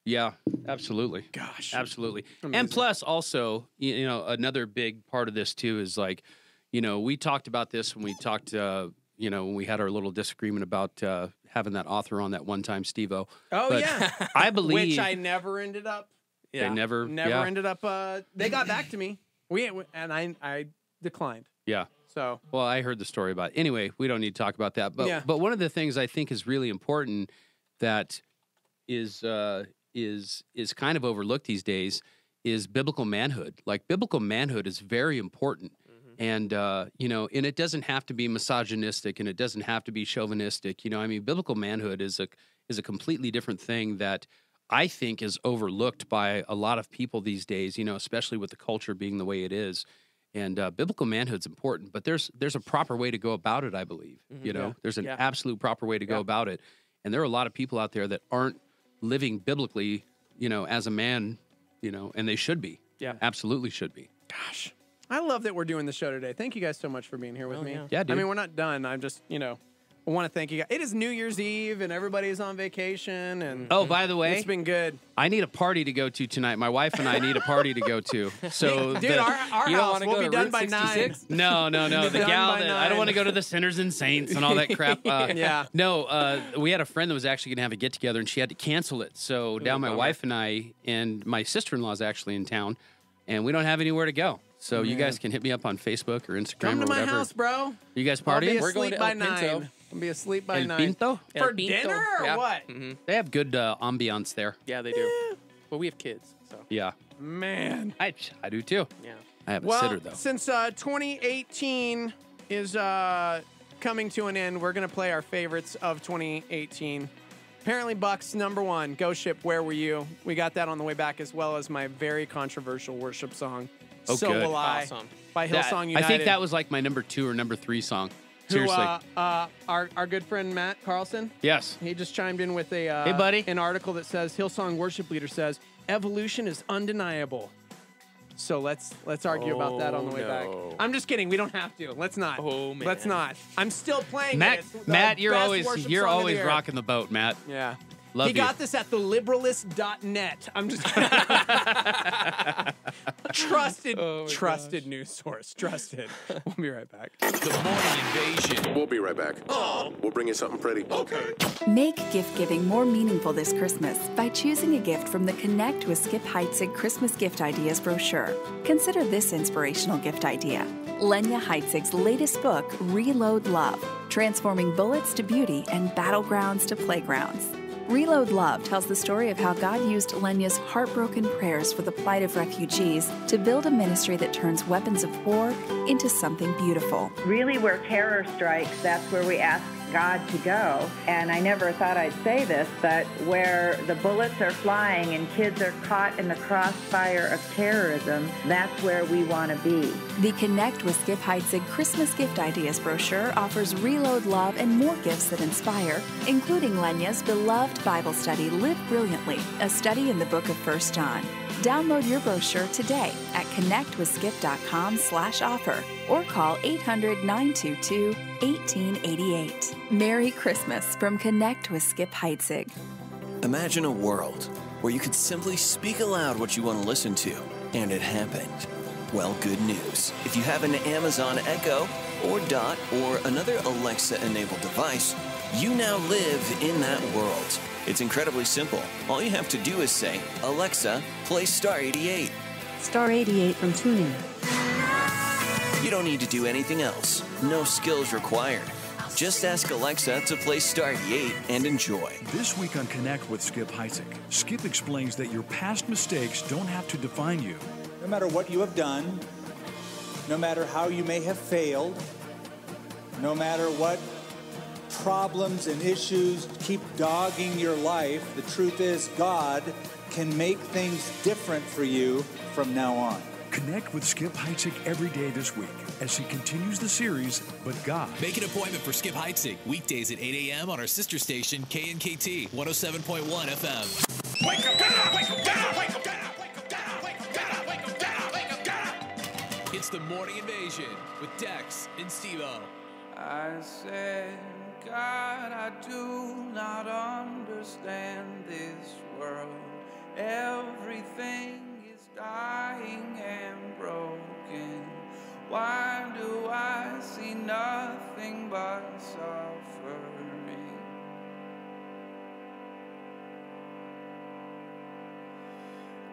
Yeah, absolutely. Gosh. Absolutely. Amazing. And plus also, another big part of this too is like, we talked about this when we talked, when we had our little disagreement about having that author on that one time, Steve-O. Oh, but yeah. I believe. Which I never ended up. They never ended up. They got back to me. I declined. Yeah. So. Well, I heard the story about it. Anyway, we don't need to talk about that. But one of the things I think is really important that is kind of overlooked these days is biblical manhood. Like, biblical manhood is very important. And, and it doesn't have to be misogynistic and it doesn't have to be chauvinistic. Biblical manhood is a completely different thing that I think is overlooked by a lot of people these days, especially with the culture being the way it is. And biblical manhood's important, but there's a proper way to go about it, I believe. There's an absolute proper way to go about it. And there are a lot of people out there that aren't living biblically, as a man, and they should be. Yeah. Absolutely should be. Gosh. I love that we're doing the show today. Thank you guys so much for being here with me. Yeah, dude. I mean, we're not done. I'm just, I want to thank you guys. It is New Year's Eve and everybody's on vacation. And oh, by the way, it's been good. I need a party to go to tonight. My wife and I need a party to go to. So, dude, our house will be done by 9. No. The gal that I don't want to go to the Sinners and Saints and all that crap. No, we had a friend that was actually going to have a get together and she had to cancel it. So now my wife and I and my sister-in-law is actually in town, and we don't have anywhere to go. So you guys can hit me up on Facebook or Instagram Come or to my whatever. house, bro. You guys I'll partying? be We're going asleep to by El 9. Pinto. I'll be asleep by El 9. Pinto? For dinner or what? They have good ambiance there. Yeah, they do. But we have kids, so. Yeah. Man. I do too. Yeah. I have a sitter, though. Since 2018 is coming to an end, we're going to play our favorites of 2018. Apparently, Buck's number 1, Ghost Ship, Where Were You? We got that on the way back, as well as my very controversial worship song, Oh, So good. Will I, Awesome. by Hillsong United. I think that was like my number 2 or number 3 song. Seriously. Who, our good friend Matt Carlson, Yes. he just chimed in with a Hey, buddy. an article that says Hillsong worship leader says evolution is undeniable. So let's argue about that on the way back. I'm just kidding. We don't have to. Let's not. Oh, man. Let's not. I'm still playing Matt, it. It's the Matt, you're best always worship song of the year. rocking the boat, Matt. Yeah. Love he you. got this at theliberalist.net. I'm just trusted news source. Trusted. We'll be right back. The Morning Invasion. We'll be right back. We'll bring you something pretty. Okay. Make gift giving more meaningful this Christmas by choosing a gift from the Connect with Skip Heitzig Christmas Gift Ideas brochure. Consider this inspirational gift idea. Lenya Heitzig's latest book, Reload Love, Transforming Bullets to Beauty and Battlegrounds to Playgrounds. Reload Love tells the story of how God used Lenya's heartbroken prayers for the plight of refugees to build a ministry that turns weapons of war into something beautiful. Really, where terror strikes, that's where we ask God to go. And I never thought I'd say this, but where the bullets are flying and kids are caught in the crossfire of terrorism, that's where we want to be. The Connect with Skip Heitzig Christmas Gift Ideas brochure offers Reload Love and more gifts that inspire, including Lenya's beloved Bible study, Live Brilliantly, a study in the book of 1 John. Download your brochure today at connectwithskip.com/offer or call 800-922-1888. Merry Christmas from Connect with Skip Heitzig. Imagine a world where you could simply speak aloud what you want to listen to, and it happened. Well, good news. If you have an Amazon Echo or Dot or another Alexa-enabled device, you now live in that world. It's incredibly simple. All you have to do is say, Alexa, play Star 88. Star 88 from TuneIn. You don't need to do anything else. No skills required. Just ask Alexa to play Star 88 and enjoy. This week on Connect with Skip Heitzig, Skip explains that your past mistakes don't have to define you. No matter what you have done, no matter how you may have failed, no matter what problems and issues keep dogging your life, the truth is God can make things different for you from now on. Connect with Skip Heitzig every day this week as he continues the series, But God. Make an appointment for Skip Heitzig weekdays at 8 a.m. on our sister station, KNKT 107.1 FM. Wake up, get up, wake up, get up, wake up, get up, wake up, get up, wake up, get up, wake up, get up, wake up, get up. It's the Morning Invasion with Dex and Steve-O. I said, God, I do not understand this world. Everything is dying and broken. Why do I see nothing but suffering?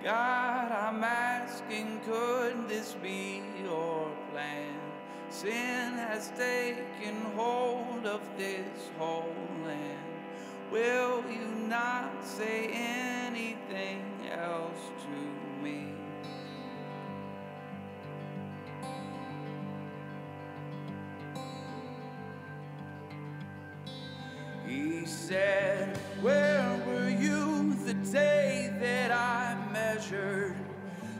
God, I'm asking, could this be your plan? Sin has taken hold of this whole land. Will you not say anything else to me? He said, where were you the day that I measured?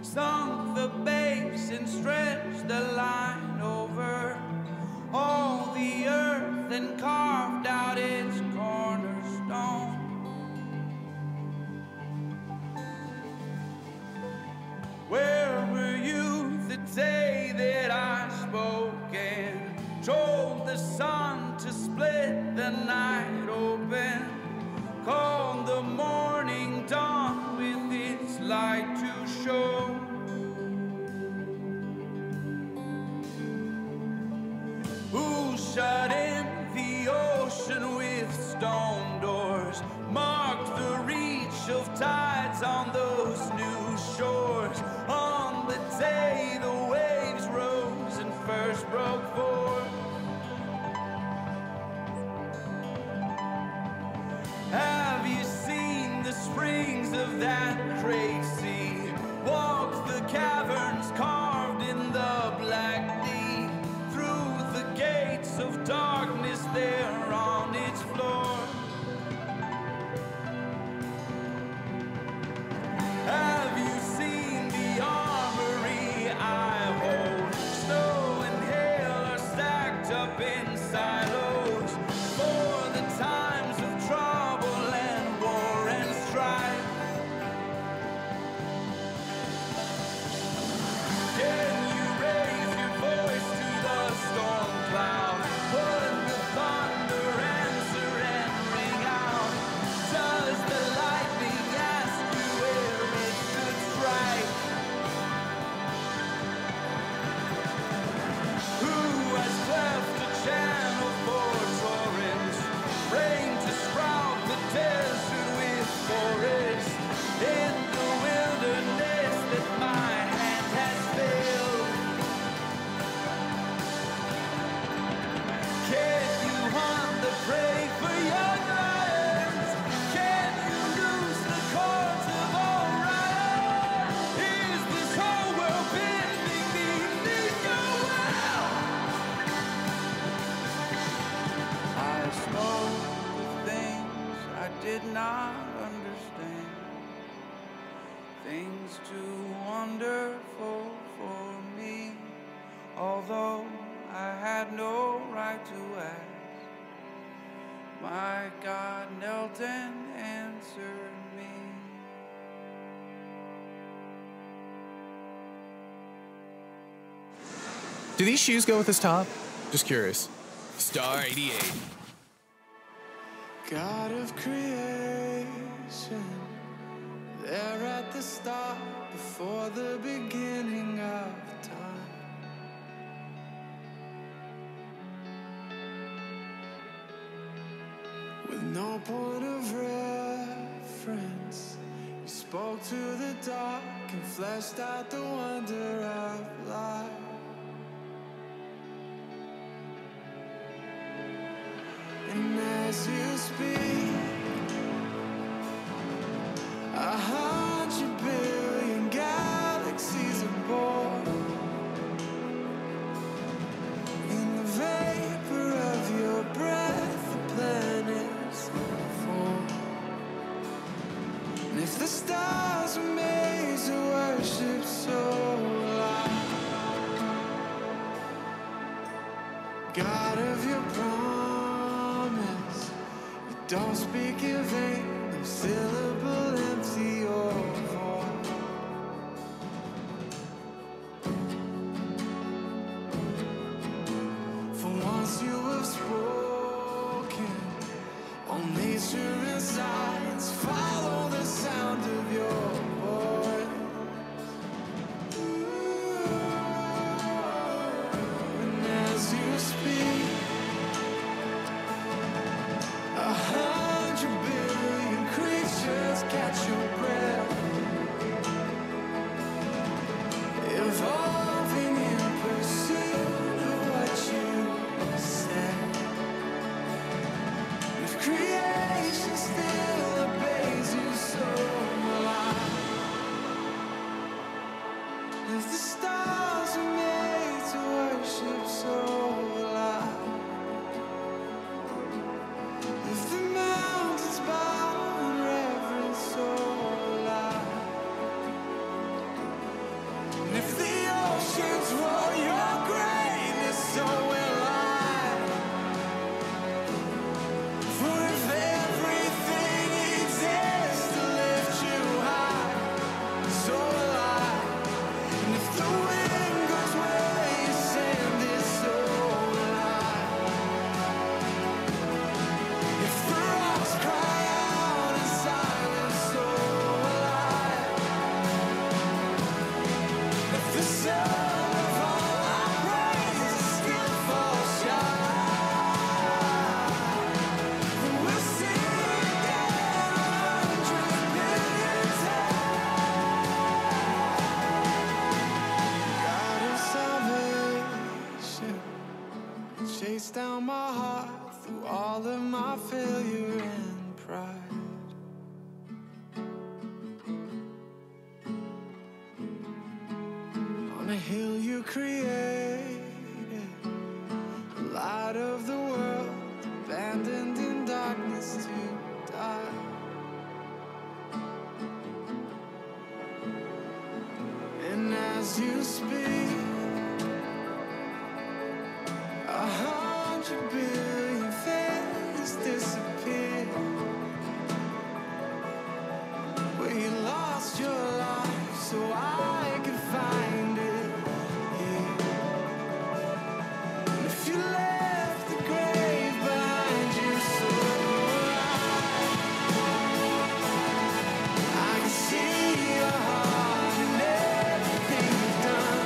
Sunk the base and stretched the line over all the earth and carved out its cornerstone. Where were you the day that I spoke and told the sun to split the night open? Called the morning dawn with its light to show. Who shut in the ocean with stone doors? Marked the reach of tides on those new shores. On the day the waves rose and first broke forth. Have you seen the springs of that great sea? Walked the caverns carved in the black deep. Through the gates of darkness there on its floor. Have you seen the armory I hold? Snow and hail are stacked up in silos for the times of trouble and war and strife. did not understand. Things too wonderful for me, although I had no right to ask. My God knelt and answered me. Do these shoes go with this top? Just curious. Star 88. God of creation, there at the start, before the beginning of time. With no point of reference, you spoke to the dark and fleshed out the wonder of life. And as you speak, 100 billion galaxies are born. In the vapor of your breath, the planets form. And if the stars were made to worship, so will I. God of your promise, you don't speak in vain, no syllable empty or void. For once you have spoken, all nature and science follow the sound of your voice. And as you speak, 100 billion creatures catch your breath, evolving in pursuit of what you said. If creation still obeys you, so will I. If the stars are made to worship, so will I. If the mountains bow in reverence, so will I. And if the oceans roar your greatness, so will I. For if everything exists to lift you high, so will I. And if the wind goes where you send it, so will I. If the rocks cry out in silence, so will I. If the sun of all our praises still falls short, then we'll sing again 100 billion times. God of salvation, chase down my heart through all of my failure and pride. On a hill you created, the light of the world, abandoned in darkness to die. And as you speak, 100 billion faces disappear. Where you lost your life so I could find it here. And if you left the grave behind you, so I can see your heart and everything you've done.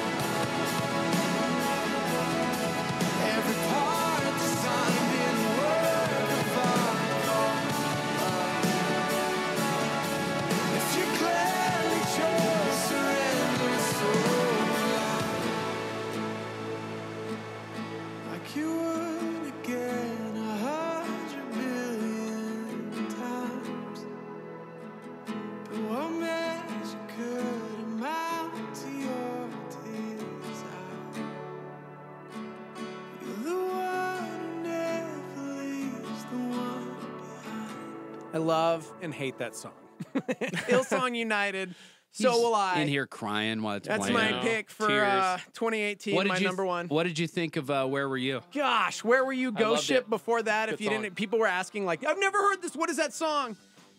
I love and hate that song. Hillsong United. So He's will I. in here crying while it's That's playing. my pick for 2018. My number one. What did you think of Where Were You? Gosh, Where Were You? I Ghost loved Ship. it. Before that, if Good you song. didn't, people were asking like, I've never heard this. What is that song?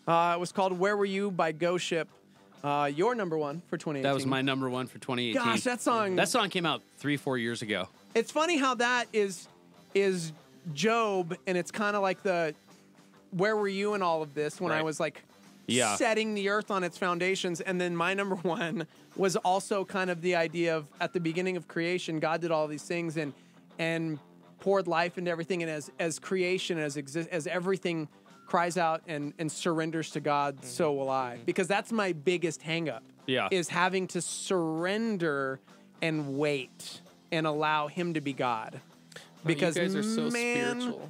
It was called Where Were You by Ghost Ship. Your number one for 2018. That was my number one for 2018. Gosh, that song. That song came out 3-4 years ago. It's funny how that is Job, and it's kind of like the Where Were You in all of this when I was like setting the earth on its foundations. And then my number one was also kind of the idea of at the beginning of creation, God did all these things and poured life into everything. And as creation, as everything cries out and surrenders to God, so will I. Because that's my biggest hang up. Yeah. Is having to surrender and wait and allow him to be God. Because you guys are so spiritual.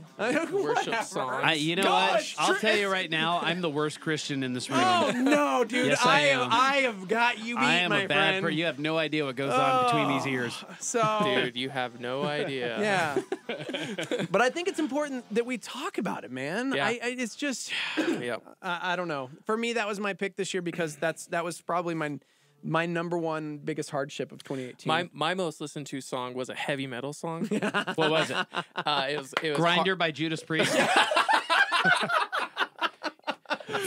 Worship songs. You know what? I'll tell you right now, I'm the worst Christian in this room. Oh no, dude! Yes, I am. have got you beat, I am my a bad friend. person. You have no idea what goes on between these ears. So, Dude, you have no idea. Yeah. But I think it's important that we talk about it, man. Yeah. It's just, I don't know. For me, that was my pick this year because that was probably my number one biggest hardship of 2018. My most listened to song was a heavy metal song. What was it? It was Grinder by Judas Priest.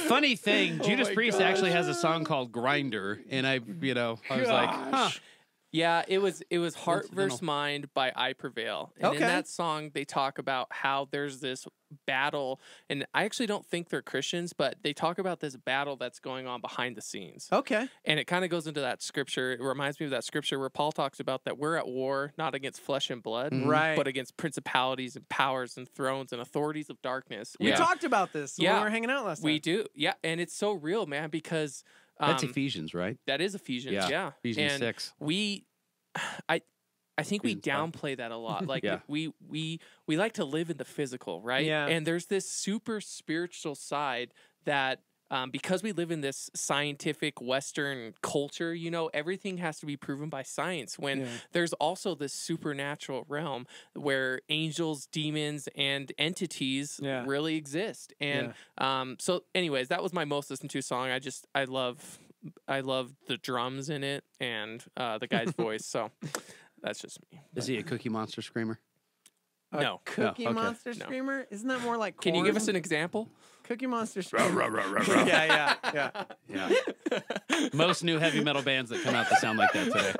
Funny thing, Judas Priest actually has a song called Grinder, and I was like, huh. Yeah, it was Heart vs. Mind by I Prevail. And in that song, they talk about how there's this battle, and I actually don't think they're Christians, but they talk about this battle that's going on behind the scenes. Okay. And it kind of goes into that scripture. It reminds me of that scripture where Paul talks about that we're at war, not against flesh and blood, Right. but against principalities and powers and thrones and authorities of darkness. We talked about this when we were hanging out last time. We do. Yeah, and it's so real, man, because That's Ephesians, right? that is Ephesians, yeah. Ephesians and 6. I think we downplay that a lot. Like we like to live in the physical, right? Yeah. And there's this super spiritual side that because we live in this scientific Western culture, everything has to be proven by science. When there's also this supernatural realm where angels, demons, and entities really exist. And so, anyways, that was my most listened to song. I love the drums in it and the guy's voice. So that's just me. Is he a Cookie Monster screamer? No. Cookie No, okay. Monster Screamer? Isn't that more like Can you give us corn? an example? Cookie Monster Screamer. Yeah. Most new heavy metal bands that come out that sound like that today.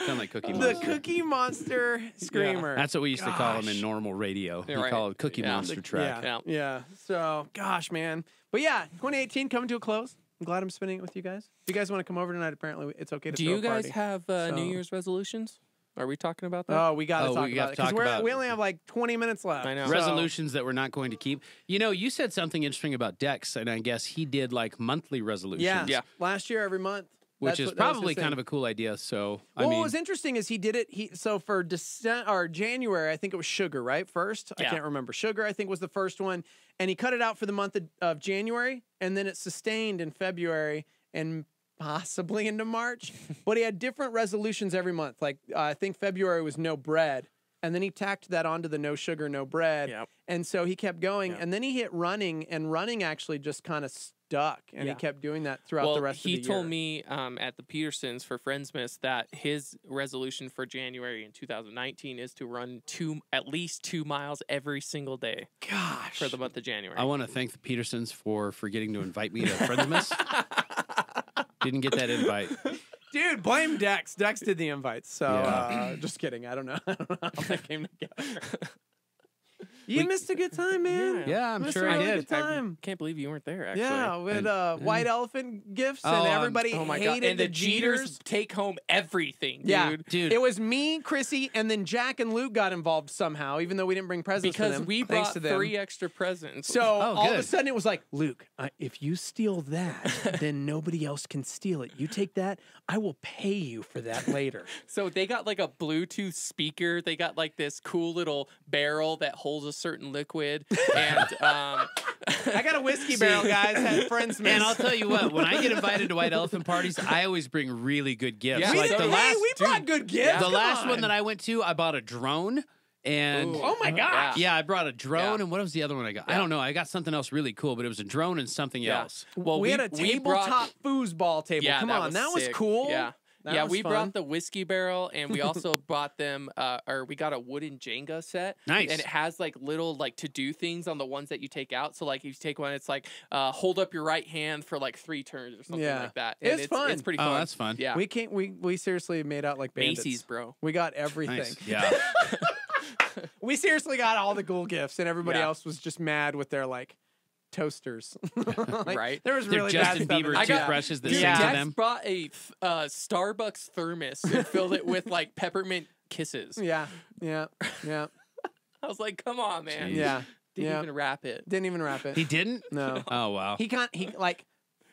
Sound like Cookie Monster. The Cookie Monster Screamer. That's what we used to call them in normal radio. Yeah, We right. call it Cookie Monster track. Yeah. So, gosh, man. But yeah, 2018 coming to a close. I'm glad I'm spending it with you guys. If you guys want to come over tonight, apparently it's okay to Do throw you a guys party. have New Year's resolutions? Are we talking about that? Oh, we got to talk we about gotta it. talk about Because it. we only have like 20 minutes left. I know. So- Resolutions that we're not going to keep. You said something interesting about Dex, and I guess he did like monthly resolutions. Yeah. Last year, every month. Which is probably kind of a cool idea. So, Well, what was interesting is he did it. So for January, I think it was sugar, right? First, I can't remember. Sugar, I think, was the first one, and he cut it out for the month of January, and then it sustained in February and possibly into March. But he had different resolutions every month. Like I think February was no bread, and then he tacked that onto the no sugar, no bread, and so he kept going. And then he hit running, and running actually just kind of stuck, and he kept doing that throughout the rest of the year. He told me at the Petersons for Friendsmas that his resolution for January in 2019 is to run at least 2 miles every single day. Gosh. For the month of January. I want to thank the Petersons for forgetting to invite me to Friendsmas. Didn't get that invite. Dude, blame Dex. Dex did the invites. So just kidding. I don't know. I don't know how that came together. You missed a good time, man. Yeah, I'm Missed sure a I really did. Good time. I can't believe you weren't there, actually. Yeah, with white elephant gifts, and everybody oh my hated God. And the the Jeters take home everything, dude. Yeah, dude. It was me, Chrissy, and then Jack and Luke got involved somehow, even though we didn't bring presents for Because them. we thanks brought to them. 3 extra presents. So all of a good. sudden it was like, Luke, if you steal that, then nobody else can steal it. You take that, I will pay you for that later. So they got like a Bluetooth speaker. They got like this cool little barrel that holds a certain liquid. And I got a whiskey barrel, guys. Had Friendsmas. And I'll tell you what, when I get invited to white elephant parties, I always bring really good gifts. Yeah, like we brought good gifts. The Come last on. one that I went to, I bought a drone. And oh my gosh. Yeah, I brought a drone, and what was the other one I got? I don't know. I got something else really cool, but it was a drone and something else. Well, we had a tabletop foosball table. Yeah, Come on, that was sick. cool. Yeah. That was we fun. brought the whiskey barrel, and we also bought them, or we got a wooden Jenga set. Nice. And it has like little like to do things on the ones that you take out. So like if you take one, it's like hold up your right hand for like 3 turns or something like that. And It's fun. It's pretty fun. Oh, that's fun. Yeah. We seriously made out like bandits. Macy's, bro. We got everything. Nice. Yeah. We seriously got all the cool gifts, and everybody Yeah. else was just mad with their like toasters. Like, Right. There was They're really Justin bad stuff. Bieber in there. toothbrushes that Dude, sing to Dex them. brought a Starbucks thermos and filled it with like peppermint kisses. Yeah. I was like, come on, man. Yeah. Didn't Yeah. even wrap it. Didn't even wrap it. He didn't? No. Oh, wow. He like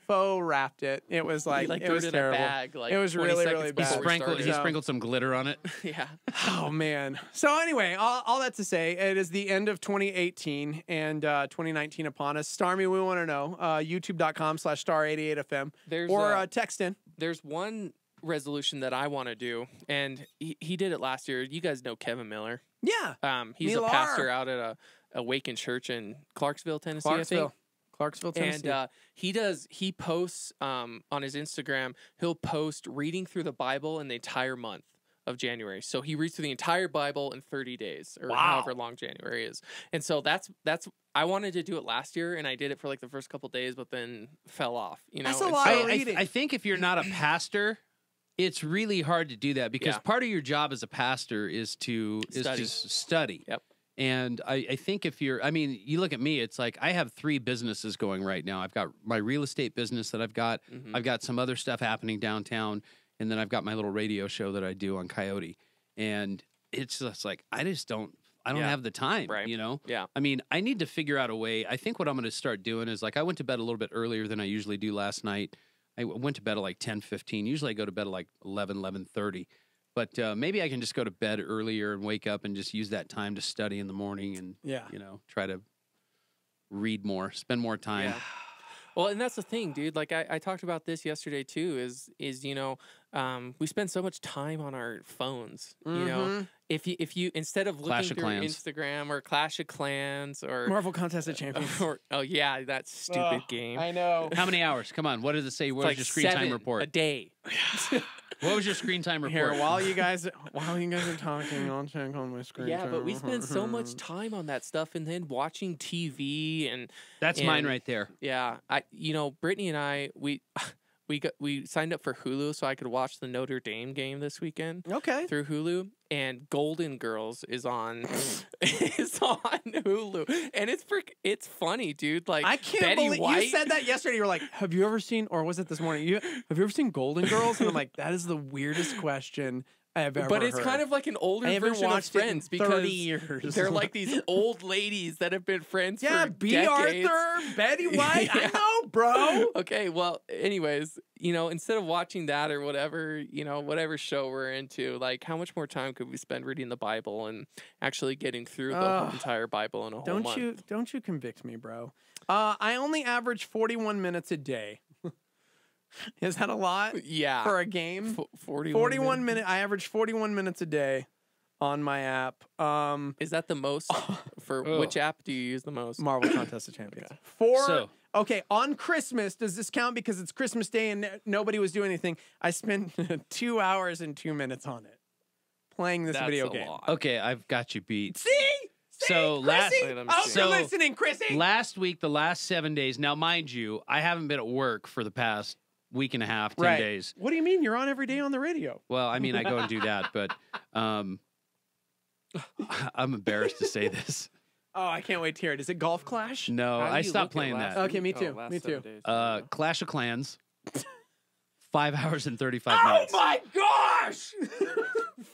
faux wrapped it. It was like, like it threw was it in terrible. a bag, like, it was 20 really seconds really He bad. sprinkled, he So- sprinkled some glitter on it. Yeah. Oh man. So anyway, all that to say, it is the end of 2018 and 2019 upon us. Starmy, we want to know youtube.com/star88fm There's or text in. There's one resolution that I want to do, and he did it last year. You guys know Kevin Miller. Yeah. He's Millar. a pastor out at a Awakened Church in Clarksville, Tennessee, I think. Clarksville, Tennessee. And he posts on his Instagram, he'll post reading through the Bible in the entire month of January. So he reads through the entire Bible in 30 days or however long January is. And so that's I wanted to do it last year, and I did it for like the first couple days, but then fell off. You know, That's a And lot so- of reading. I think if you're not a pastor, it's really hard to do that because Yeah. part of your job as a pastor is to study. Yep. And I think if you're, I mean, you look at me, it's like I have 3 businesses going right now. I've got my real estate business that I've got. I've got some other stuff happening downtown. And then I've got my little radio show that I do on Coyote. And it's just like, I don't have the time, Right. you know? Yeah. I mean, I need to figure out a way. I think what I'm going to start doing is like, I went to bed a little bit earlier than I usually do last night. I went to bed at like 10:15. Usually I go to bed at like 11:30. But maybe I can just go to bed earlier and wake up and just use that time to study in the morning and, you know, try to read more, spend more time. Yeah. Well, and that's the thing, dude. Like I talked about this yesterday too. Is you know, we spend so much time on our phones. You know, if you instead of Clash looking of through Clans. Instagram or Clash of Clans or Marvel Contest of Champions. or yeah, that stupid game. I know. How many hours? Come on. What does it say? What was Like your screen time 7 report? a day. What was your screen time report? Here, while you guys are talking, I'll check on my screen. Yeah, but we time. spend so much time on that stuff, and then watching TV and That's mine right there. Yeah, Brittany and I we signed up for Hulu so I could watch the Notre Dame game this weekend. Okay. Through Hulu, and Golden Girls is on is on Hulu, and it's funny, dude. Like I can't Betty believe White. you said that yesterday. You were like, "Have you ever seen?" Or was it this morning? Have you ever seen Golden Girls? And I'm like, that is the weirdest question I have ever But it's heard. kind of like an older I haven't version of watched it in Friends 30 because years. they're like these old ladies that have been friends Yeah, for B. decades. Arthur, Betty White. Yeah. I know, bro. Okay, well, anyways, instead of watching that or whatever, whatever show we're into, like, how much more time could we spend reading the Bible and actually getting through the entire Bible in a whole month? Don't you convict me, bro. I only average 41 minutes a day. Is that a lot? Yeah. For a game? 41 minutes. I average 41 minutes a day on my app. Is that the most? For which app do you use the most? Marvel Contest of Champions. Okay, on Christmas, does this count because it's Christmas Day and nobody was doing anything? I spent 2 hours and 2 minutes on it playing this video game. Okay, I've got you beat. See? So Chrissy? You're listening, Chrissy. Last week, the last 7 days. Now, mind you, I haven't been at work for the past week and a half, 10 days. What do you mean? You're on every day on the radio. Well, I mean, I go and do that, but I'm embarrassed to say this. Oh, I can't wait to hear it. Is it Golf Clash? No, I stopped playing that. Okay, me too. Me too. Clash of Clans. 5 hours and 35 minutes. Oh my gosh!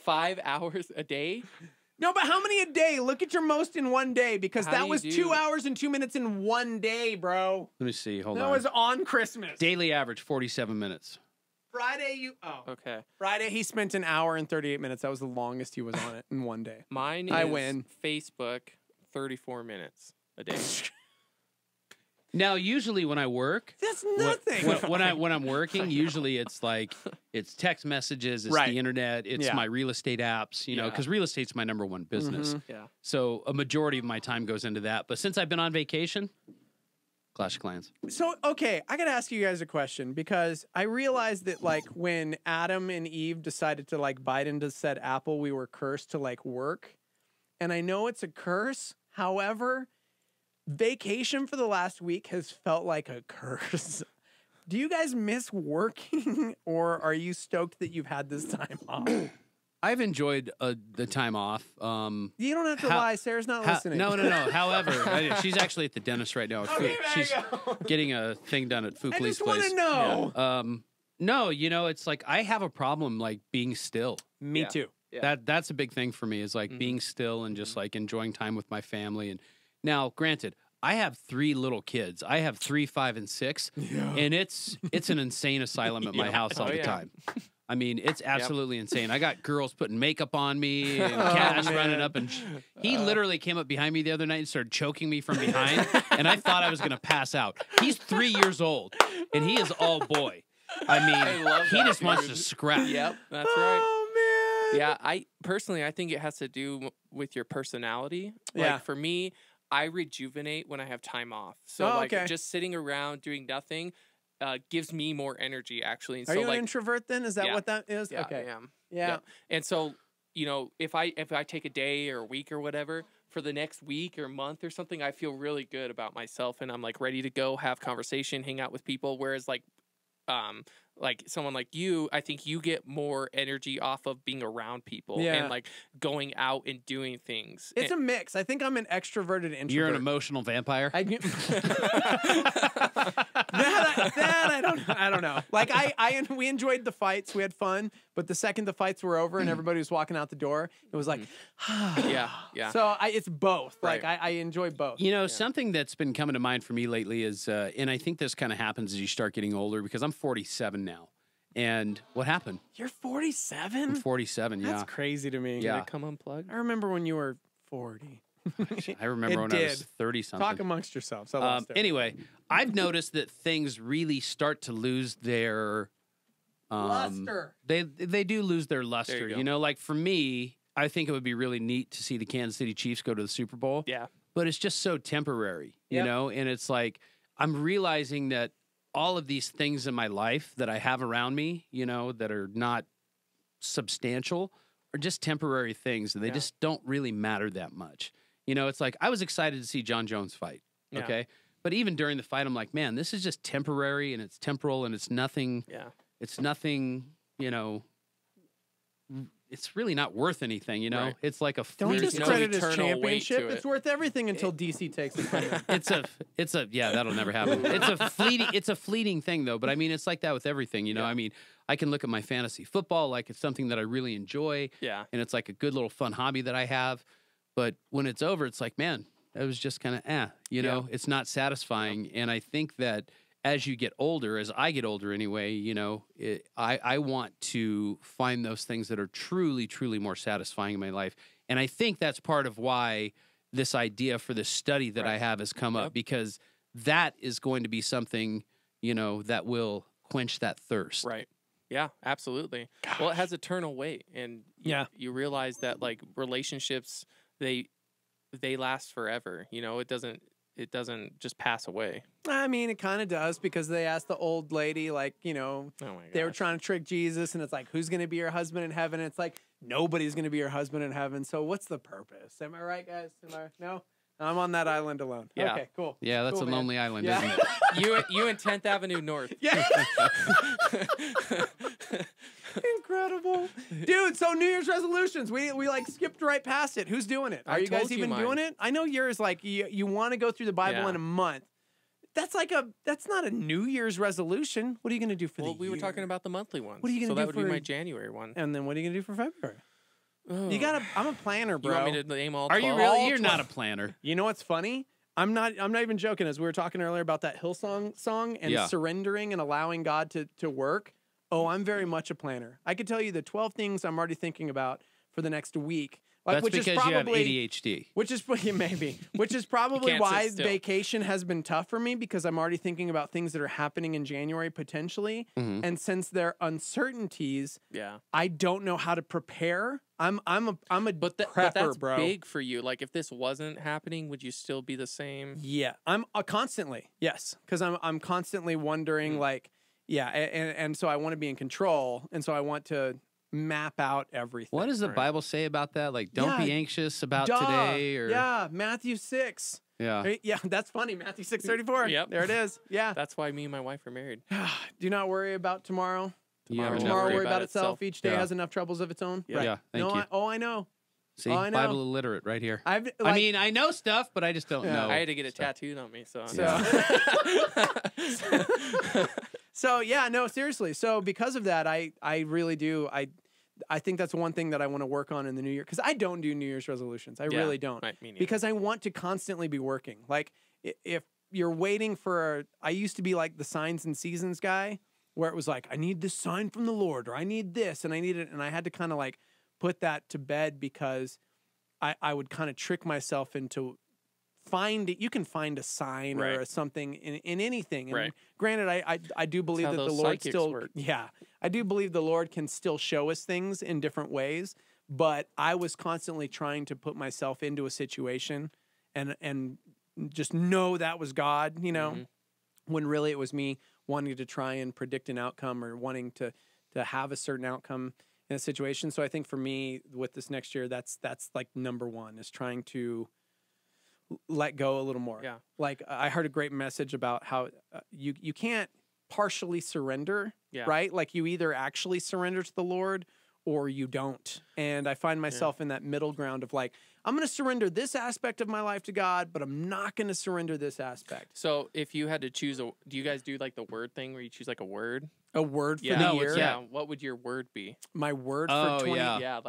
5 hours a day? No, but how many a day? Look at your most in one day because How that do you was do- 2 hours and 2 minutes in one day, bro. Let me see. Hold That on. was on Christmas. Daily average 47 minutes. Friday, Okay. Friday, he spent an hour and 38 minutes. That was the longest he was on it in one day. Mine I is win. Facebook, 34 minutes a day. Now, usually when I work, That's nothing. When I'm working, usually it's like it's text messages, it's the internet, it's my real estate apps, you know, because real estate's my number one business. Yeah. So a majority of my time goes into that. But since I've been on vacation, Clash of Clans. So, okay, I got to ask you guys a question because I realized that, like, when Adam and Eve decided to, like, bite into said apple, we were cursed to, like, work. And I know it's a curse. However, vacation for the last week has felt like a curse. Do you guys miss working or are you stoked that you've had this time off? I've enjoyed the time off. You don't have to lie. Sarah's not listening. No. However, she's actually at the dentist right now. She's getting a thing done at Fukuli's place. I just want to know. No, you know, it's like I have a problem like being still. Me too. Yeah. That's a big thing for me is like being still and just like enjoying time with my family. And now, granted, I have 3 little kids. I have 3, 5, and 6, and it's an insane asylum at my house all the time. I mean, it's absolutely insane. I got girls putting makeup on me and Cash running up. And he literally came up behind me the other night and started choking me from behind. And I thought I was going to pass out. He's 3 years old and he is all boy. I mean, he just wants to scrap. Yep, that's right. Oh, man. Yeah, I think it has to do with your personality. Yeah. Like for me, I rejuvenate when I have time off. So just sitting around doing nothing gives me more energy, actually. And Are you an introvert then? Is that what that is? Yeah, okay. I am. Yeah. And so, you know, if I take a day or a week or whatever, for the next week or month or something, I feel really good about myself and I'm like ready to go have conversation, hang out with people. Whereas like someone like you, I think you get more energy off of being around people and like going out and doing things. It's a mix. I think I'm an extroverted introvert. You're an emotional vampire. That I don't know. Like we enjoyed the fights. We had fun, but the second the fights were over and everybody was walking out the door, it was like, yeah. So it's both. Right. Like I enjoy both. You know, something that's been coming to mind for me lately is, and I think this kind of happens as you start getting older because I'm 47 now. And what happened? You're 47? I'm 47, yeah. That's crazy to me. Did it come unplugged? I remember when you were 40. I remember when I was 30-something. Talk amongst yourselves. I lost it. Anyway, I've noticed that things really start to lose their luster. They do lose their luster. There you go. You know, like for me, I think it would be really neat to see the Kansas City Chiefs go to the Super Bowl. Yeah. But it's just so temporary, you know? And it's like I'm realizing that all of these things in my life that I have around me, you know, that are not substantial are just temporary things. And they just don't really matter that much. You know, it's like I was excited to see John Jones fight. Okay. But even during the fight, I'm like, man, this is just temporary and it's temporal and it's nothing. Yeah. It's nothing, you know, it's really not worth anything, you know? Right. It's like a Don't discredit his eternal weight championship. to it. It's worth everything until DC takes it from him. It's a yeah, that'll never happen. It's a fleeting thing though, but I mean it's like that with everything, you know. I mean, I can look at my fantasy football like it's something that I really enjoy. Yeah. And it's like a good little fun hobby that I have. But when it's over, it's like, man, it was just kind of you know, it's not satisfying. And I think that as you get older, as I get older anyway, you know, I want to find those things that are truly, truly more satisfying in my life. And I think that's part of why this idea for this study that I have has come up, because that is going to be something, you know, that will quench that thirst. Right. Yeah, absolutely. Gosh. Well, it has eternal weight. And you realize that like relationships, they last forever. You know, it doesn't just pass away. I mean, it kind of does, because they asked the old lady, like, you know, they were trying to trick Jesus, and it's like, who's going to be your husband in heaven? And it's like, nobody's going to be your husband in heaven. So what's the purpose? Am I right, guys? No? I'm on that island alone. Yeah. Okay, cool. Yeah, that's cool, a lonely island, isn't it? You in 10th Avenue North. Yeah. Incredible. Dude, so New Year's resolutions. We like skipped right past it. Who's doing it? Are you guys even doing it? I know yours, like you want to go through the Bible in a month. That's not a New Year's resolution. What are you going to do for the year? Well, we were talking about the monthly ones. What are you going to do that would be my January one. And then what are you going to do for February? Oh. I'm a planner, bro. You want me to name all 12? Are you really? You're not a planner. You know what's funny? I'm not even joking. As we were talking earlier about that Hillsong song and surrendering and allowing God to work. Oh, I'm very much a planner. I could tell you the 12 things I'm already thinking about for the next week. Like, That's which because is probably, you have ADHD. Which is maybe. Which is probably can't why sit still. vacation has been tough for me because I'm already thinking about things that are happening in January potentially, Mhm. and since there are uncertainties, Yeah. I don't know how to prepare. I'm a But prepper, that's bro. big for you. Like, if this wasn't happening, would you still be the same? Yeah, I'm constantly yes, because I'm constantly wondering like, yeah, and so I want to be in control, and so I want to map out everything. What does the Bible say about that? Like, don't be Yeah, anxious about Duh. today, or Yeah, Matthew 6. Yeah. Right? Yeah, that's funny. Matthew 6:34. Yep. There it is. Yeah. That's why me and my wife are married. Do not worry about tomorrow. You never know. Tomorrow worry about itself. Each day Yeah. has enough troubles of its own. Yeah. Right. Yeah, thank no, you. I know. See, Oh, I know. Bible illiterate right here. I've, I like- mean, I know stuff, but I just don't know. I had to get it tattooed on me, so. So yeah, no, seriously. So because of that, I really do. I think that's one thing that I want to work on in the new year because I don't do New Year's resolutions. I really don't right, me neither. because I want to constantly be working. Like if you're waiting for, I used to be like the signs and seasons guy where it was like I need this sign from the Lord or I need this and I need it, and I had to kind of like put that to bed because I would kind of trick myself into find it. You can find a sign Right. or something in anything. And Right. granted, I do believe how that the those Lord psychics still, work. yeah, I do believe the Lord can still show us things in different ways. But I was constantly trying to put myself into a situation and just know that was God, you know, when really it was me wanting to try and predict an outcome or wanting to have a certain outcome in a situation. So I think for me with this next year, that's like number one is trying to let go a little more. Yeah. Like I heard a great message about how you can't partially surrender, Yeah. right? Like you either actually surrender to the Lord or you don't. And I find myself in that middle ground of like, I'm going to surrender this aspect of my life to God, but I'm not going to surrender this aspect. So if you had to choose do you guys do like the word thing where you choose like a word? A word for Yeah. the No, year? yeah. What would your word be? My word Oh, for 20. yeah. Yeah,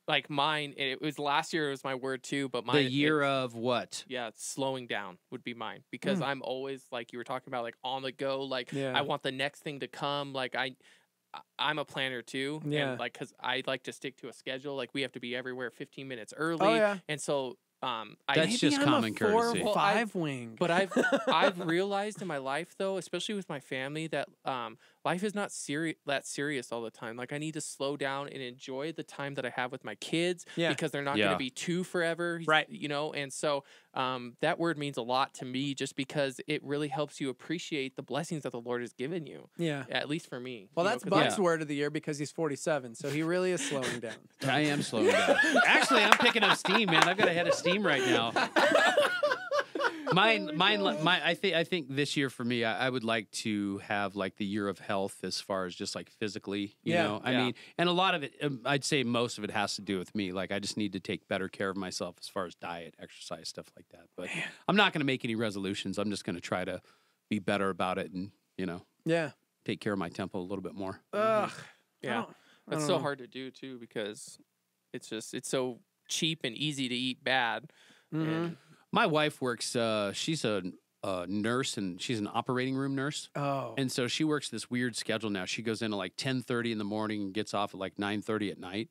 like mine. It was last year. It was my word too, but mine. The year of what? Yeah, slowing down would be mine because I'm always like you were talking about, like on the go. Like Yeah. I want the next thing to come. Like I'm a planner too, Yeah. and like because I like to stick to a schedule. Like we have to be everywhere 15 minutes early. Oh, yeah. And so That's just common courtesy. 4 or 5 wing. But I've realized in my life though, especially with my family, that life is not that serious all the time. Like I need to slow down and enjoy the time that I have with my kids because they're not going Yeah. to be two forever, right? You know, and so that word means a lot to me just because it really helps you appreciate the blessings that the Lord has given you. Yeah. At least for me. Well, you know, that's 'cause Buck's word of the year because he's 47, so he really is slowing down. I am slowing down. Actually, I'm picking up steam, man. I've got a head of steam right now. I think this year for me, I would like to have like the year of health as far as just like physically, you know. I mean, and a lot of it, I'd say most of it has to do with me. Like I just need to take better care of myself as far as diet, exercise, stuff like that. But I'm not going to make any resolutions. I'm just going to try to be better about it and take care of my temple a little bit more. Ugh. Yeah. I That's don't so know. hard to do too because it's so cheap and easy to eat bad. And My wife works. She's a nurse and she's an operating room nurse. Oh, and so she works this weird schedule now. She goes in at like 10:30 in the morning and gets off at like 9:30 at night.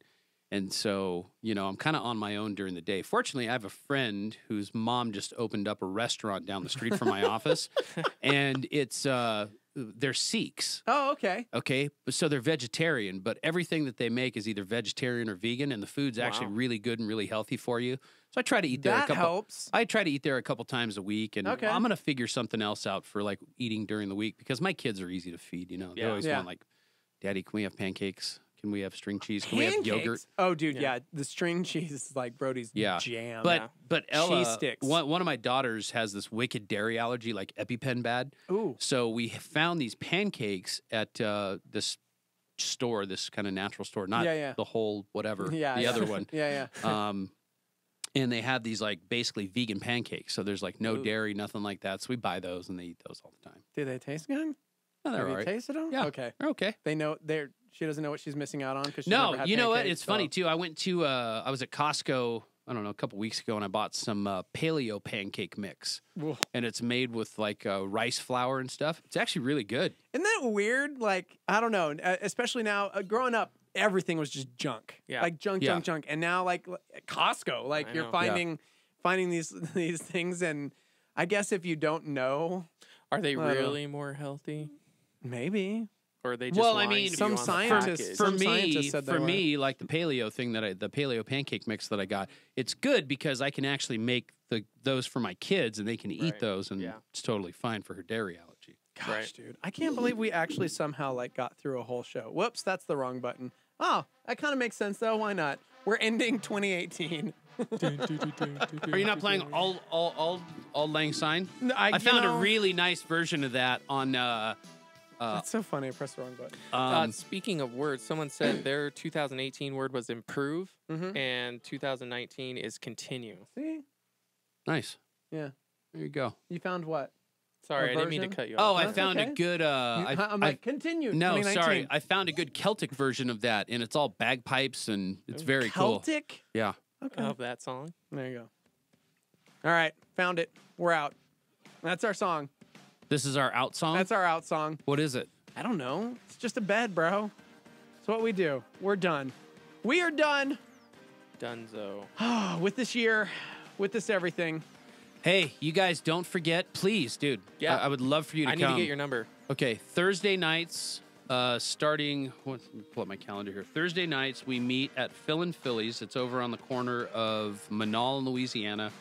And so, I'm kind of on my own during the day. Fortunately, I have a friend whose mom just opened up a restaurant down the street from my office, and it's they're Sikhs. Oh, okay. Okay, so they're vegetarian, but everything that they make is either vegetarian or vegan, and the food's actually really good and really healthy for you. So I try to eat there. That helps. I try to eat there a couple times a week, and Okay. I'm gonna figure something else out for like eating during the week because my kids are easy to feed. They always want like, Daddy, can we have pancakes? Can we have string cheese? Can we have yogurt? Pancakes? Oh, dude, yeah. The string cheese is like Brody's jam. But Ella, cheese sticks. one of my daughters has this wicked dairy allergy, like EpiPen bad. Ooh. So we found these pancakes at this store, this kind of natural store, not the whole whatever, the other one. Yeah. And they have these like basically vegan pancakes. So there's like no dairy, nothing like that. So we buy those and they eat those all the time. Do they taste good? Oh, they're Have all you right. tasted them? Yeah, Okay. they're okay. They know she doesn't know what she's missing out on because she's No, never had you know what? pancakes, It's funny so- too. I went to I was at Costco, I don't know, a couple weeks ago, and I bought some paleo pancake mix, and it's made with like rice flour and stuff. It's actually really good. Isn't that weird? Like, I don't know, especially now, growing up, everything was just junk. Yeah. Like junk. And now like at Costco, like I you're know. finding these things, and I guess if you don't know, Are they I don't know. really more healthy? Maybe. Or are they just Well, I lying mean, to some you on the scientists- package? For Some me, scientists said they for were. me, like the paleo thing the paleo pancake mix that I got, it's good because I can actually make those for my kids and they can eat Right. those, and Yeah. it's totally fine for her dairy allergy. Gosh, Right. dude, I can't believe we actually somehow like got through a whole show. Whoops, that's the wrong button. Oh, that kind of makes sense though. Why not? We're ending 2018. Are you not playing all Lang Syne? No, I found know, a really nice version of that on. That's so funny. I pressed the wrong button. Speaking of words, someone said their 2018 word was improve, Mhm. and 2019 is continue. See? Nice. Yeah. There you go. You found what? Sorry, A I didn't mean to version? cut you Oh, off. I That's found okay. a good. I'm like, continue. No, 2019. sorry. I found a good Celtic version of that, and it's all bagpipes, and it's very cool. Celtic? Yeah. Okay. Of that song. There you go. All right. Found it. We're out. That's our song. This is our out song. That's our out song. What is it? I don't know. It's just a bed, bro. It's what we do. We're done. We are done Dunzo. with this year, with this everything. Hey, you guys, don't forget, please, dude. Yeah. I would love for you to I come. need to get your number. Okay, Thursday nights, starting. Let me pull up my calendar here. Thursday nights, we meet at Phil and Phillies. It's over on the corner of Manal and Louisiana.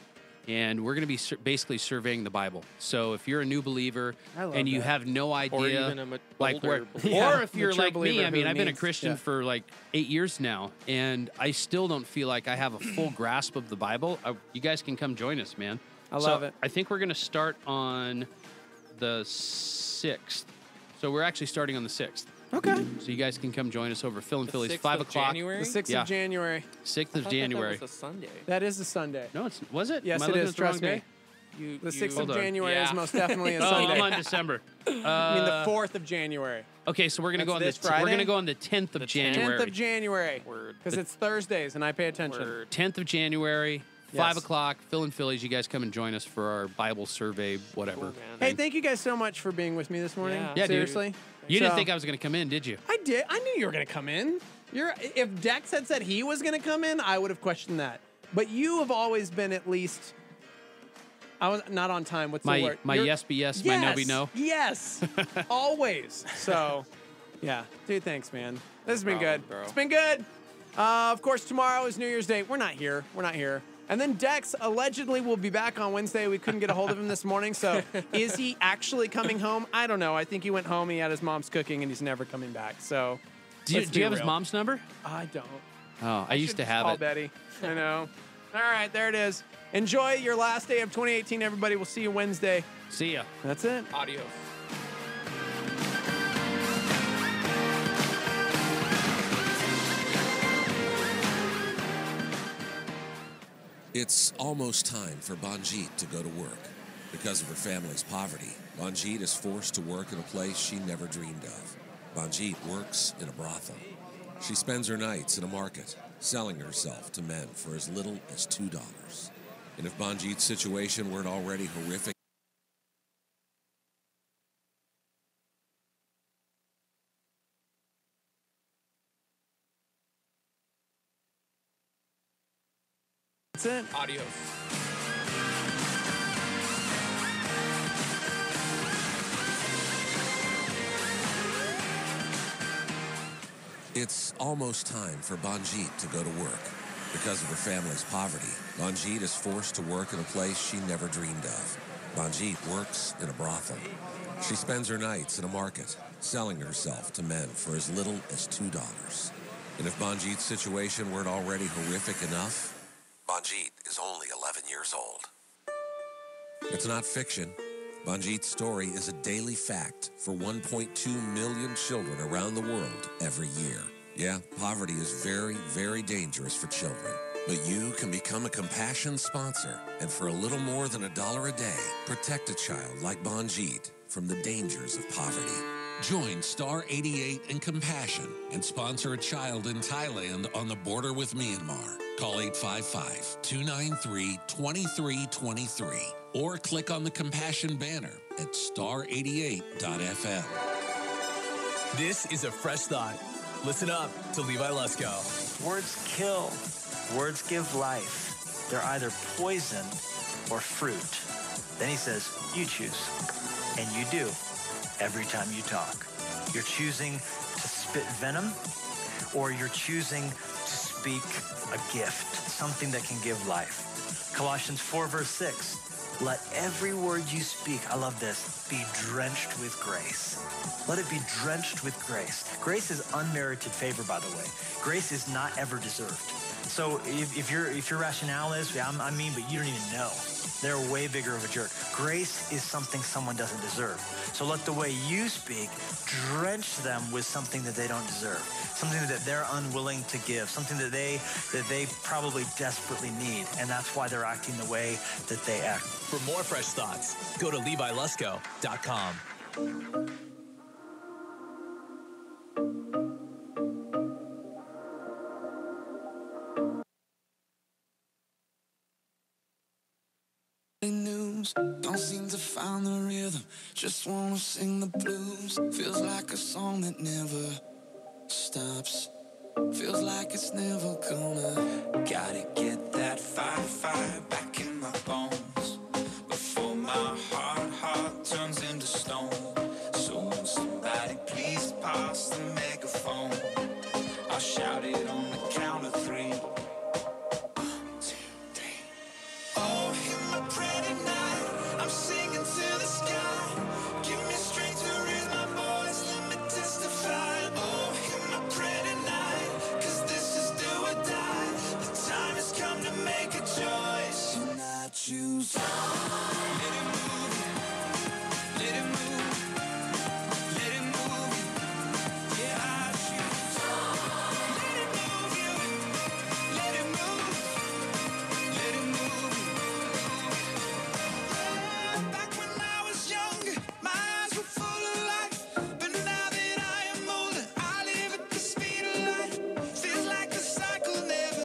And we're going to be basically surveying the Bible. So if you're a new believer I love and you that. have no idea, Or even a like where, older believer. or if you're mature like me, believer I mean, who I've been a needs- Christian yeah. for like 8 years now, and I still don't feel like I have a full grasp of the Bible. You guys can come join us, man. I love it. I think we're going to start on the 6th. So we're actually starting on the 6th. Okay. So you guys can come join us over Phil and The Phillies, 6th 5 of o'clock. January? The 6th Yeah. of January. 6th I of thought January. That was a Sunday. That is a Sunday. No, was it? Yes, Am I it looking is. at the wrong Trust me. day? The 6th of Hold on. January is Yeah. most definitely a Oh, Sunday. I'm on December. I mean, the 4th of January. Okay, so we're gonna That's go on this the we're Friday? gonna go on the 10th of January. 10th of January. Word. Because it's Thursdays and I pay attention. Word. 10th of January, Yes. 5 o'clock. Phil and Phillies, you guys come and join us for our Bible survey, whatever. Cool, man. Hey, thank you guys so much for being with me this morning. Yeah. Yeah, dude. Seriously. You didn't So- think I was gonna come in, did you? I did. I knew you were going to come in. If Dex had said he was going to come in, I would have questioned that. But you have always been at least. I was not on time. What's the My word? my You're- yes be yes, my no be no. Yes. Always. So, yeah. Dude, thanks, man. This has been problem, good. bro. It's been good. Of course, tomorrow is New Year's Day. We're not here. And then Dex allegedly will be back on Wednesday. We couldn't get a hold of him this morning. So is he actually coming home? I don't know. I think he went home. He had his mom's cooking and he's never coming back. So Do you let's be have his real. mom's number? I don't. Oh, I used should to just have call it. Betty. I know. All right, there it is. Enjoy your last day of 2018, everybody. We'll see you Wednesday. See ya. That's it. Adios. It's almost time for Banjit to go to work. Because of her family's poverty, Banjit is forced to work in a place she never dreamed of. Banjit works in a brothel. She spends her nights in a market, selling herself to men for as little as $2. And if Banjit's situation weren't already horrific, That's it. Adios. it's almost time for Banjit to go to work. Because of her family's poverty, Banjit is forced to work in a place she never dreamed of. Banjit works in a brothel. She spends her nights in a market, selling herself to men for as little as $2. And if Banjit's situation weren't already horrific enough, Banjit is only 11 years old. It's not fiction. Banjit's story is a daily fact for 1.2 million children around the world every year. Yeah, poverty is very, very dangerous for children. But you can become a Compassion sponsor, and for a little more than $1 a day, protect a child like Banjit from the dangers of poverty. Join Star 88 and Compassion and sponsor a child in Thailand on the border with Myanmar. Call 855-293-2323 or click on the Compassion banner at star88.fm. This is a fresh thought. Listen up to Levi Lusko. Words kill. Words give life. They're either poison or fruit. Then he says, you choose. And you do every time you talk. You're choosing to spit venom, or you're choosing to speak a gift, something that can give life. Colossians 4, verse 6. Let every word you speak, I love this, be drenched with grace. Let it be drenched with grace. Grace is unmerited favor, by the way. Grace is not ever deserved. So if your rationale is, I'm mean, but you don't even know, they're way bigger of a jerk. Grace is something someone doesn't deserve. So let the way you speak drench them with something that they don't deserve, something that they're unwilling to give, something that they probably desperately need, and that's why they're acting the way that they act. For more fresh thoughts, go to LeviLusko.com. News, don't seem to find the rhythm, just wanna sing the blues. Feels like a song that never stops, feels like it's never gonna. Gotta get that fire back in my bones before my heart turns into stone. So somebody please pass the